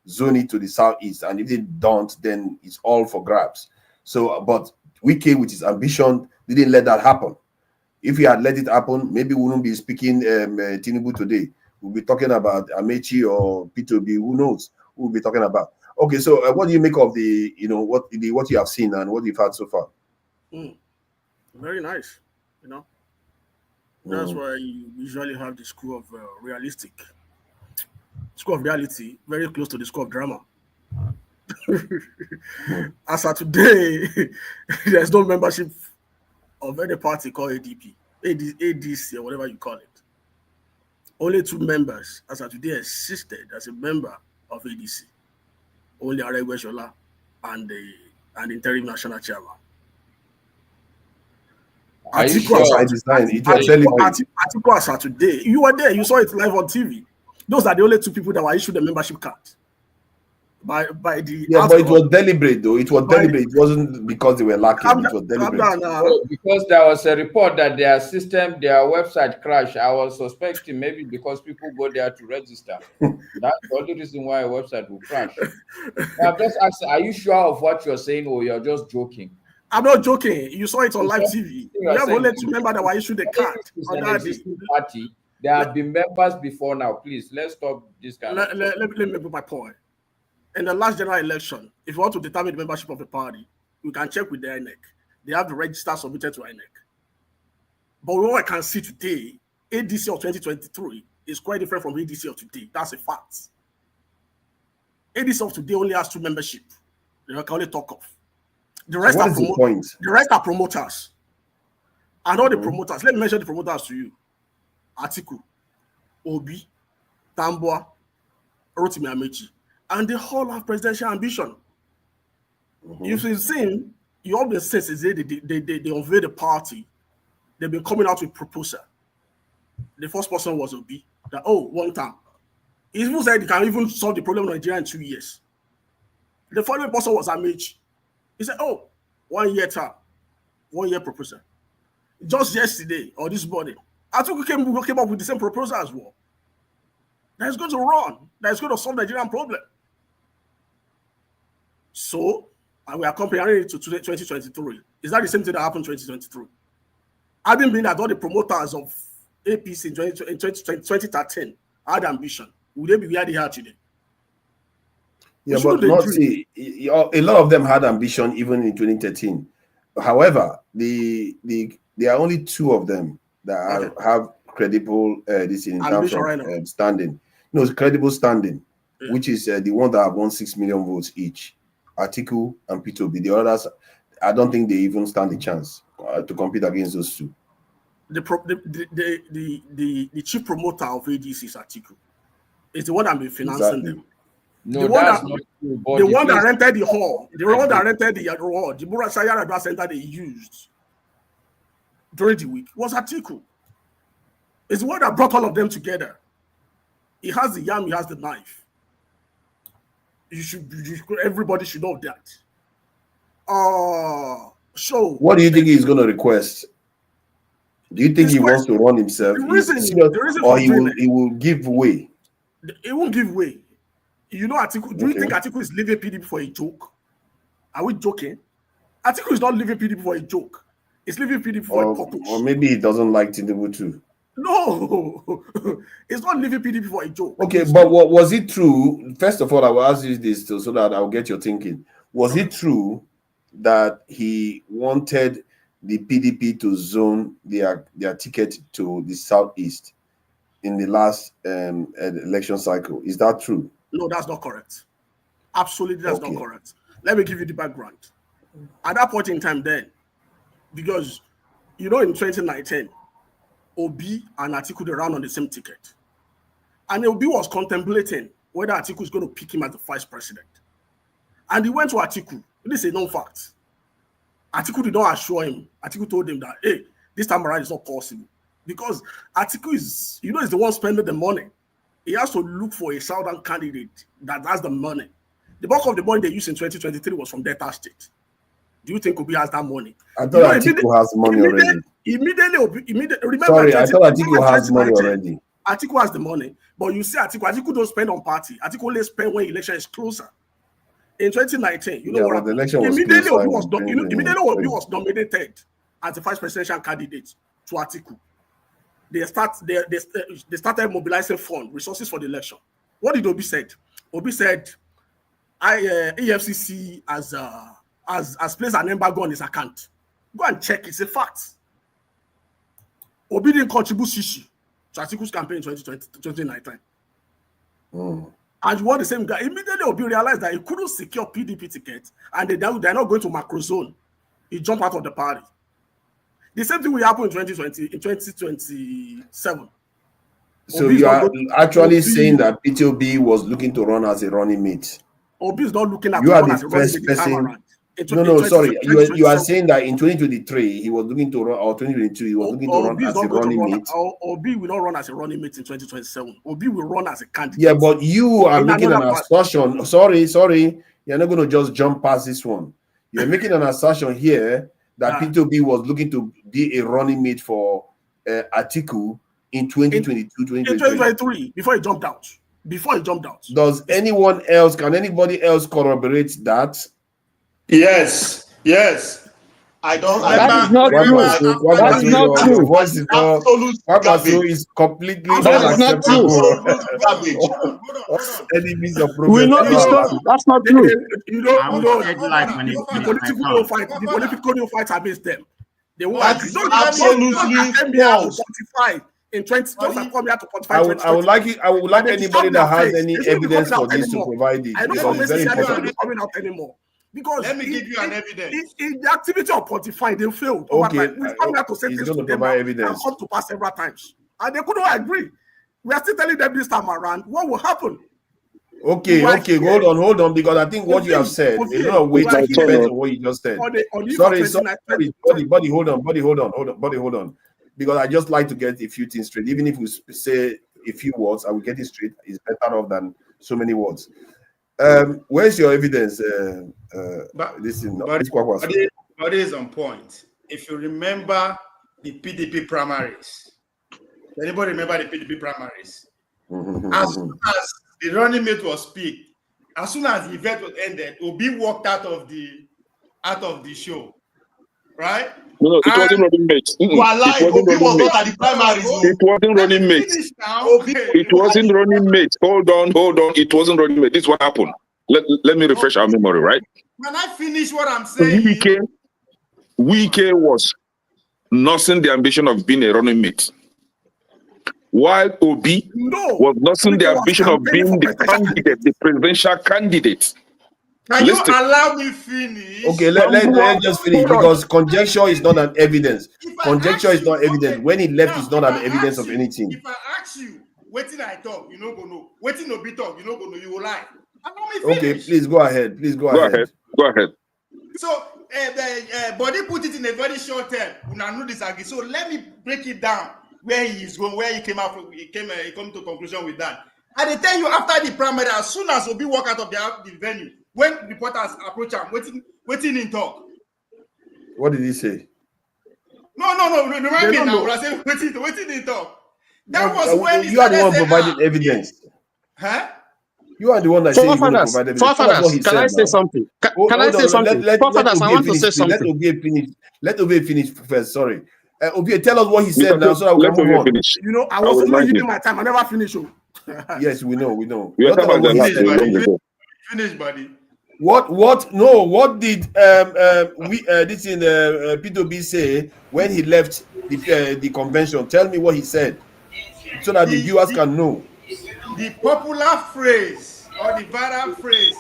Speaker 7: zone it to the southeast. And if they don't, then it's all for grabs. So, but Wike, with his ambition, didn't let that happen. If he had let it happen, maybe we wouldn't be speaking Tinubu today. We'll be talking about Amaechi or Peter Obi. Who knows? We'll be talking about. Okay, so what do you make of the, what you have seen and what you've had so far?
Speaker 19: Very nice. That's why you usually have the school of reality, very close to the school of drama. As of today, there's no membership of any party called ADC or whatever you call it. Only 2 members, as of today, existed as a member of ADC. Only Aregbe Shola and the interim national chairman. Atiku as of today, you were there, you saw it live on TV. Those are the only 2 people that were issued a membership card. By the
Speaker 7: but it was deliberate though. It was deliberate. It wasn't because they were lacking. It was deliberate.
Speaker 8: Because there was a report that their website crashed. I was suspecting maybe because people go there to register. That's the only reason why a website will crash. I'm just asking, are you sure of what you're saying, or you're just joking?
Speaker 19: I'm not joking. You saw it on live TV. We have only 2 members that were issued a card.
Speaker 8: Party. There have been members before now. Please, let's stop this kind of.
Speaker 19: Let me put my point. In the last general election, if you want to determine the membership of the party, you can check with the INEC. They have the register submitted to INEC. But what I can see today, ADC of 2023 is quite different from ADC of today. That's a fact. ADC of today only has 2 membership. They can only talk of. The rest are promoters. And all the promoters, let me mention the promoters to you. Atiku, Obi, Tamboa, Rotimi Amaechi. And they all have presidential ambition. If you've seen, you all been said they unveiled the party. They've been coming out with proposal. The first person was Obi. That 1 time. He even said he can even solve the problem in Nigeria in 2 years. The following person was Amaechi. He said, 1 year term, 1 year proposal. Just yesterday or this morning, Atiku came up with the same proposal as well. That's going to run. That's going to solve the Nigerian problem. So, and we are comparing it to 2023. Is that the same thing that happened in 2023? Having been that all the promoters of APC in 2013 had ambition, would they be where they are today?
Speaker 7: Yeah, but not see, a lot of them had ambition even in 2013. However, there are only 2 of them that have credible this in terms of standing. No, it's credible standing, which is the one that have won 6 million votes each. Atiku and Peter Obi. The others, I don't think they even stand a chance to compete against those two.
Speaker 19: The chief promoter of ADC is Atiku. It's the one that been financing them.
Speaker 8: No, that's not true.
Speaker 19: The one that rented the hall, the one that rented the hall, the Burasaya Radar Center they used during the week was Atiku. It's the one that brought all of them together. He has the yam, he has the knife. Everybody should know that. So
Speaker 7: what do you think he's going to request? Do you think he wants to run himself? Or he will give way?
Speaker 19: He won't give way. You know, Atiku. Do you think Atiku is leaving PDP for a joke? Are we joking? Atiku is not leaving PDP for a joke. He's leaving PDP for a purpose.
Speaker 7: Or maybe he doesn't like Tinubu too.
Speaker 19: No, it's not leaving PDP for a joke.
Speaker 7: Okay, but what was it true? First of all, I will ask you this so that I'll get your thinking. Was it true that he wanted the PDP to zone their ticket to the southeast in the last election cycle? Is that true?
Speaker 19: No, that's not correct. Absolutely, that's not correct. Let me give you the background. At that point in time then, because, you know, in 2019, Obi and Atiku, they ran on the same ticket. And Obi was contemplating whether Atiku is going to pick him as the vice president. And he went to Atiku. This is a known fact. Atiku did not assure him. Atiku told him that, hey, this time around it's not possible. Because Atiku is, you know, is the one spending the money. He has to look for a southern candidate that has the money. The bulk of the money they used in 2023 was from Delta State. Do you think Obi has that money?
Speaker 7: I thought Atiku has money already.
Speaker 19: Remember,
Speaker 7: sorry, I thought Atiku has money already.
Speaker 19: Atiku has the money, but you see Atiku don't spend on party. Atiku only spend when election is closer. In 2019, you know what?
Speaker 7: The election was
Speaker 19: immediately Obi was nominated as the vice presidential candidate to Atiku. They started mobilizing funds, resources for the election. What did Obi said? Obi said, EFCC has placed an embargo on his account. Go and check. It's a fact. Obi didn't contribute shishi to Atiku's campaign in 2019. And you want the same guy. Immediately Obi realized that he couldn't secure PDP ticket and they're not going to macro zone. He jumped out of the party. The same thing will happen in 2027.
Speaker 7: So you are actually saying that Peter Obi was looking to run as a running mate.
Speaker 19: Obi is not looking at
Speaker 7: you are the first person. No, sorry. You are saying that in 2023 he was looking to run, or 2022 he was looking to run as a running mate.
Speaker 19: Obi will not run as a running mate in 2027. Obi will run as a candidate.
Speaker 7: Yeah, but you are making an assertion. Sorry. You're not going to just jump past this one. You're making an assertion here that Peter Obi was looking to be a running mate for Atiku in 2022,
Speaker 19: 2023, before he jumped out.
Speaker 7: Does anyone else, can anybody else corroborate that?
Speaker 18: Yes. I don't.
Speaker 11: That is not true. That is not true.
Speaker 7: Your voice is not. Absolute is completely.
Speaker 11: That is not true.
Speaker 7: Enemies of progress.
Speaker 11: We know it's not. That's not true.
Speaker 19: You know, the political fights against them. They won't agree.
Speaker 18: Absolutely false.
Speaker 19: In 20,
Speaker 7: I would like anybody that has any evidence for this to provide it.
Speaker 19: I don't know if it's coming out anymore. Because
Speaker 18: let me give you an evidence.
Speaker 19: In the activity of quantifying, they failed.
Speaker 7: Okay,
Speaker 19: we've come here to say things to them and come to pass several times, and they couldn't agree. We are still telling them this time around what will happen.
Speaker 7: Okay, hold on, because I think what you have said is not a way to defend what you just said. Sorry, buddy, hold on. Because I just like to get a few things straight. Even if we say a few words, I will get it straight. It's better off than so many words. Where's your evidence? This
Speaker 9: is on point. If you remember the PDP primaries, anybody remember the PDP primaries? As soon as the running mate was picked, as soon as the event was ended, Obi walked out of the show, right?
Speaker 20: No, it wasn't running mate.
Speaker 18: You are lying. Obi was not at the primaries.
Speaker 20: It wasn't running mate. It wasn't running mate. Hold on. It wasn't running mate. This is what happened. Let me refresh our memory, right?
Speaker 9: When I finish what I'm saying,
Speaker 20: Wike was nursing the ambition of being a running mate. while Obi was nursing the ambition of being the candidate, the presidential candidate.
Speaker 9: Can you allow me finish?
Speaker 21: Okay, let's just finish because conjecture is not an evidence. Conjecture is not evidence. When he left, is not an evidence of anything.
Speaker 9: If I ask you, waiting I talk, you know go know. Waiting no be talk, you know go know. You will lie. Allow me finish.
Speaker 21: Okay, please go ahead. Please go ahead.
Speaker 20: Go ahead.
Speaker 9: So the body put it in a very short term. Una no disagree. So let me break it down. Where he is going, where he came out from, he come to conclusion with that. And they tell you after the primary, as soon as Obi walk out of the venue, when reporters approach him, waiting in talk.
Speaker 21: What did he say?
Speaker 9: No. Remind me now. I said waiting in talk. That was when
Speaker 21: you are the one provided evidence.
Speaker 9: Huh?
Speaker 21: You are the one that said you provided evidence.
Speaker 12: Forefathers, can I say something? Can I say something? Forefathers, I want to say something.
Speaker 21: Let Obi finish first. Sorry. Obi, tell us what he said now so that we can move on.
Speaker 19: You know, I was only giving my time. I never finish.
Speaker 21: Yes, we know.
Speaker 9: Finish, buddy.
Speaker 21: What did Peter Obi say when he left the convention? Tell me what he said so that the viewers can know.
Speaker 9: The popular phrase or the viral phrase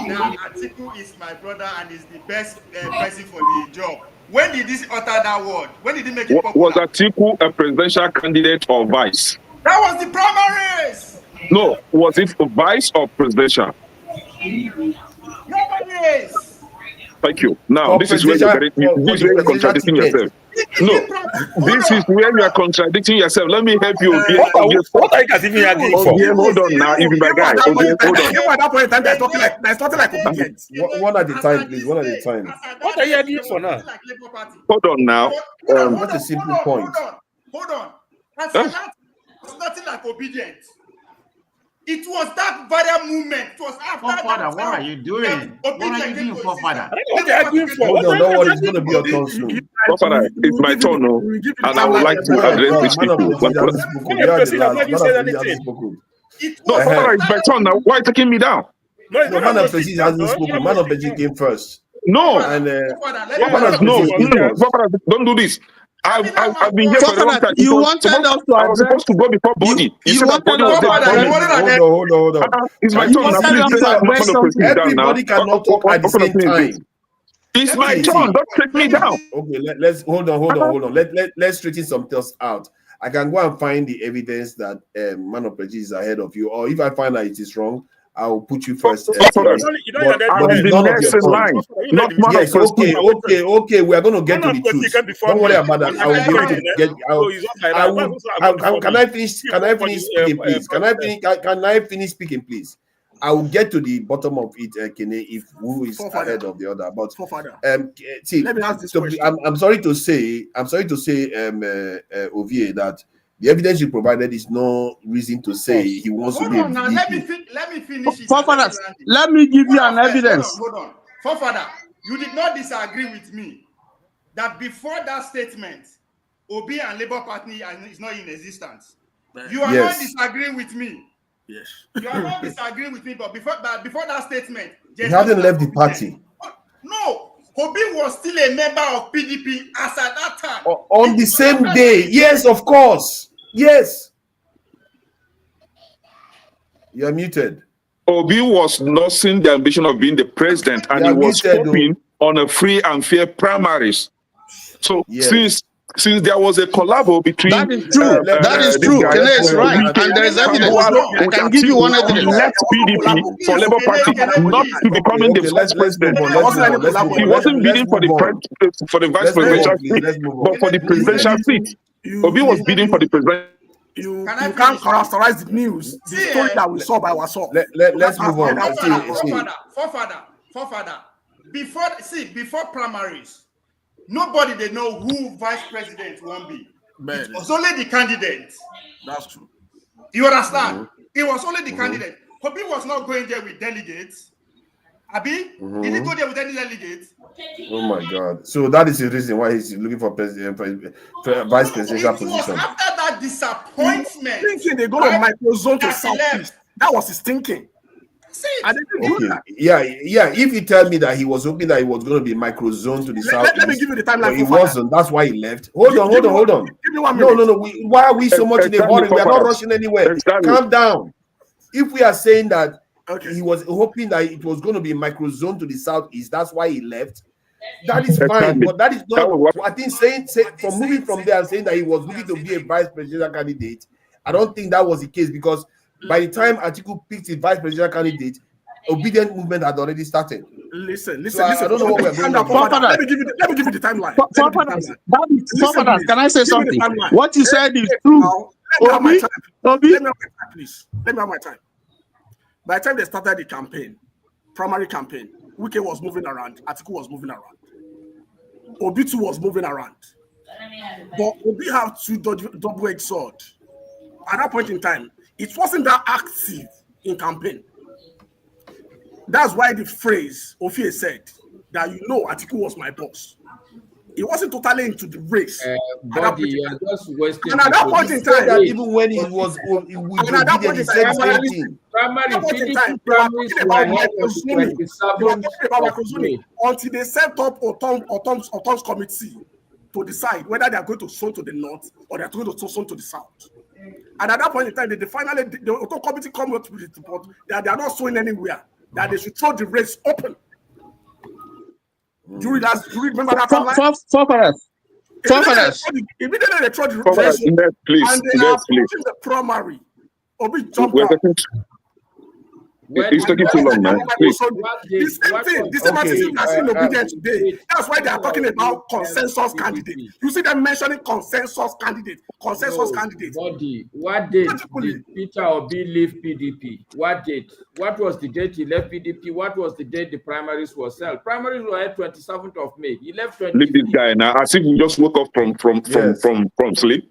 Speaker 9: that Atiku is my brother and is the best person for the job. When did this utter that word? When did he make it popular?
Speaker 20: Was Atiku a presidential candidate or vice?
Speaker 9: That was the primaries.
Speaker 20: No, was it vice or presidential?
Speaker 9: Primaries.
Speaker 20: Thank you. Now, this is where you're contradicting yourself. No, this is where you are contradicting yourself. Let me help you.
Speaker 17: What are you guys even arguing for?
Speaker 20: Hold on now, even my guy. Hold on.
Speaker 19: At that point in time, they're talking like obedience.
Speaker 21: One at a time, please. One at a time.
Speaker 17: What are you arguing for now?
Speaker 20: Hold on now.
Speaker 21: That's a simple point.
Speaker 9: Hold on. It's nothing like obedience. It was that viral movement. It was after
Speaker 15: Father, what are you doing? What are you doing, Father?
Speaker 17: What are you arguing for?
Speaker 21: Hold on, don't worry, it's going to be your turn soon.
Speaker 20: Father, it's my turn now, and I would like to address this people.
Speaker 21: You are the last.
Speaker 20: No, Father, it's my turn now. Why are you taking me down?
Speaker 21: No, man of Peace hasn't spoken. Man of Peace came first.
Speaker 20: No,
Speaker 21: and
Speaker 20: Father, don't do this. I've been here for a long time.
Speaker 12: You wanted us to
Speaker 20: I was supposed to go before body. You said that body was there.
Speaker 21: Hold on.
Speaker 20: It's my turn.
Speaker 21: Everybody cannot talk at the same time.
Speaker 20: It's my turn. Don't take me down.
Speaker 21: Okay, let's hold on. Let's straighten some things out. I can go and find the evidence that Man of Prejudice is ahead of you, or if I find that it is wrong, I will put you first.
Speaker 20: I'm the next in line. Not Man of Prejudice.
Speaker 21: Okay. We are going to get to the truth. Don't worry about that. I will be able to get. Can I finish? Can I finish speaking, please? Can I finish speaking, please? I will get to the bottom of it, Kene, if who is ahead of the other. But see, let me ask this question. I'm sorry to say, Ovie, that the evidence you provided is no reason to say he wants to be.
Speaker 9: Hold on now, let me finish.
Speaker 12: Forefathers, let me give you an evidence.
Speaker 9: Hold on. Forefather, you did not disagree with me that before that statement, Obi and Labour Party is not in existence. You are not disagreeing with me.
Speaker 19: Yes.
Speaker 9: You are not disagreeing with me, but before that statement,
Speaker 21: he hadn't left the party.
Speaker 9: No, Obi was still a member of PDP as at that time.
Speaker 21: On the same day. Yes, of course. Yes. You are muted.
Speaker 20: Obi was nursing the ambition of being the president, and he was hoping on a free and fair primaries. So since there was a collabo between
Speaker 12: that is true. That is true. Kene is right, and there is evidence. I can give you one evidence.
Speaker 20: Left PDP for Labour Party, not to becoming the vice president. He wasn't bidding for the vice presidential seat, but for the presidential seat. Obi was bidding for the president.
Speaker 19: You can't characterize the news, the story that we saw by our soul.
Speaker 21: Let's move on.
Speaker 9: Forefather. Before primaries, nobody they know who vice president won't be. It was only the candidate.
Speaker 19: That's true.
Speaker 9: You understand? It was only the candidate. Obi was not going there with delegates. Abi, did he go there with any delegates?
Speaker 21: Oh my God! So that is the reason why he's looking for vice presidential position.
Speaker 9: After that disappointment,
Speaker 19: thinking they go to microzone to Southeast. That was his thinking.
Speaker 21: Okay. Yeah. If you tell me that he was hoping that he was going to be microzone to the south,
Speaker 19: let me give you the timeline.
Speaker 21: But he wasn't. That's why he left. Hold on.
Speaker 19: Give me 1 minute.
Speaker 21: No. Why are we so much in a hurry? We are not rushing anywhere. Calm down. If we are saying that he was hoping that it was going to be microzone to the southeast, that's why he left. That is fine, but that is not. I think saying from moving from there and saying that he was looking to be a vice presidential candidate, I don't think that was the case, because by the time Atiku picked his vice presidential candidate, obedient movement had already started.
Speaker 19: Listen.
Speaker 21: I don't know what we're going on.
Speaker 19: Let me give you the timeline.
Speaker 12: Can I say something? What you said is true.
Speaker 19: Let me have my time. By the time they started the campaign, primary campaign, Wike was moving around, Atiku was moving around, Obi too was moving around. But Obi have two double-edged sword. At that point in time, it wasn't that active in campaign. That's why the phrase Ofie said that Atiku was my boss. He wasn't totally into the race.
Speaker 8: Buddy, you are just wasting.
Speaker 19: And at that point in time,
Speaker 21: that even when he was with Obedient, he said the same thing.
Speaker 19: Until they set up autonomous committee to decide whether they are going to zone to the north or they are going to zone to the south. And at that point in time, the auto committee come up with the report that they are not zoning anywhere, that they should throw the race open. Do you remember that? Immediately they throw the race open, and they are approaching the primary. Obi jumped out.
Speaker 20: It's taking too long, man. Please.
Speaker 19: The same thing you are seeing Obedient today. That's why they are talking about consensus candidate. You see them mentioning consensus candidate.
Speaker 8: Body. What did Peter Obi leave PDP? What date? What was the date he left PDP? What was the date the primaries were held? Primaries were held 27th of May. He left 25th.
Speaker 20: Leave this guy now. As if he just woke up from sleep.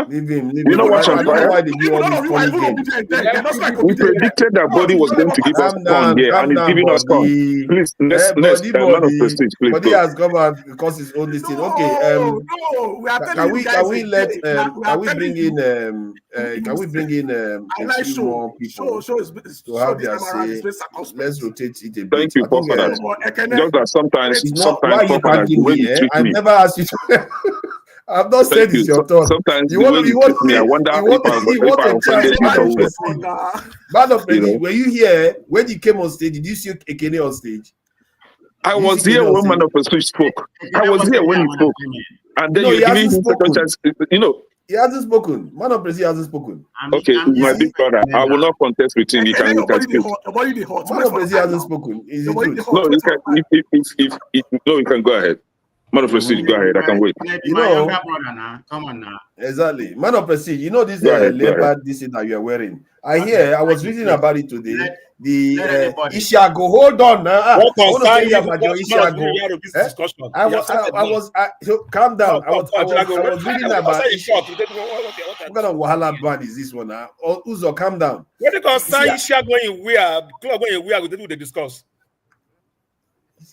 Speaker 21: Leave him.
Speaker 20: You know what?
Speaker 21: Why did you all this funny game?
Speaker 20: We predicted that Body was going to give us corn here, and he's giving us corn. Please, next, man of prestige, please.
Speaker 21: Body has come out because his own listing. Okay. Can we bring in a few more people to have their say? Let's rotate it a bit.
Speaker 20: Thank you, Father. Just that sometimes
Speaker 21: why you packing me? I never asked you to. I've not said it's your turn.
Speaker 20: Sometimes you want me. I wonder if I offended you.
Speaker 21: Man of Prestige, were you here when you came on stage? Did you see Ekene on stage?
Speaker 20: I was here when Man of Prestige spoke. I was here when he spoke. And then you're giving him second chance.
Speaker 21: He hasn't spoken. Man of Prestige hasn't spoken.
Speaker 20: Okay, my big brother, I will not contest with him. You can speak.
Speaker 21: Man of Prestige hasn't spoken. Is it true?
Speaker 20: No, you can. No, you can go ahead. Man of Prestige, go ahead. I can wait.
Speaker 15: Come on now.
Speaker 21: Exactly. Man of Prestige, you know this leopard, this thing that you are wearing. I was reading about it today. The Ishago. Hold on now. I want to tell you about your Ishago. Calm down. I was reading about Ishago. What kind of wahala band is this one now? Uzo, calm down.
Speaker 17: What do you call Ishago going where? Club going where? We do the discuss.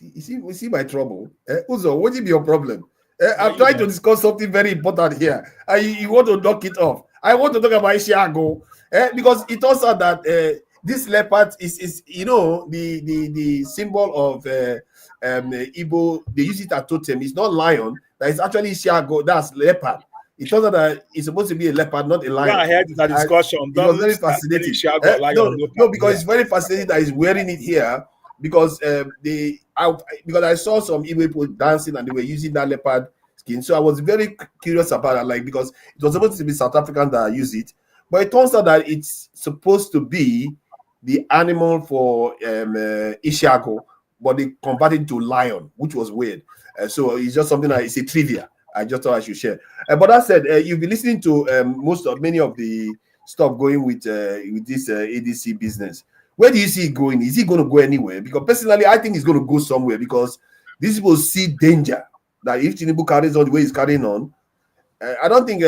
Speaker 21: You see my trouble? Uzo, what is your problem? I'm trying to discuss something very important here. You want to knock it off. I want to talk about Ishiago because it turns out that this leopard is the symbol of Igbo. They use it as totem. It's not lion. That is actually Ishiago. That's leopard. It turns out that it's supposed to be a leopard, not a lion.
Speaker 17: I heard that discussion.
Speaker 21: It was very fascinating. No, because it's very fascinating that he's wearing it here. Because because I saw some Igbo people dancing and they were using that leopard skin, so I was very curious about it. Like, because it was supposed to be South African that use it, but it turns out that it's supposed to be the animal for Ishiago, but they converted it to lion, which was weird. So it's just something that is a trivia. I just thought I should share. But that said, you'll be listening to many of the stuff going with this ADC business. Where do you see it going? Is it going to go anywhere? Because personally, I think it's going to go somewhere because these people see danger that if Tinubu carries on the way he's carrying on, I don't think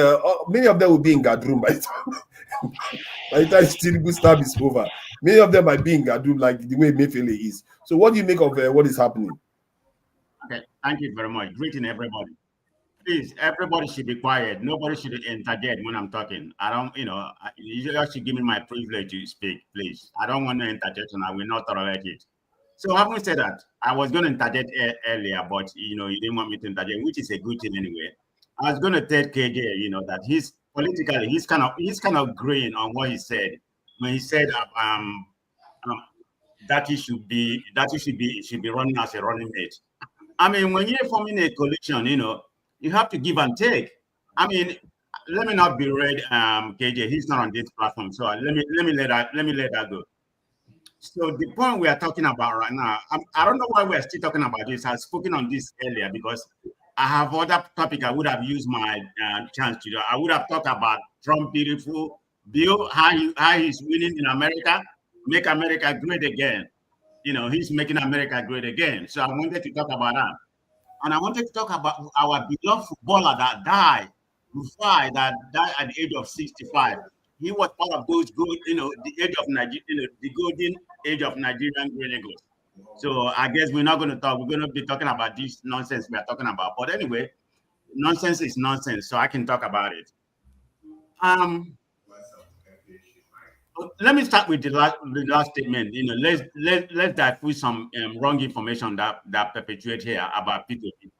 Speaker 21: many of them will be in Gadroom by the time Tinubu's term is over. Many of them might be in Gadroom like the way Mayfele is. So what do you make of what is happening?
Speaker 15: Okay, thank you very much. Greeting everybody. Please, everybody should be quiet. Nobody should interject when I'm talking. I don't, you should give me my privilege to speak, please. I don't want to interject, and I will not tolerate it. So having said that, I was going to interject earlier, but you didn't want me to interject, which is a good thing anyway. I was going to tell KJ, that he's politically, he's kind of green on what he said when he said that he should be running as a running mate. I mean, when you're forming a coalition, you have to give and take. I mean, let me not berate KJ. He's not on this platform, so let me let that go. So the point we are talking about right now, I don't know why we're still talking about this. I've spoken on this earlier because I have other topic I would have used my chance to do. I would have talked about Trump beautiful bill, how he's winning in America, make America great again. He's making America great again. So I wanted to talk about that. And I wanted to talk about our beloved footballer that died, Rufai, that died at the age of 65. He was part of those good, the age of Nigeria, the golden age of Nigerian Green Eagles. So I guess we're not going to talk. We're going to be talking about this nonsense we are talking about. But anyway, nonsense is nonsense, so I can talk about it. Let me start with the last statement. Let's diffuse some wrong information that perpetuates here about Peter Obi,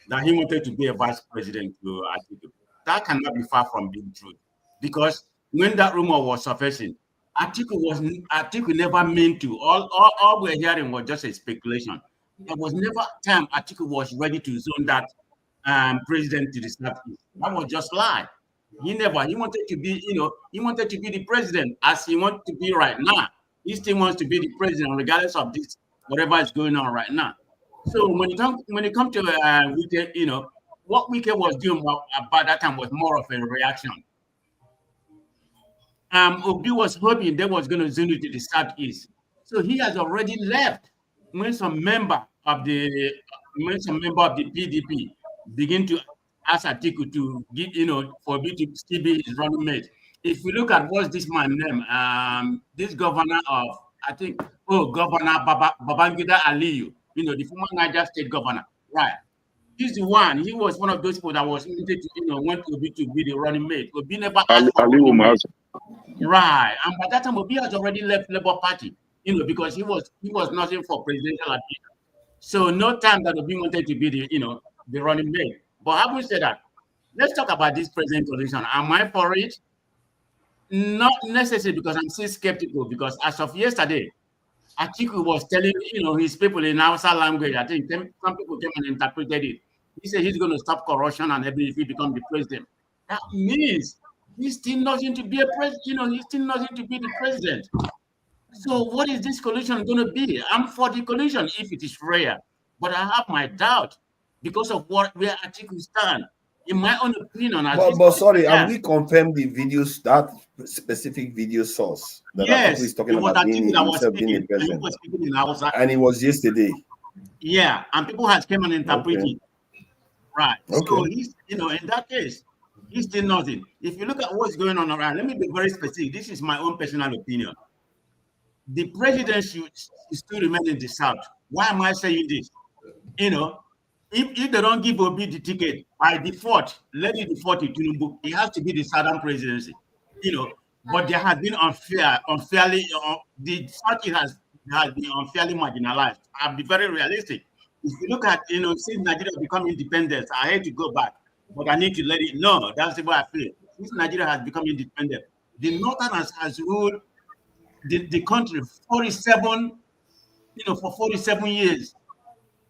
Speaker 15: that he wanted to be a vice president to Atiku. That cannot be far from being true, because when that rumor was surfacing, Atiku never meant to. All we're hearing was just a speculation. There was never time Atiku was ready to zone that president to the southeast. That was just lie. He wanted to be, he wanted to be the president as he wants to be right now. He still wants to be the president regardless of this, whatever is going on right now. So when it comes to Wike, what Wike was doing about that time was more of a reaction. Obi was hoping they was going to zone it to the southeast. So he has already left when some member of the PDP begin to ask Atiku to give, for Obi to still be his running mate. If we look at what's this man's name, this governor of, Governor Babangida Aliyu, the former Niger State governor, right? He's the one. He was one of those people that was wanted to, want Obi to be the running mate. Obi never asked for running mate. Right, and by that time, Obi has already left Labour Party, because he was nothing for presidential appeal. So no time that Obi wanted to be the running mate. But having said that, let's talk about this present coalition. Am I for it? Not necessarily, because I'm still skeptical, because as of yesterday, Atiku was telling his people in Hausa language. I think some people came and interpreted it. He said he's going to stop corruption and everything if he becomes the president. That means he's still nothing to be a president. He's still nothing to be the president. So what is this coalition going to be? I'm for the coalition if it is rare, but I have my doubt because of where Atiku stand. In my own opinion,
Speaker 21: but sorry, have we confirmed the videos, that specific video source that
Speaker 15: yes,
Speaker 21: is talking about being the president? And it was yesterday.
Speaker 15: Yeah, and people has came and interpreted it. Right. Okay. So he's, in that case, he's still nothing. If you look at what's going on around, let me be very specific. This is my own personal opinion. The president should still remain in the South. Why am I saying this? If they don't give Obi the ticket, by default, let it default to Tinubu. It has to be the Southern presidency. But there has been unfairly, the South has been unfairly marginalized. I'll be very realistic. If you look at, since Nigeria become independent, I hate to go back, but I need to let it know. That's the way I feel. Since Nigeria has become independent, the Northerners has ruled the country 47, for 47 years.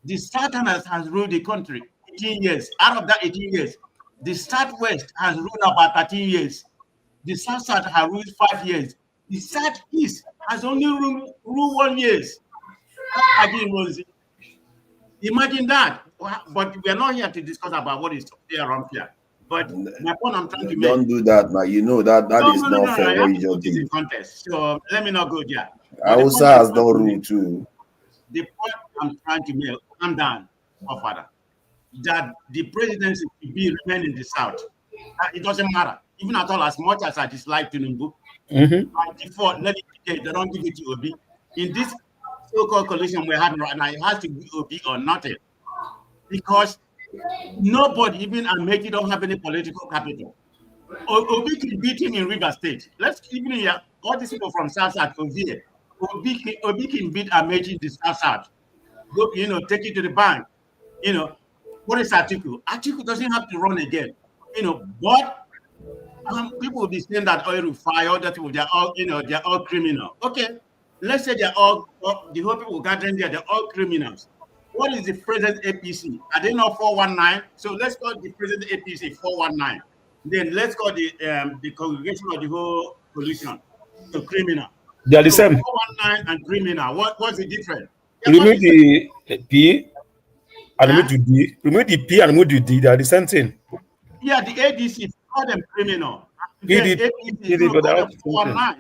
Speaker 15: The Southerners has ruled the country 18 years. Out of that 18 years, the Southwest has ruled about 13 years. The South has ruled 5 years. The Southeast has only ruled 1 year. Imagine that. But we are not here to discuss about what is fair or unfair. But my point I'm trying to make.
Speaker 21: Don't do that now. You know that is not fair. What you just did.
Speaker 15: Contest. So let me not go there.
Speaker 21: Hausa has no rule too.
Speaker 15: The point I'm trying to make, calm down, father, that the presidency should be remain in the South. It doesn't matter. Even at all, as much as I dislike Tinubu, by default, let it be. They don't give it to Obi. In this so-called coalition we're having right now, it has to be Obi or nothing. Because Nobody, even Amaechi, don't have any political capital. Obi can beat him in River State. Let's even here, all these people from South South Obi can beat Amaechi in the South South. Go, take it to the bank. What is Atiku? Atiku doesn't have to run again. But people will be saying that Rufai, all that people, they're all criminal. Okay, let's say they're all the whole people gathering there, they're all criminals. What is the present APC? Are they not 419? So let's call the present APC 419. Then let's call the congregation of the whole coalition to criminal.
Speaker 17: They are the same.
Speaker 15: 419 and criminal. What's the difference?
Speaker 17: Remove the P and remove the D. Remove the P and remove the D. They are the same thing.
Speaker 15: Yeah, the ADC, call them criminal.
Speaker 17: APC,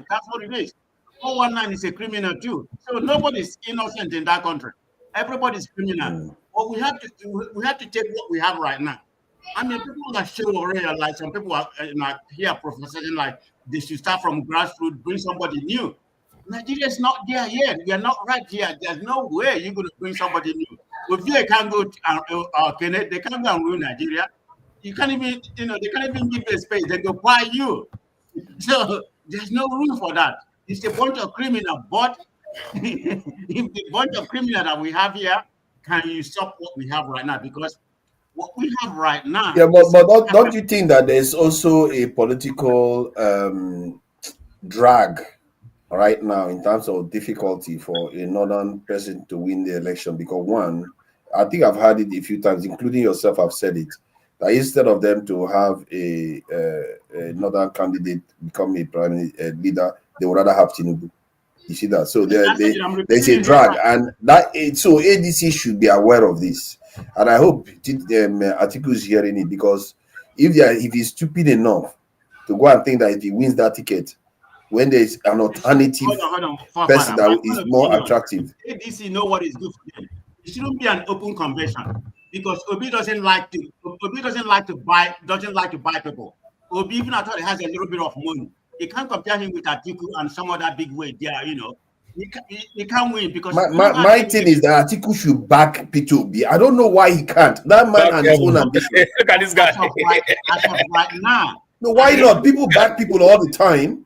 Speaker 15: that's what it is. 419 is a criminal too. So nobody's innocent in that country. Everybody's criminal. But we have to take what we have right now. I mean, people are sure already, like some people are here professing like they should start from grassroots, bring somebody new. Nigeria is not there yet. We are not right here. There's no way you're going to bring somebody new. If they can't go to they can't go and ruin Nigeria. You can't even, they can't even give you a space. They go buy you. So there's no room for that. It's a bunch of criminals. But if the bunch of criminals that we have here, can you stop what we have right now? Because what we have right now.
Speaker 21: Yeah, but don't you think that there's also a political drag right now in terms of difficulty for a northern person to win the election? Because one, I think I've heard it a few times, including yourself, I've said it, that instead of them to have a northern candidate become a prime leader, they would rather have Tinubu. You see that? So there's a drag, and so ADC should be aware of this. And I hope Atiku is hearing it, because if he's stupid enough to go and think that if he wins that ticket, when there's an alternative person that is more attractive.
Speaker 15: ADC know what is good for them. It shouldn't be an open convention, because Obi doesn't like to buy people. Obi, even I thought he has a little bit of money. You can't compare him with Atiku and some other big way there, He can't win because
Speaker 21: my thing is that Atiku should back Peter Obi. I don't know why he can't. That man has his own ambition.
Speaker 17: Look at this guy.
Speaker 15: As of right now.
Speaker 21: No, why not? People back people all the time.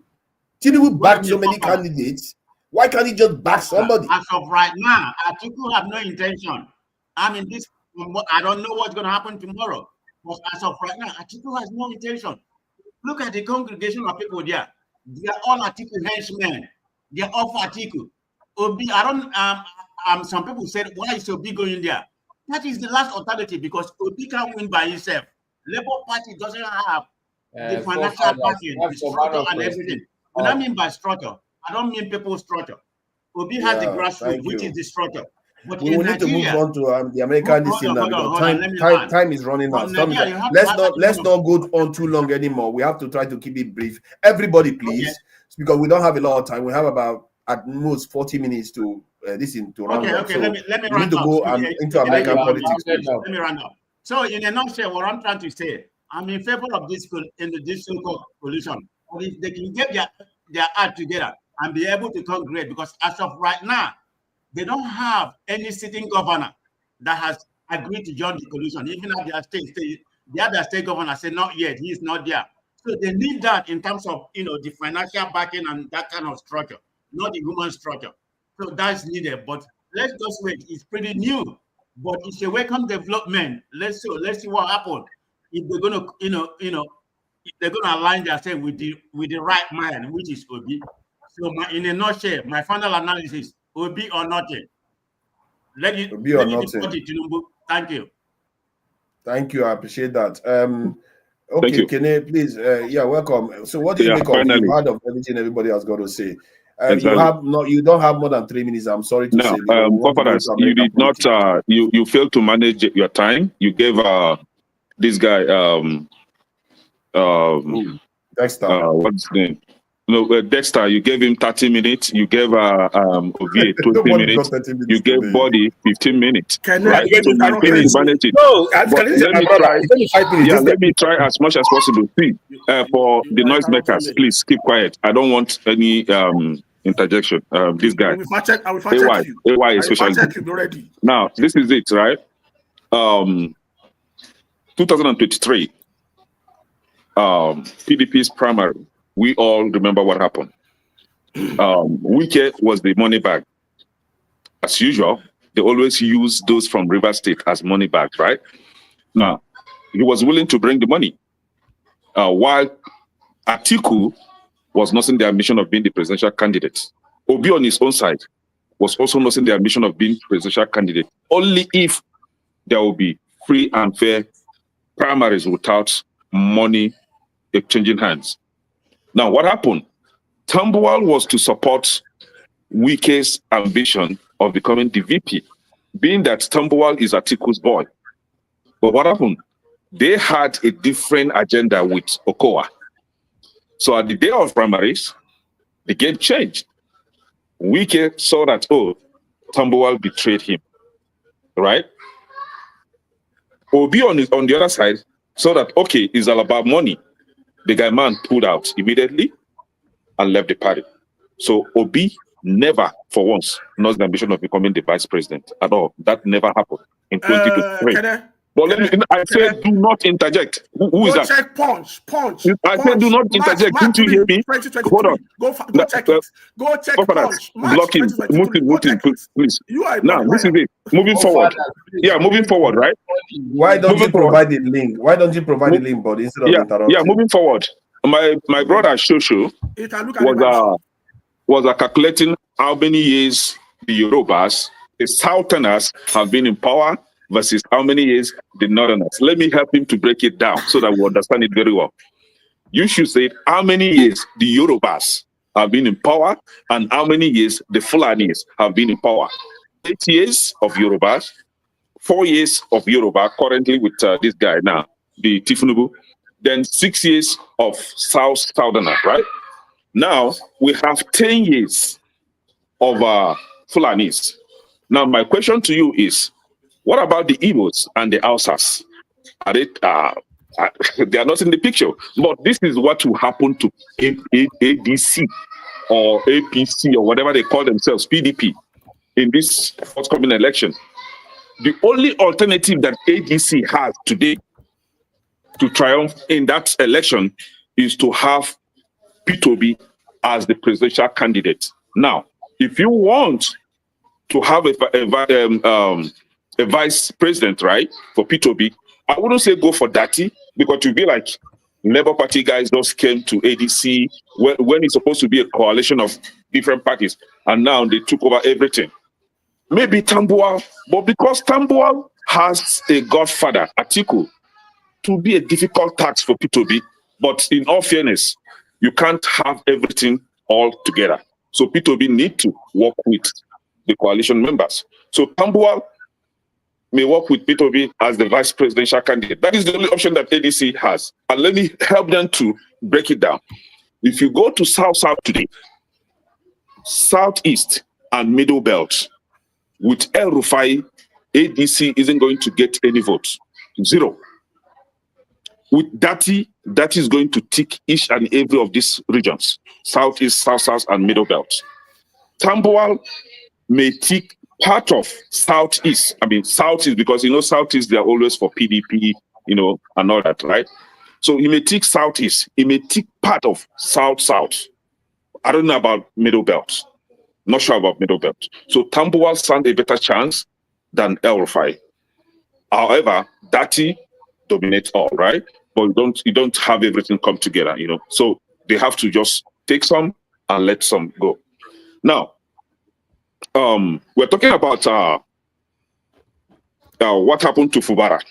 Speaker 21: Tinubu back so many candidates. Why can't he just back somebody?
Speaker 15: As of right now, Atiku have no intention. I mean, I don't know what's going to happen tomorrow. But as of right now, Atiku has no intention. Look at the congregation of people there. They are all Atiku henchmen. They are all for Atiku. Obi, some people said, why is Obi going there? That is the last alternative, because Obi can't win by himself. Labour Party doesn't have the financial backing, the structure and everything. When I mean by structure, I don't mean people's structure. Obi has the grassroots, which is the structure. But
Speaker 21: we need to move on to the American DC now. Time is running out. Let's not go on too long anymore. We have to try to keep it brief. Everybody, please, because we don't have a lot of time. We have about at most 40 minutes to listen to round up. So let me we need to go into American politics.
Speaker 15: Let me run up. So in a nutshell, what I'm trying to say, I'm in favor of this so-called coalition. But if they can get their act together and be able to congregate, because as of right now, they don't have any sitting governor that has agreed to join the coalition. Even at their the other state governor said not yet, he is not there. So they need that in terms of the financial backing and that kind of structure, not the human structure. So that's needed. But let's just wait. It's pretty new, but it's a welcome development. Let's see what happens. If they're gonna, if they're gonna align themselves with the right man, which is Obi. So in a nutshell, my final analysis. Obi or nothing. Let it be Tinubu. Thank you.
Speaker 21: Thank you. I appreciate that. Okay, Kene, please. Welcome. So, what do you make of? You've heard of everything everybody has got to say. Exactly. You don't have more than 3 minutes. I'm sorry to say.
Speaker 20: You did not. You failed to manage your time. You gave this guy
Speaker 21: Dexter.
Speaker 20: What's his name? No, Dexter, you gave him 30 minutes. You gave Ovie 20 minutes. You gave Body 15 minutes. Right? So you manage it.
Speaker 17: No,
Speaker 20: let me try as much as possible. See, for the noisemakers, please keep quiet. I don't want any interjection. This guy, AY especially. Now, this is it, right? 2023, PDP's primary, we all remember what happened. Wike was the money bag. As usual, they always use those from River State as money bags, right? Now, he was willing to bring the money. While Atiku was nursing the ambition of being the presidential candidate. Obi on his own side was also nursing the ambition of being presidential candidate, only if there will be free and fair primaries without money exchanging hands. Now, what happened? Tambuwal was to support Wike's ambition of becoming the VP, being that Tambuwal is Atiku's boy. But what happened? They had a different agenda with Okowa. So at the day of primaries, the game changed. Wike saw that, oh, Tambuwal betrayed him, right? Obi on the other side saw that, okay, it's all about money. The guy man pulled out immediately and left the party. So Obi never, for once, knows the ambition of becoming the vice president at all. That never happened in 2023. But I said, do not interject. Who is that?
Speaker 19: Go check punch.
Speaker 20: I said, do not interject. Didn't you hear me? Hold on.
Speaker 19: Go check it. Go check punch.
Speaker 20: Block him. Move him, please. Now, this is it. Moving forward. Yeah, moving forward, right?
Speaker 21: Why don't you provide the link? Why don't you provide the link, but instead of interrupting?
Speaker 20: Yeah, moving forward. My brother Shosho was calculating how many years the Yorubas, the Southerners, have been in power versus how many years the Northerners. Let me help him to break it down so that we understand it very well. You should say how many years the Yorubas have been in power and how many years the Fulanis have been in power. 8 years of Yorubas, 4 years of Yoruba, currently with this guy now, the Tinubu, then 6 years of Southerner, right? Now, we have 10 years of Fulanis. Now, my question to you is, what about the Igbos and the Hausas? Are they, they are not in the picture. But this is what will happen to ADC or APC or whatever they call themselves, PDP, in this forthcoming election. The only alternative that ADC has today to triumph in that election is to have Peter Obi as the presidential candidate. Now, if you want to have a vice president, right, for Peter Obi, I wouldn't say go for Dati, because you'd be like Labour Party guys just came to ADC when it's supposed to be a coalition of different parties, and now they took over everything. Maybe Tambuwal, but because Tambuwal has a godfather, Atiku, to be a difficult task for Peter Obi. But in all fairness, you can't have everything all together. So Peter Obi need to work with the coalition members. So Tambuwal may work with Peter Obi as the vice presidential candidate. That is the only option that ADC has. And let me help them to break it down. If you go to South today, Southeast and Middle Belt, with El Rufai, ADC isn't going to get any votes. Zero. With Dati, that is going to tick each and every of these regions, Southeast, South, and Middle Belt. Tambuwal may tick part of Southeast. I mean, Southeast, because, Southeast, they're always for PDP, and all that, right? So he may tick Southeast. He may tick part of South. I don't know about Middle Belt. Not sure about Middle Belt. So Tambuwal stands a better chance than El Rufai. However, Dati dominates all, right? But you don't have everything come together, So they have to just take some and let some go. Now, we're talking about what happened to Fubara,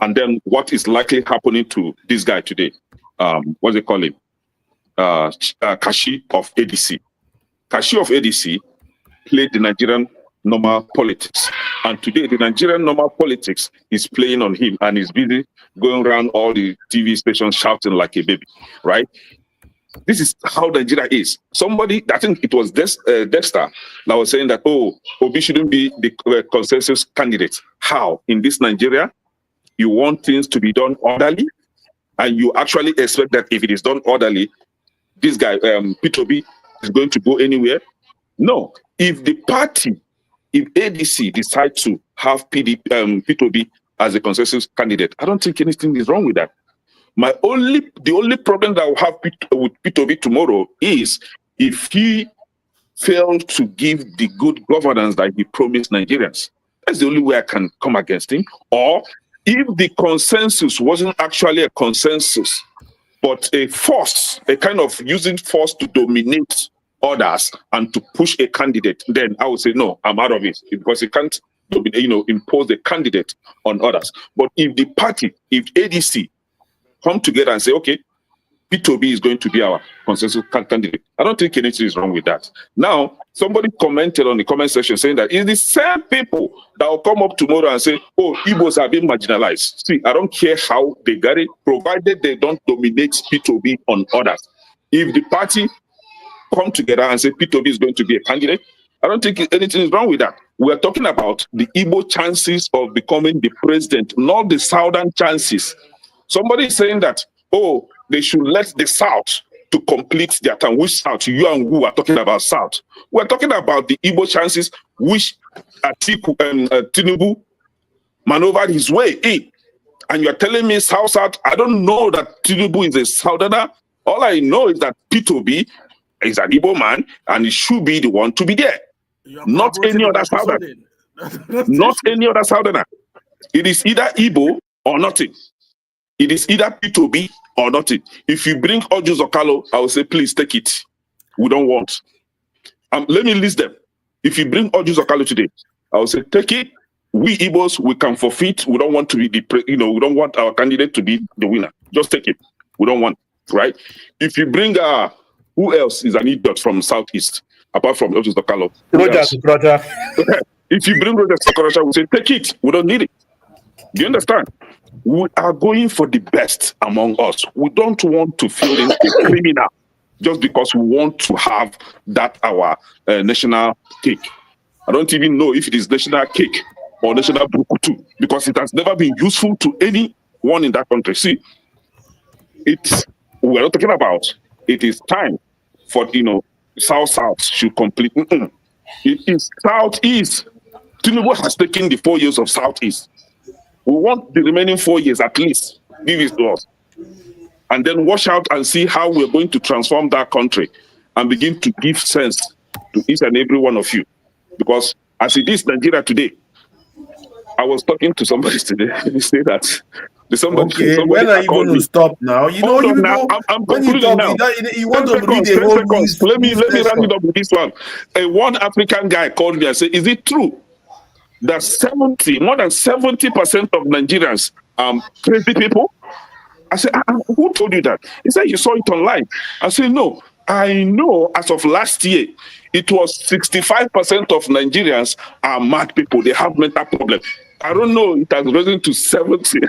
Speaker 20: and then what is likely happening to this guy today. What's they call him? Kashi of ADC. Kashi of ADC played the Nigerian normal politics. And today, the Nigerian normal politics is playing on him, and he's busy going around all the TV stations shouting like a baby, right? This is how Nigeria is. Somebody, I think it was Dexter, that was saying that, Obi shouldn't be the consensus candidate. How? In this Nigeria, you want things to be done orderly, and you actually expect that if it is done orderly, this guy, Peter Obi, is going to go anywhere? No. If the party, if ADC decide to have Peter Obi as a consensus candidate. I don't think anything is wrong with that. The only problem that I will have with Peter Obi tomorrow is if he failed to give the good governance that he promised Nigerians. That's the only way I can come against him. Or if the consensus wasn't actually a consensus, but a force, a kind of using force to dominate others and to push a candidate, then I would say, no, I'm out of it, because he can't impose a candidate on others. But if the party, if ADC come together and say, okay, Peter Obi is going to be our consensus candidate, I don't think anything is wrong with that. Now, somebody commented on the comment section saying that it's the same people that will come up tomorrow and say, oh, Igbos are being marginalized. See, I don't care how they get it, provided they don't dominate Peter Obi on others. If the party come together and say Peter Obi is going to be a candidate, I don't think anything is wrong with that. We are talking about the Igbo chances of becoming the president, not the Southern chances. Somebody is saying that, oh, they should let the South to complete their term. Which South? You and who are talking about South? We're talking about the Igbo chances which Atiku and Tinubu maneuvered his way in. And you're telling me South. I don't know that Tinubu is a Southerner. All I know is that Peter Obi is an Igbo man and he should be the one to be there. Not any other Southerner. Not any other Southerner. It is either Igbo or nothing. It is either Peter Obi or nothing. If you bring Ojo Zokalo, I will say, please take it. We don't want. Let me list them. If you bring Ojo Zokalo today, I will say, take it. We Igbos, we can forfeit. We don't want to be we don't want our candidate to be the winner. Just take it. We don't want, right? If you bring who else is an idiot from Southeast apart from Ojo Zokalo?
Speaker 21: Roger Sokrata.
Speaker 20: If you bring Roger Sokrata, we say, take it. We don't need it. Do you understand? We are going for the best among us. We don't want to feel a criminal just because we want to have that our national cake. I don't even know if it is national cake or national bukutu, because it has never been useful to anyone in that country. See, we're not talking about it is time for South should complete. It is Southeast. Tinubu has taken the 4 years of Southeast. We want the remaining 4 years at least. Give it to us. And then watch out and see how we're going to transform that country and begin to give sense to each and every one of you. Because as it is Nigeria today, I was talking to somebody today. They say that.
Speaker 21: Somebody when are you going to stop now? You know, you
Speaker 20: now. I'm concluding now.
Speaker 21: You want to read the whole news.
Speaker 20: Let me round it up with this one. One African guy called me and said, is it true that more than 70% of Nigerians are crazy people? I said, who told you that? He said, you saw it online. I said, no, I know as of last year, it was 65% of Nigerians are mad people. They have mental problems. I don't know, it has risen to 70.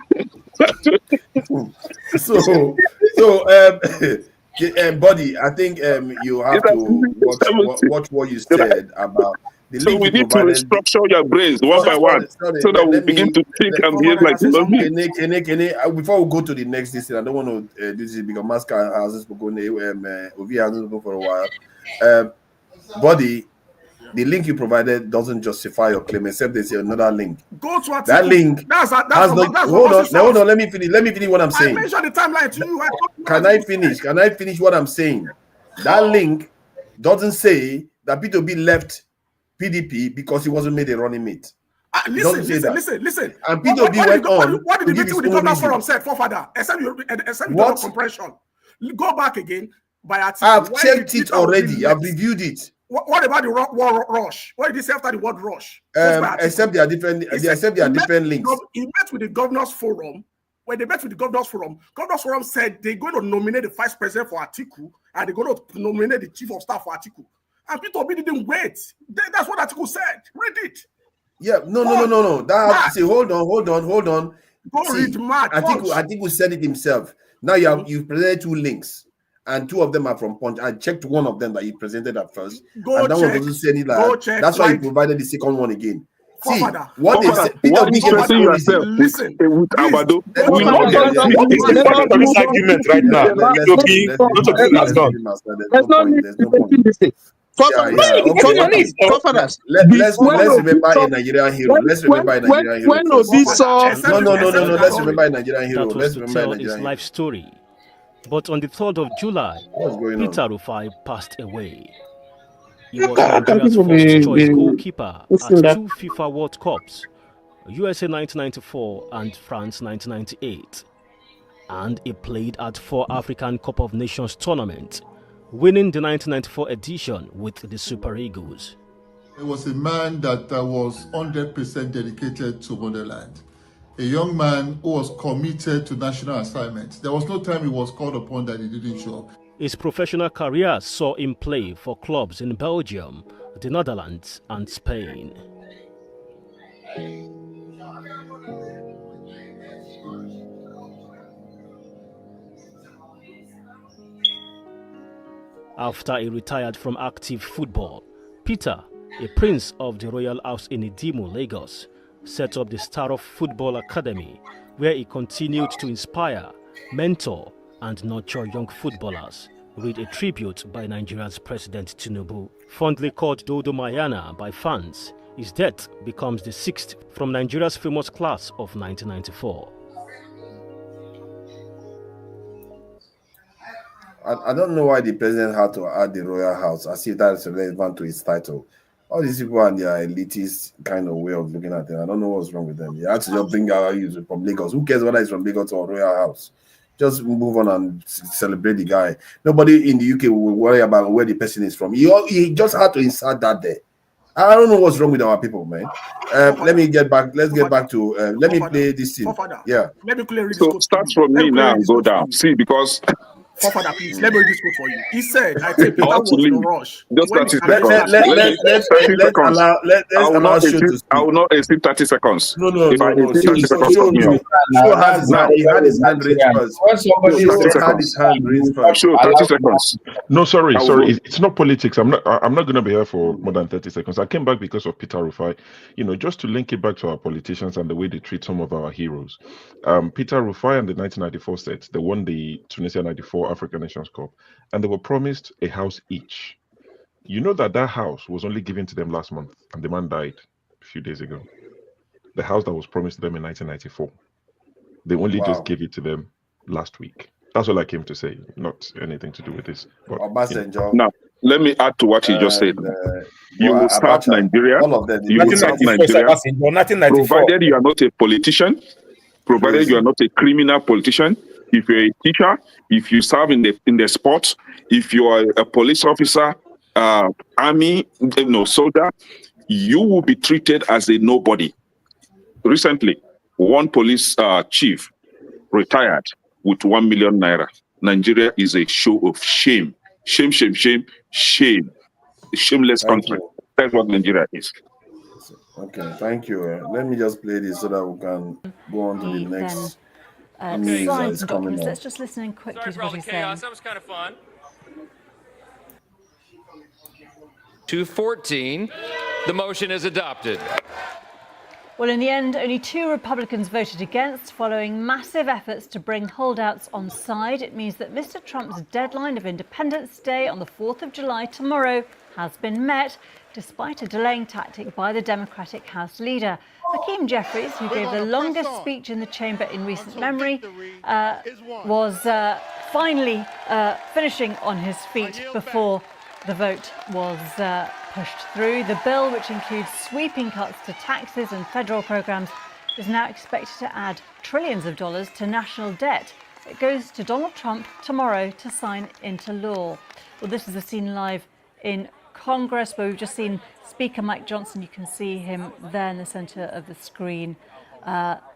Speaker 21: Buddy, I think you have to watch what you said about the link.
Speaker 20: So we need to restructure your brains one by one, so that we begin to think and behave like
Speaker 21: before we go to the next thing, I don't want to do this because Masca hasn't spoken, Ovi hasn't spoken for a while. Buddy, the link you provided doesn't justify your claim, except there's another link.
Speaker 19: Go to Atiku.
Speaker 21: That link hold on. Let me finish what I'm saying.
Speaker 19: I mentioned the timeline to you.
Speaker 21: Can I finish what I'm saying? That link doesn't say that Peter Obi left PDP because he wasn't made a running mate.
Speaker 19: Listen.
Speaker 21: And Peter Obi went on.
Speaker 19: What did the meeting with the governors forum said, forefather? Except you don't compression. Go back again by Atiku.
Speaker 21: I've checked it already. I've reviewed it.
Speaker 19: What about the word rush? What did he say after the word rush?
Speaker 21: Except they are different. Except they are different links.
Speaker 19: He met with the governors forum. When they met with the governors forum said they're going to nominate the vice president for Atiku and they're going to nominate the chief of staff for Atiku. And Peter Obi didn't wait. That's what Atiku said. Read it.
Speaker 21: Yeah, no. Hold on.
Speaker 19: Read Mark.
Speaker 21: Atiku said it himself. Now you've presented two links. And two of them are from Punch. I checked one of them that he presented at first. And that one doesn't say any like that. That's why he provided the second one again. See, what they said, Peter Obi stressing yourself with Abado.
Speaker 20: We know
Speaker 21: this argument right now.
Speaker 20: There's no point.
Speaker 12: Forefathers.
Speaker 21: Let's remember a Nigerian hero. Let's remember a Nigerian hero.
Speaker 13: When Obi saw
Speaker 21: No. Let's remember a Nigerian hero.
Speaker 2: That was to tell his life story. But on the 3rd of July, Peter Rufai passed away. He was Nigeria's first-choice goalkeeper at 2 FIFA World Cups, USA 1994 and France 1998. And he played at 4 African Cup of Nations tournaments, winning the 1994 edition with the Super Eagles.
Speaker 3: He was a man that was 100% dedicated to motherland. A young man who was committed to national assignments. There was no time he was called upon that he didn't show up.
Speaker 2: His professional career saw him play for clubs in Belgium, the Netherlands, and Spain. After he retired from active football, Peter, a prince of the Royal House in Idimu, Lagos, set up the Star of Football Academy, where he continued to inspire, mentor, and nurture young footballers. Read a tribute by Nigeria's President Tinubu. Fondly called Dodo Mayana by fans, his death becomes the 6th from Nigeria's famous class of 1994.
Speaker 21: I don't know why the president had to add the Royal House as if that is relevant to his title. All these people and their elitist kind of way of looking at them. I don't know what's wrong with them. You have to just bring out you from Lagos. Who cares whether it's from Lagos or Royal House? Just move on and celebrate the guy. Nobody in the UK will worry about where the person is from. He just had to insert that there. I don't know what's wrong with our people, man. Let me get back. Let's get back to. Let me play this scene. Yeah.
Speaker 19: Let me clearly
Speaker 20: so start from me now and go down. See, because.
Speaker 19: Father, please, let me read this quote for you. He said, I think Peter was in a rush.
Speaker 20: Just 30 seconds. I will not exceed 30 seconds.
Speaker 21: No.
Speaker 20: If I exceed 30 seconds,
Speaker 21: he had his hand raised first. He had his hand raised first.
Speaker 20: Sure, 30 seconds. No, sorry. It's not politics. I'm not going to be here for more than 30 seconds. I came back because of Peter Rufai. Just to link it back to our politicians and the way they treat some of our heroes. Peter Rufai and the 1994 set, they won the Tunisia 94 African Nations Cup, and they were promised a house each. You know that house was only given to them last month, and the man died a few days ago. The house that was promised to them in 1994, they only just gave it to them last week. That's all I came to say, not anything to do with this. But,
Speaker 21: now,
Speaker 20: let me add to what he just said. You will start Nigeria. You will start Nigeria, provided you are not a politician, provided you are not a criminal politician. If you're a teacher, if you serve in the sports, if you are a police officer, army, soldier, you will be treated as a nobody. Recently, one police chief retired with 1 million naira. Nigeria is a show of shame. Shame. A shameless country. That's what Nigeria is.
Speaker 21: Okay, thank you. Let me just play this so that we can go on to the next.
Speaker 5: Sign some documents. Let's just listen in quickly to what he's saying.
Speaker 6: That was kind of fun. 214. The motion is adopted.
Speaker 5: Well, in the end, only 2 Republicans voted against, following massive efforts to bring holdouts on side. It means that Mr. Trump's deadline of Independence Day on the 4th of July tomorrow has been met, despite a delaying tactic by the Democratic House leader. Hakeem Jeffries, who gave the longest speech in the chamber in recent memory, was finally finishing on his feet before the vote was pushed through. The bill, which includes sweeping cuts to taxes and federal programs, is now expected to add trillions of dollars to national debt. It goes to Donald Trump tomorrow to sign into law. Well, this is a scene live in Congress, where we've just seen Speaker Mike Johnson. You can see him there in the centre of the screen.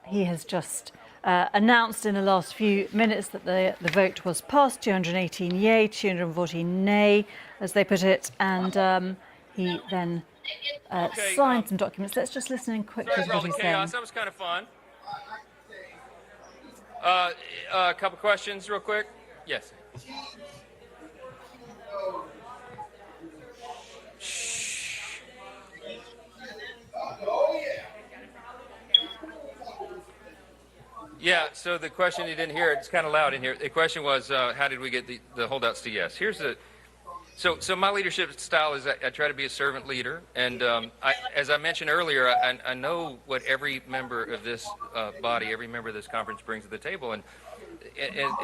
Speaker 5: He has just announced in the last few minutes that the vote was passed, 218 yay, 214 nay, as they put it, and he then signed some documents. Let's just listen in quickly to what he's saying.
Speaker 6: That was kind of fun. A couple questions real quick. Yes. Yeah, so the question, you didn't hear it, it's kind of loud in here. The question was, how did we get the holdouts to yes? Here's the So my leadership style is I try to be a servant leader, and as I mentioned earlier, I know what every member of this body, every member of this conference brings to the table, and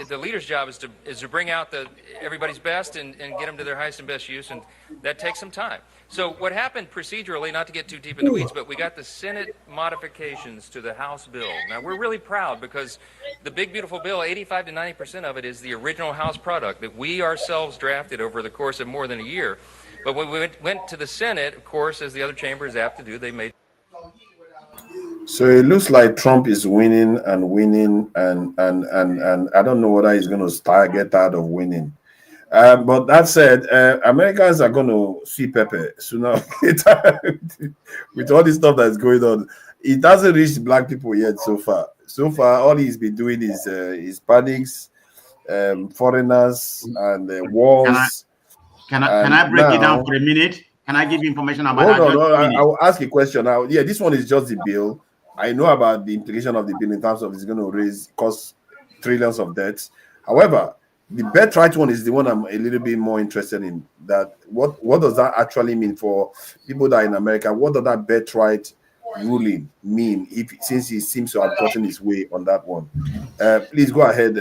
Speaker 6: the leader's job is to bring out everybody's best and get them to their highest and best use, and that takes some time. So what happened procedurally, not to get too deep in the weeds, but we got the Senate modifications to the House bill. Now we're really proud because the big beautiful bill, 85 to 90% of it is the original House product that we ourselves drafted over the course of more than a year. But when we went to the Senate, of course, as the other chambers have to do, they made.
Speaker 21: So it looks like Trump is winning and winning, and I don't know whether he's going to get tired of winning. But that said, Americans are going to see Pepe sooner or later with all this stuff that's going on. It doesn't reach black people yet so far. So far, all he's been doing is Hispanics, foreigners, and wars.
Speaker 15: Can I break it down for a minute? Can I give you information about that?
Speaker 21: Hold on, I'll ask a question now. Yeah, this one is just the bill. I know about the implication of the bill in terms of it's going to cost trillions of debts. However, the birthright one is the one I'm a little bit more interested in. That what does that actually mean for people that are in America? What does that birthright ruling mean? Since he seems to have gotten his way on that one, please go ahead,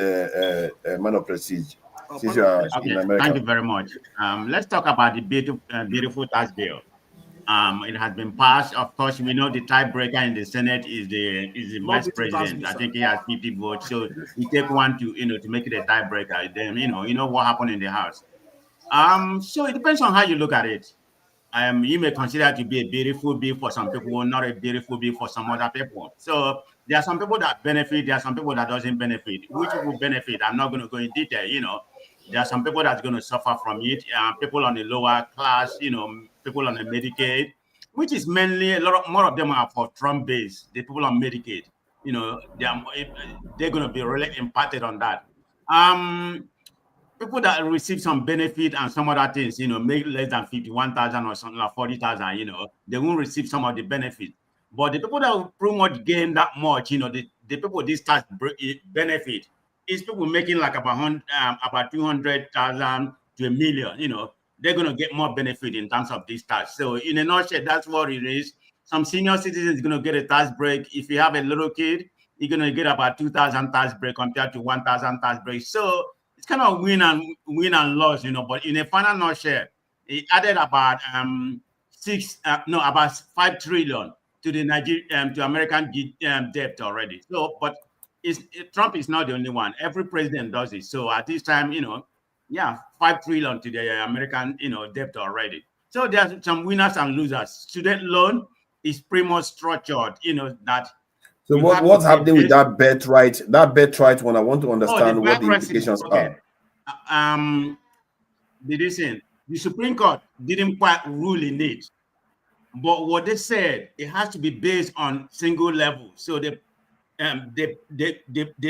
Speaker 21: man of prestige. Since you are in America.
Speaker 15: Thank you very much. Let's talk about the beautiful tax bill. It has been passed. Of course, we know the tiebreaker in the Senate is the vice president. I think he has 50 votes, so we take one to make it a tiebreaker. Then you know what happened in the House. So it depends on how you look at it. You may consider it to be a beautiful bill for some people, not a beautiful bill for some other people. So there are some people that benefit. There are some people that doesn't benefit. Which will benefit? I'm not going to go in detail. There are some people that's going to suffer from it. People on the lower class, people on the Medicaid, which is mainly more of them are for Trump base. The people on Medicaid, they're going to be really impacted on that. People that receive some benefit and some other things, make less than 51,000 or something like 40,000, they won't receive some of the benefit. But the people that will pretty much gain that much, the people this tax benefit is people making like about 200,000 to $1 million. They're going to get more benefit in terms of this tax. So in a nutshell, that's what it is. Some senior citizens going to get a tax break. If you have a little kid, you're going to get about 2,000 tax break compared to 1,000 tax break. So it's kind of win and loss, But in a final nutshell, it added about about 5 trillion to the to American debt already. So, but Trump is not the only one. Every president does it. So at this time, 5 trillion to the American, debt already. So there's some winners and losers. Student loan is pretty much structured, that.
Speaker 21: So what's happening with that birthright? That birthright one, I want to understand what the implications are.
Speaker 15: The Supreme Court didn't quite rule in it, but what they said, it has to be based on single level. So they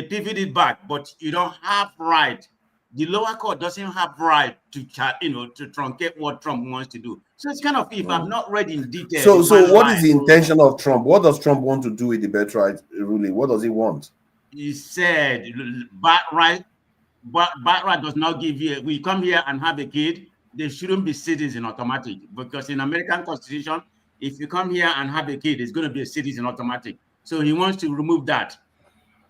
Speaker 15: pivoted back, but you don't have right. The lower court doesn't have right to truncate what Trump wants to do. So it's kind of, if I'm not read in detail.
Speaker 21: So what is the intention of Trump? What does Trump want to do with the birthright ruling? What does he want?
Speaker 15: He said, birthright does not give you. We come here and have a kid, they shouldn't be citizen automatic, because in American Constitution, if you come here and have a kid, it's going to be a citizen automatic. So he wants to remove that.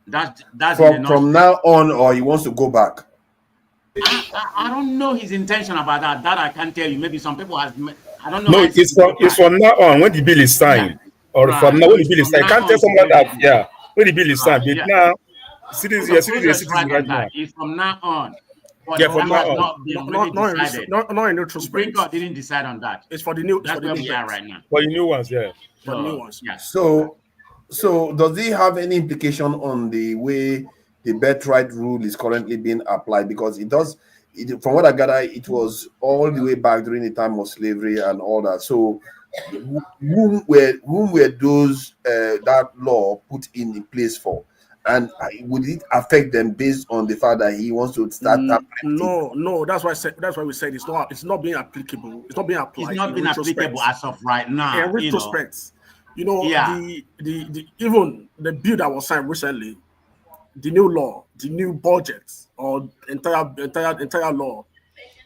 Speaker 15: That's
Speaker 21: from now on, or he wants to go back.
Speaker 15: I don't know his intention about that. That I can't tell you. Maybe some people have. I don't know.
Speaker 17: No, it's from now on when the bill is signed, or from now when the bill is signed. I can't tell someone that. Yeah, when the bill is signed. But now, citizen right now.
Speaker 15: It's from now on.
Speaker 17: Yeah, from now on.
Speaker 19: Not in retrospect.
Speaker 15: Supreme Court didn't decide on that.
Speaker 19: It's for the new.
Speaker 15: That's where we are right now.
Speaker 17: For the new ones, yeah.
Speaker 19: For the new ones.
Speaker 15: Yeah.
Speaker 21: So does it have any implication on the way the birthright rule is currently being applied? Because it does, from what I gather, it was all the way back during the time of slavery and all that. So whom were those that law put in place for? And would it affect them based on the fact that he wants to start?
Speaker 19: No. That's why we said it's not being applicable. It's not being applied.
Speaker 15: It's not being applicable as of right now.
Speaker 19: In retrospect, the even the bill that was signed recently, the new law, the new budget, or entire law,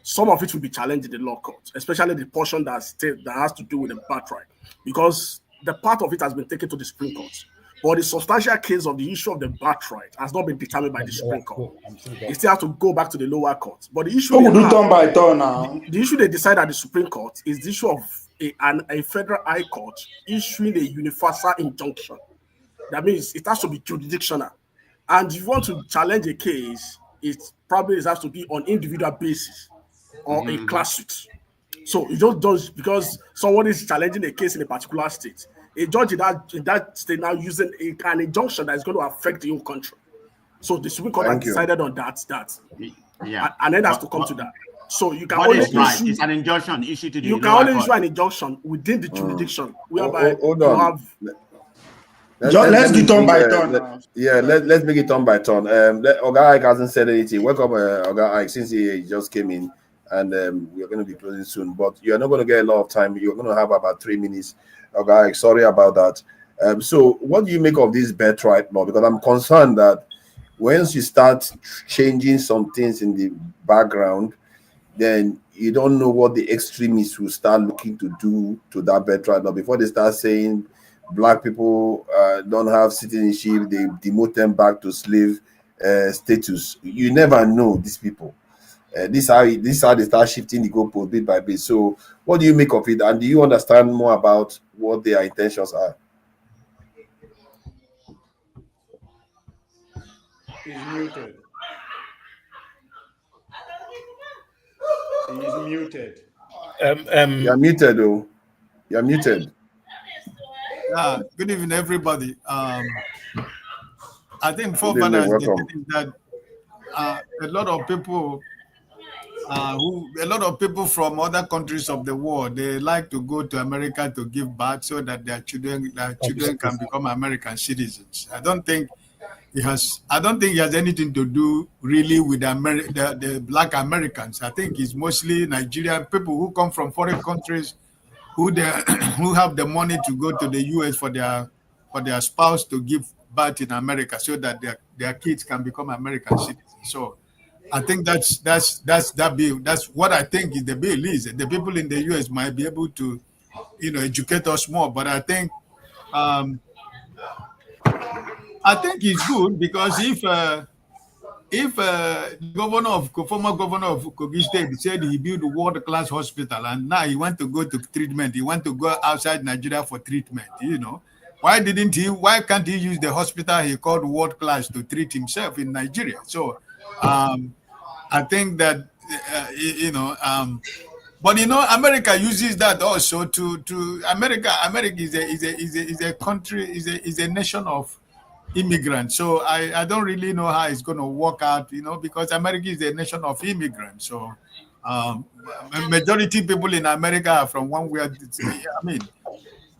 Speaker 19: some of it will be challenged in the law court, especially the portion that has to do with the birthright, because the part of it has been taken to the Supreme Court. But the substantial case of the issue of the birthright has not been determined by the Supreme Court. It still has to go back to the lower court. But the issue
Speaker 9: turn by turn now.
Speaker 19: The issue they decide at the Supreme Court is the issue of a federal high court issuing a universal injunction. That means it has to be jurisdictional. And if you want to challenge a case, it probably has to be on individual basis or a class suit. So it just does because someone is challenging a case in a particular state. A judge in that state now using an injunction that is going to affect the whole country. So the Supreme Court has decided on that, and then has to come to that. So you can only issue
Speaker 15: it's an injunction issued to the
Speaker 19: you can only issue an injunction within the jurisdiction whereby
Speaker 21: hold on.
Speaker 9: Let's do turn by turn.
Speaker 21: Let's make it turn by turn. Oga Ike hasn't said anything. Welcome, Oga Ike, since he just came in, and we're going to be closing soon. But you're not going to get a lot of time. You're going to have about 3 minutes. Oga Ike, sorry about that. So what do you make of this birthright law? Because I'm concerned that once you start changing some things in the background, then you don't know what the extremists will start looking to do to that birthright law. Before they start saying Black people don't have citizenship, they demote them back to slave status. You never know these people. This how they start shifting the goalpost bit by bit. So what do you make of it? And do you understand more about what their intentions are?
Speaker 9: He's muted. He's muted.
Speaker 21: You're muted, though. You're muted.
Speaker 1: Good evening, everybody. I think forefathers that a lot of people from other countries of the world, they like to go to America to give birth so that their children can become American citizens. I don't think it has anything to do really with the Black Americans. I think it's mostly Nigerian people who come from foreign countries who have the money to go to the US for their spouse to give birth in America so that their kids can become American citizens. So I think that's that bill. That's what I think is the bill is. The people in the US might be able to, educate us more. But I think it's good because if former governor of Kogi State said he built a world-class hospital and now he want to go to treatment, he want to go outside Nigeria for treatment, why can't he use the hospital he called world-class to treat himself in Nigeria? So I think that but America uses that also to America is a country, is a nation of immigrants. So I don't really know how it's going to work out, because America is a nation of immigrants. So majority people in America are from one way.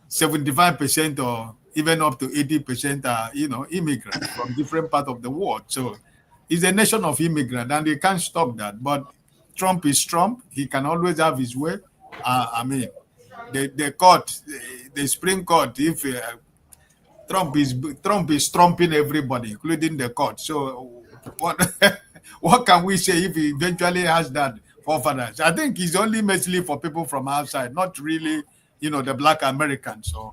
Speaker 1: 75% or even up to 80% are, immigrants from different parts of the world. So it's a nation of immigrants, and they can't stop that. But Trump is Trump. He can always have his way. The court, the Supreme Court, if Trump is trumping everybody, including the court. So what can we say if he eventually has that forefathers? I think it's only mostly for people from outside, not really, the Black Americans or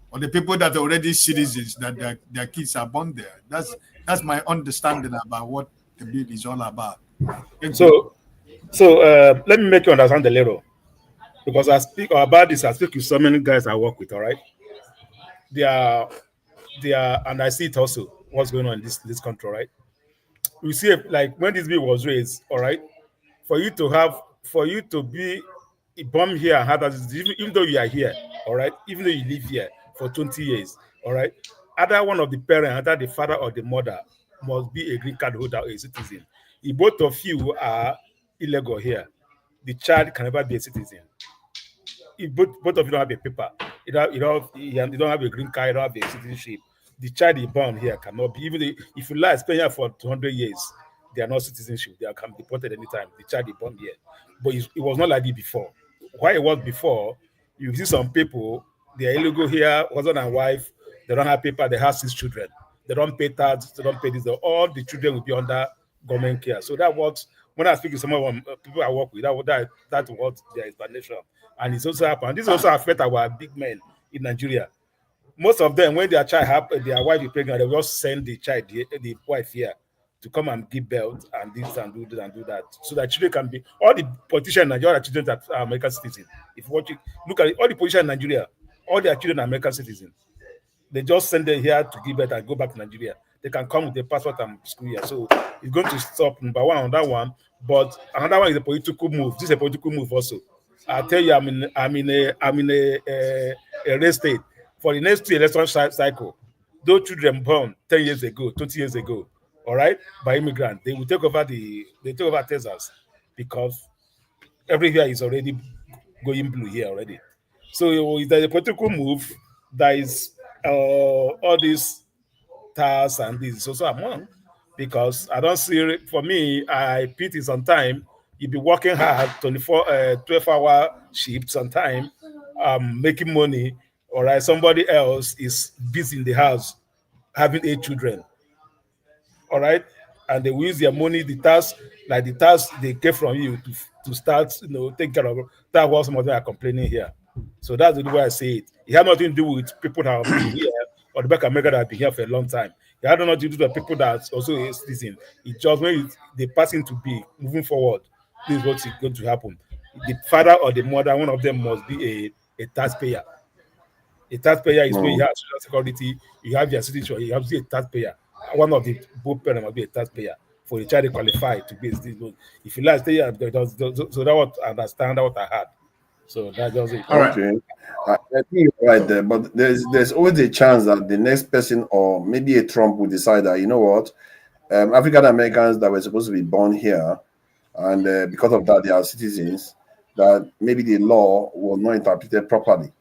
Speaker 1: or the people that are already citizens that their kids are born there. That's my understanding about what the bill is all about.
Speaker 17: So let me make you understand a little, because I speak about this. I speak with so many guys I work with. All right. They are, and I see it also, what's going on in this country, right? You see, like when this bill was raised, all right, for you to be born here and have that, even though you are here, all right, even though you live here for 20 years, all right, either one of the parents, either the father or the mother, must be a green card holder or a citizen. If both of you are illegal here, the child can never be a citizen. If both of you don't have a paper, you don't have a green card, you don't have a citizenship, the child is born here cannot be. Even if you spend here for 200 years, they are not citizenship. They can be deported anytime. The child is born here. But it was not like this before. Why it was before, you see some people, they are illegal here, husband and wife, they don't have paper, they have 6 children. They don't pay tax, they don't pay this. All the children will be under government care. So that was when I speak to some of them, people I work with, that's what their explanation. And it's also happened. This also affects our big men in Nigeria. Most of them, when their wife is pregnant, they will just send the wife here to come and give birth and this and do this and do that, so that children can be. All the politicians in Nigeria are children that are American citizens. If you watch it, look at it, all the politicians in Nigeria, all their children are American citizens. They just send them here to give birth and go back to Nigeria. They can come with their passport and school here. So it's going to stop number one on that one. But another one is a political move. This is a political move also. I tell you, I'm in a race state for the next 2 election cycle. Those children born 10 years ago, 20 years ago, all right, by immigrants, they will take over Texas, because everywhere is already going blue here already. So there's a political move that is all these tasks and this is also among, because I don't see, for me, I pity sometime you be working hard 12-hour shifts sometime, making money, all right, somebody else is busy in the house having 8 children, all right, and they will use their money, the task they get from you to start, take care of that. What some of them are complaining here. So that's the way I say it. It has nothing to do with people that have been here or the back America that have been here for a long time. It has nothing to do with people that also a citizen. It's just when they passing to be moving forward, this is what's going to happen. The father or the mother, one of them must be a taxpayer. A taxpayer is where you have social security, you have your citizenship, you have to be a taxpayer. One of the both parents must be a taxpayer for the child to qualify to be a citizen. If you like stay here, so that what I understand, that what I had. So that's just it.
Speaker 21: Okay. I think you're right there, but there's always a chance that the next person or maybe a Trump will decide that, you know what, African Americans that were supposed to be born here, and because of that they are citizens, that maybe the law was not interpreted properly,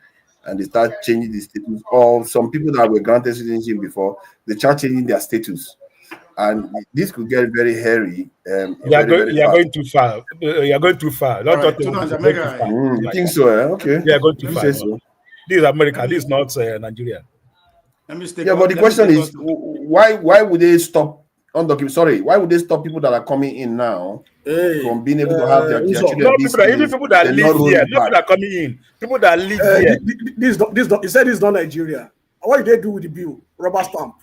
Speaker 21: and they start changing the status. Or some people that were granted citizenship before, they start changing their status. And this could get very hairy.
Speaker 17: You are going too far. You are going too far. Don't talk to
Speaker 21: America. You think so? Okay.
Speaker 17: You are going too far.
Speaker 21: So.
Speaker 17: This is America. This is not Nigeria.
Speaker 21: Yeah, but the question is, why would they stop undocumented? Sorry, why would they stop people that are coming in now from being able to have their children?
Speaker 17: No, people that live here. Not people that are coming in. People that live here.
Speaker 19: He said this is not Nigeria. What did they do with the bill? Rubber stamp.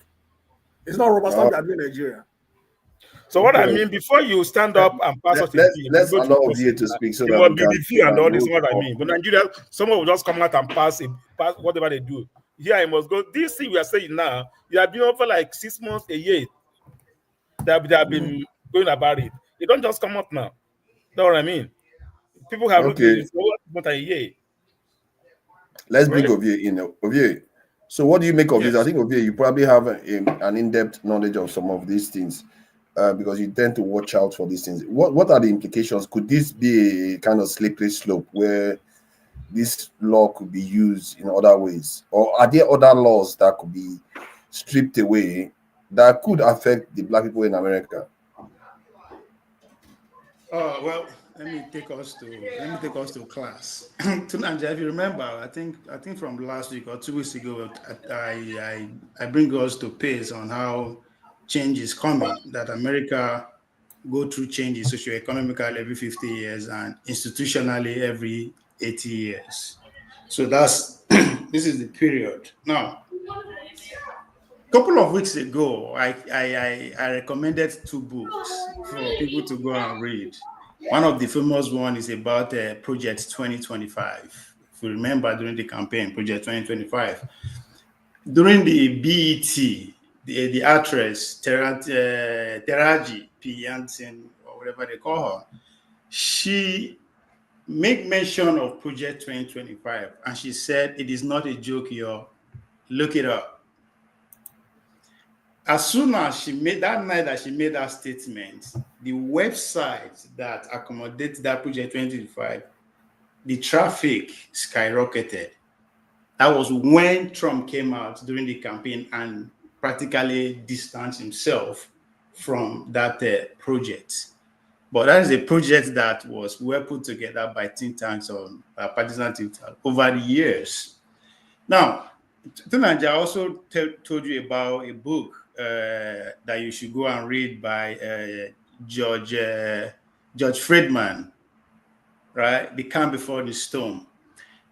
Speaker 19: It's not rubber stamp that in Nigeria.
Speaker 17: So what I mean, before you stand up and pass us,
Speaker 21: let's allow you to speak. So
Speaker 17: it will be review and all this. What I mean, but Nigeria, someone will just come out and pass whatever they do. Here I must go. This thing we are saying now, you have been over like 6 months, a year. They have been going about it. They don't just come up now. That's what I mean. People have looked at it for more than a year.
Speaker 21: Let's bring Ovie in. Ovie. So what do you make of this? I think, Ovie, you probably have an in-depth knowledge of some of these things because you tend to watch out for these things. What are the implications? Could this be a kind of slippery slope where this law could be used in other ways? Or are there other laws that could be stripped away that could affect the Black people in America?
Speaker 9: Well, let me take us to class. Tunanja, if you remember, I think from last week or 2 weeks ago, I bring us to pace on how change is coming. That America go through changes socioeconomically every 50 years and institutionally every 80 years. So that's this is the period. Now, a couple of weeks ago, I recommended 2 books for people to go and read. One of the famous one is about Project 2025. If you remember, during the campaign, Project 2025, during the BET, the actress Taraji P. Yanson, or whatever they call her, she made mention of Project 2025, and she said it is not a joke, y'all. Look it up. As soon as she made that night that she made that statement, the website that accommodates that Project 2025, the traffic skyrocketed. That was when Trump came out during the campaign and practically distanced himself from that project. But that is a project that was well put together by think tanks on partisan think tanks over the years. Now, Tunanja also told you about a book that you should go and read by George Judge Friedman, right? The Calm Before the Storm.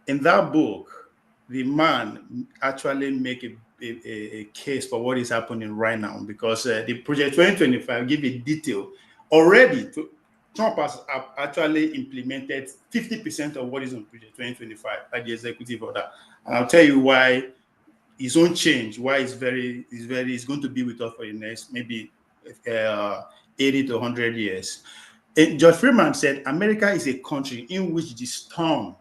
Speaker 9: In that book, the man actually make a case for what is happening right now, because the Project 2025 give a detail already. Trump has actually implemented 50% of what is on Project 2025 by the executive order. And I'll tell you why his own change, why it's going to be with us for the next maybe 80 to 100 years. And George Freeman said, America is a country in which the storm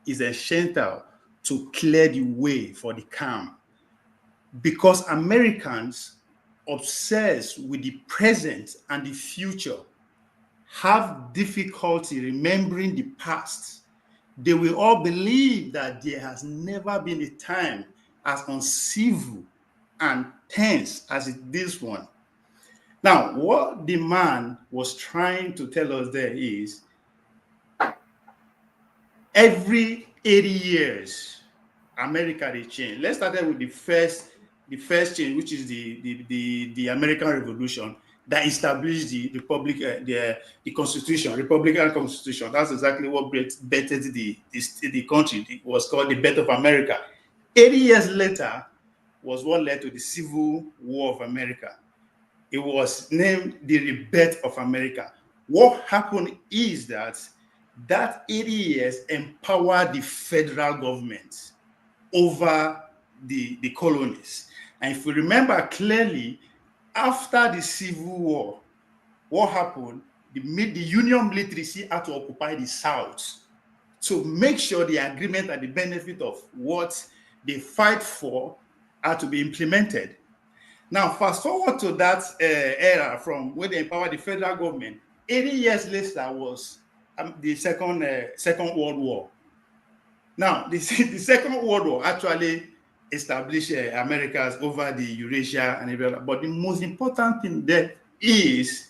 Speaker 9: is essential to clear the way for the calm, because Americans obsessed with the present and the future have difficulty remembering the past. They will all believe that there has never been a time as uncivil and tense as this one. Now, what the man was trying to tell us there is every 80 years, America they change. Let's start with the first change, which is the American Revolution that established the republic, the Constitution, Republican Constitution. That's exactly what bettered the country. It was called the birth of America. 80 years later was what led to the Civil War of America. It was named the rebirth of America. What happened is that 80 years empowered the federal government over the colonies. And if we remember clearly, after the Civil War, what happened? The Union military had to occupy the South to make sure the agreement and the benefit of what they fight for are to be implemented. Now, fast forward to that era from when they empowered the federal government. 80 years later was the Second World War. Now, the Second World War actually established Americas over the Eurasia and everything. But the most important thing there is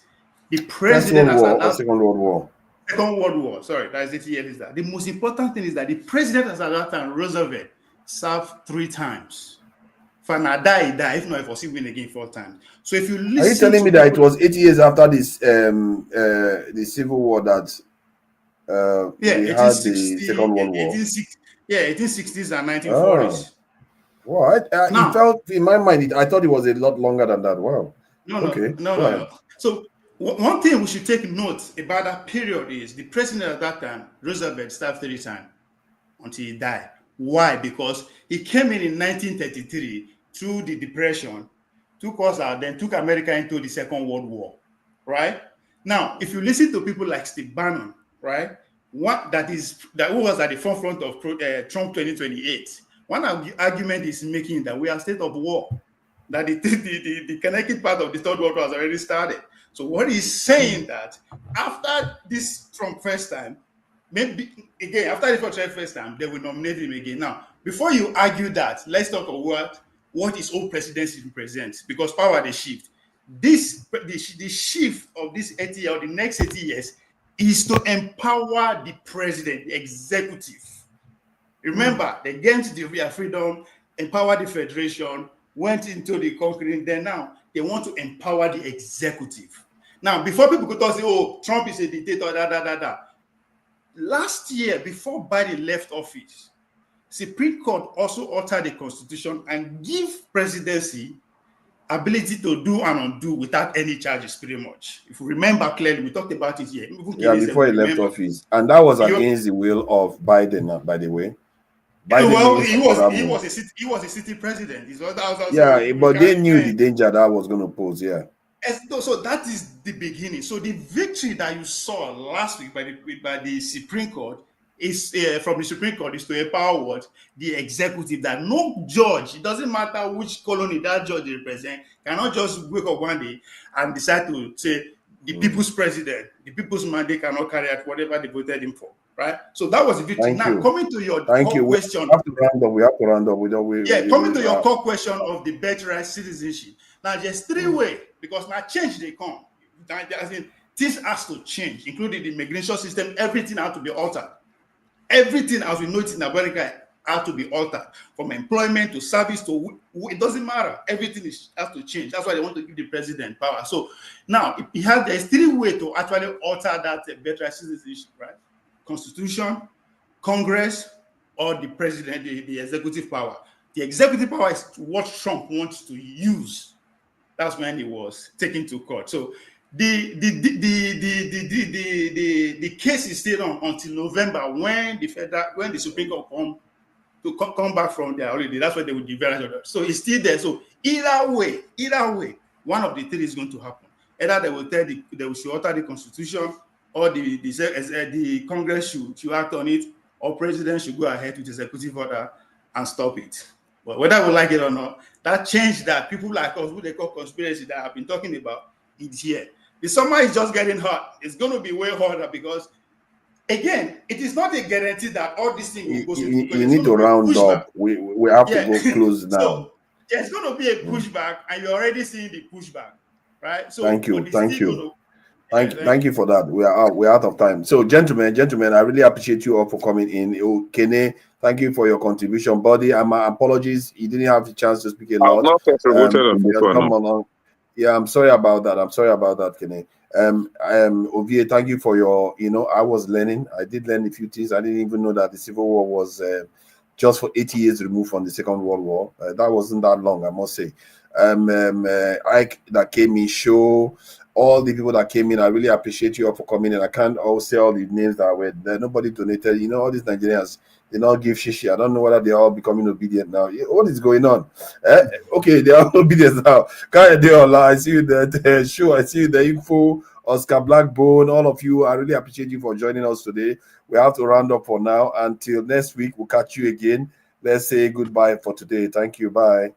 Speaker 9: the president.
Speaker 21: Second World War.
Speaker 9: Second World War. Sorry, that's 80 years later. The most important thing is that the president at that time, Roosevelt, served 3 times. For now, die. If not, if was he win again 4 times. So if you listen,
Speaker 21: are you telling me that it was 80 years after this the Civil War that we had the Second World War?
Speaker 9: 1860s and 1940s.
Speaker 21: Wow, it felt in my mind. I thought it was a lot longer than that. Wow.
Speaker 9: No. So one thing we should take note about that period is the president at that time, Roosevelt, served 3 times until he died. Why? Because he came in 1933 through the Depression, took us out, then took America into the Second World War. Right? Now, if you listen to people like Steve Bannon, right, who was at the forefront of Trump 2028. One argument is making that we are state of war, that the connected part of the Third World War has already started. So what he's saying that after this Trump first time, maybe again after the Trump first time, they will nominate him again. Now, before you argue that, let's talk about what his own presidency represents, because power they shift. The shift of this 80 years or the next 80 years is to empower the president, the executive. Remember, they gained the freedom, empowered the federation, went into the conquering. Then now they want to empower the executive. Now, before people could say, "Oh, Trump is a dictator," Last year, before Biden left office, Supreme Court also altered the Constitution and give presidency ability to do and undo without any charges, pretty much. If you remember clearly, we talked about it here.
Speaker 21: Before he left office, and that was against the will of Biden, by the way.
Speaker 9: He was a sitting president.
Speaker 21: But they knew the danger that was going to pose.
Speaker 9: So that is the beginning. So the victory that you saw last week by the Supreme Court is from the Supreme Court is to empower the executive, that no judge, it doesn't matter which colony that judge represents, cannot just wake up one day and decide to say the people's president, the people's mandate cannot carry out whatever they voted him for. Right, so that was the victory. Coming to your core question,
Speaker 21: we have to round up.
Speaker 9: Coming to your core question of the birthright citizenship. Now, there's 3 ways, because now change they come. Things has to change, including the immigration system. Everything has to be altered. Everything, as we know it in America, have to be altered from employment to service to it doesn't matter. Everything has to change. That's why they want to give the president power. So now there's 3 ways to actually alter that better citizenship, right? Constitution, Congress, or the president, the executive power. The executive power is what Trump wants to use. That's when he was taken to court. So the case is still on until November when the Supreme Court come back from their holiday. That's when they will develop. So it's still there. So either way, one of the 3 is going to happen. Either they will should alter the Constitution, or the Congress should act on it, or President should go ahead with executive order and stop it. But whether we like it or not, that change that people like us, who they call conspiracy, that I've been talking about, it's here. The summer is just getting hot. It's going to be way hotter because, again, it is not a guarantee that all these things will go.
Speaker 21: You need to round up. We have to go close now.
Speaker 9: So there's going to be a pushback, and you're already seeing the pushback, right? So
Speaker 21: thank you for that. We're out of time. So gentlemen, I really appreciate you all for coming in. Kene, thank you for your contribution. Buddy, my apologies, you didn't have the chance to speak a lot.
Speaker 20: I've not contributed on this one.
Speaker 21: Yeah, I'm sorry about that, Kene. Ovie, thank you for your, I was learning. I did learn a few things. I didn't even know that the Civil War was just for 80 years removed from the Second World War. That wasn't that long, I must say. Ike that came in, show, all the people that came in, I really appreciate you all for coming in. I can't all say all the names that were there. Nobody donated. All these Nigerians, they not give shishi. I don't know whether they're all becoming obedient now. What is going on? Okay, they are obedient now. I see you there. Sure, I see you there. Info, Oscar Blackbone, all of you. I really appreciate you for joining us today. We have to round up for now. Until next week, we'll catch you again. Let's say goodbye for today. Thank you. Bye.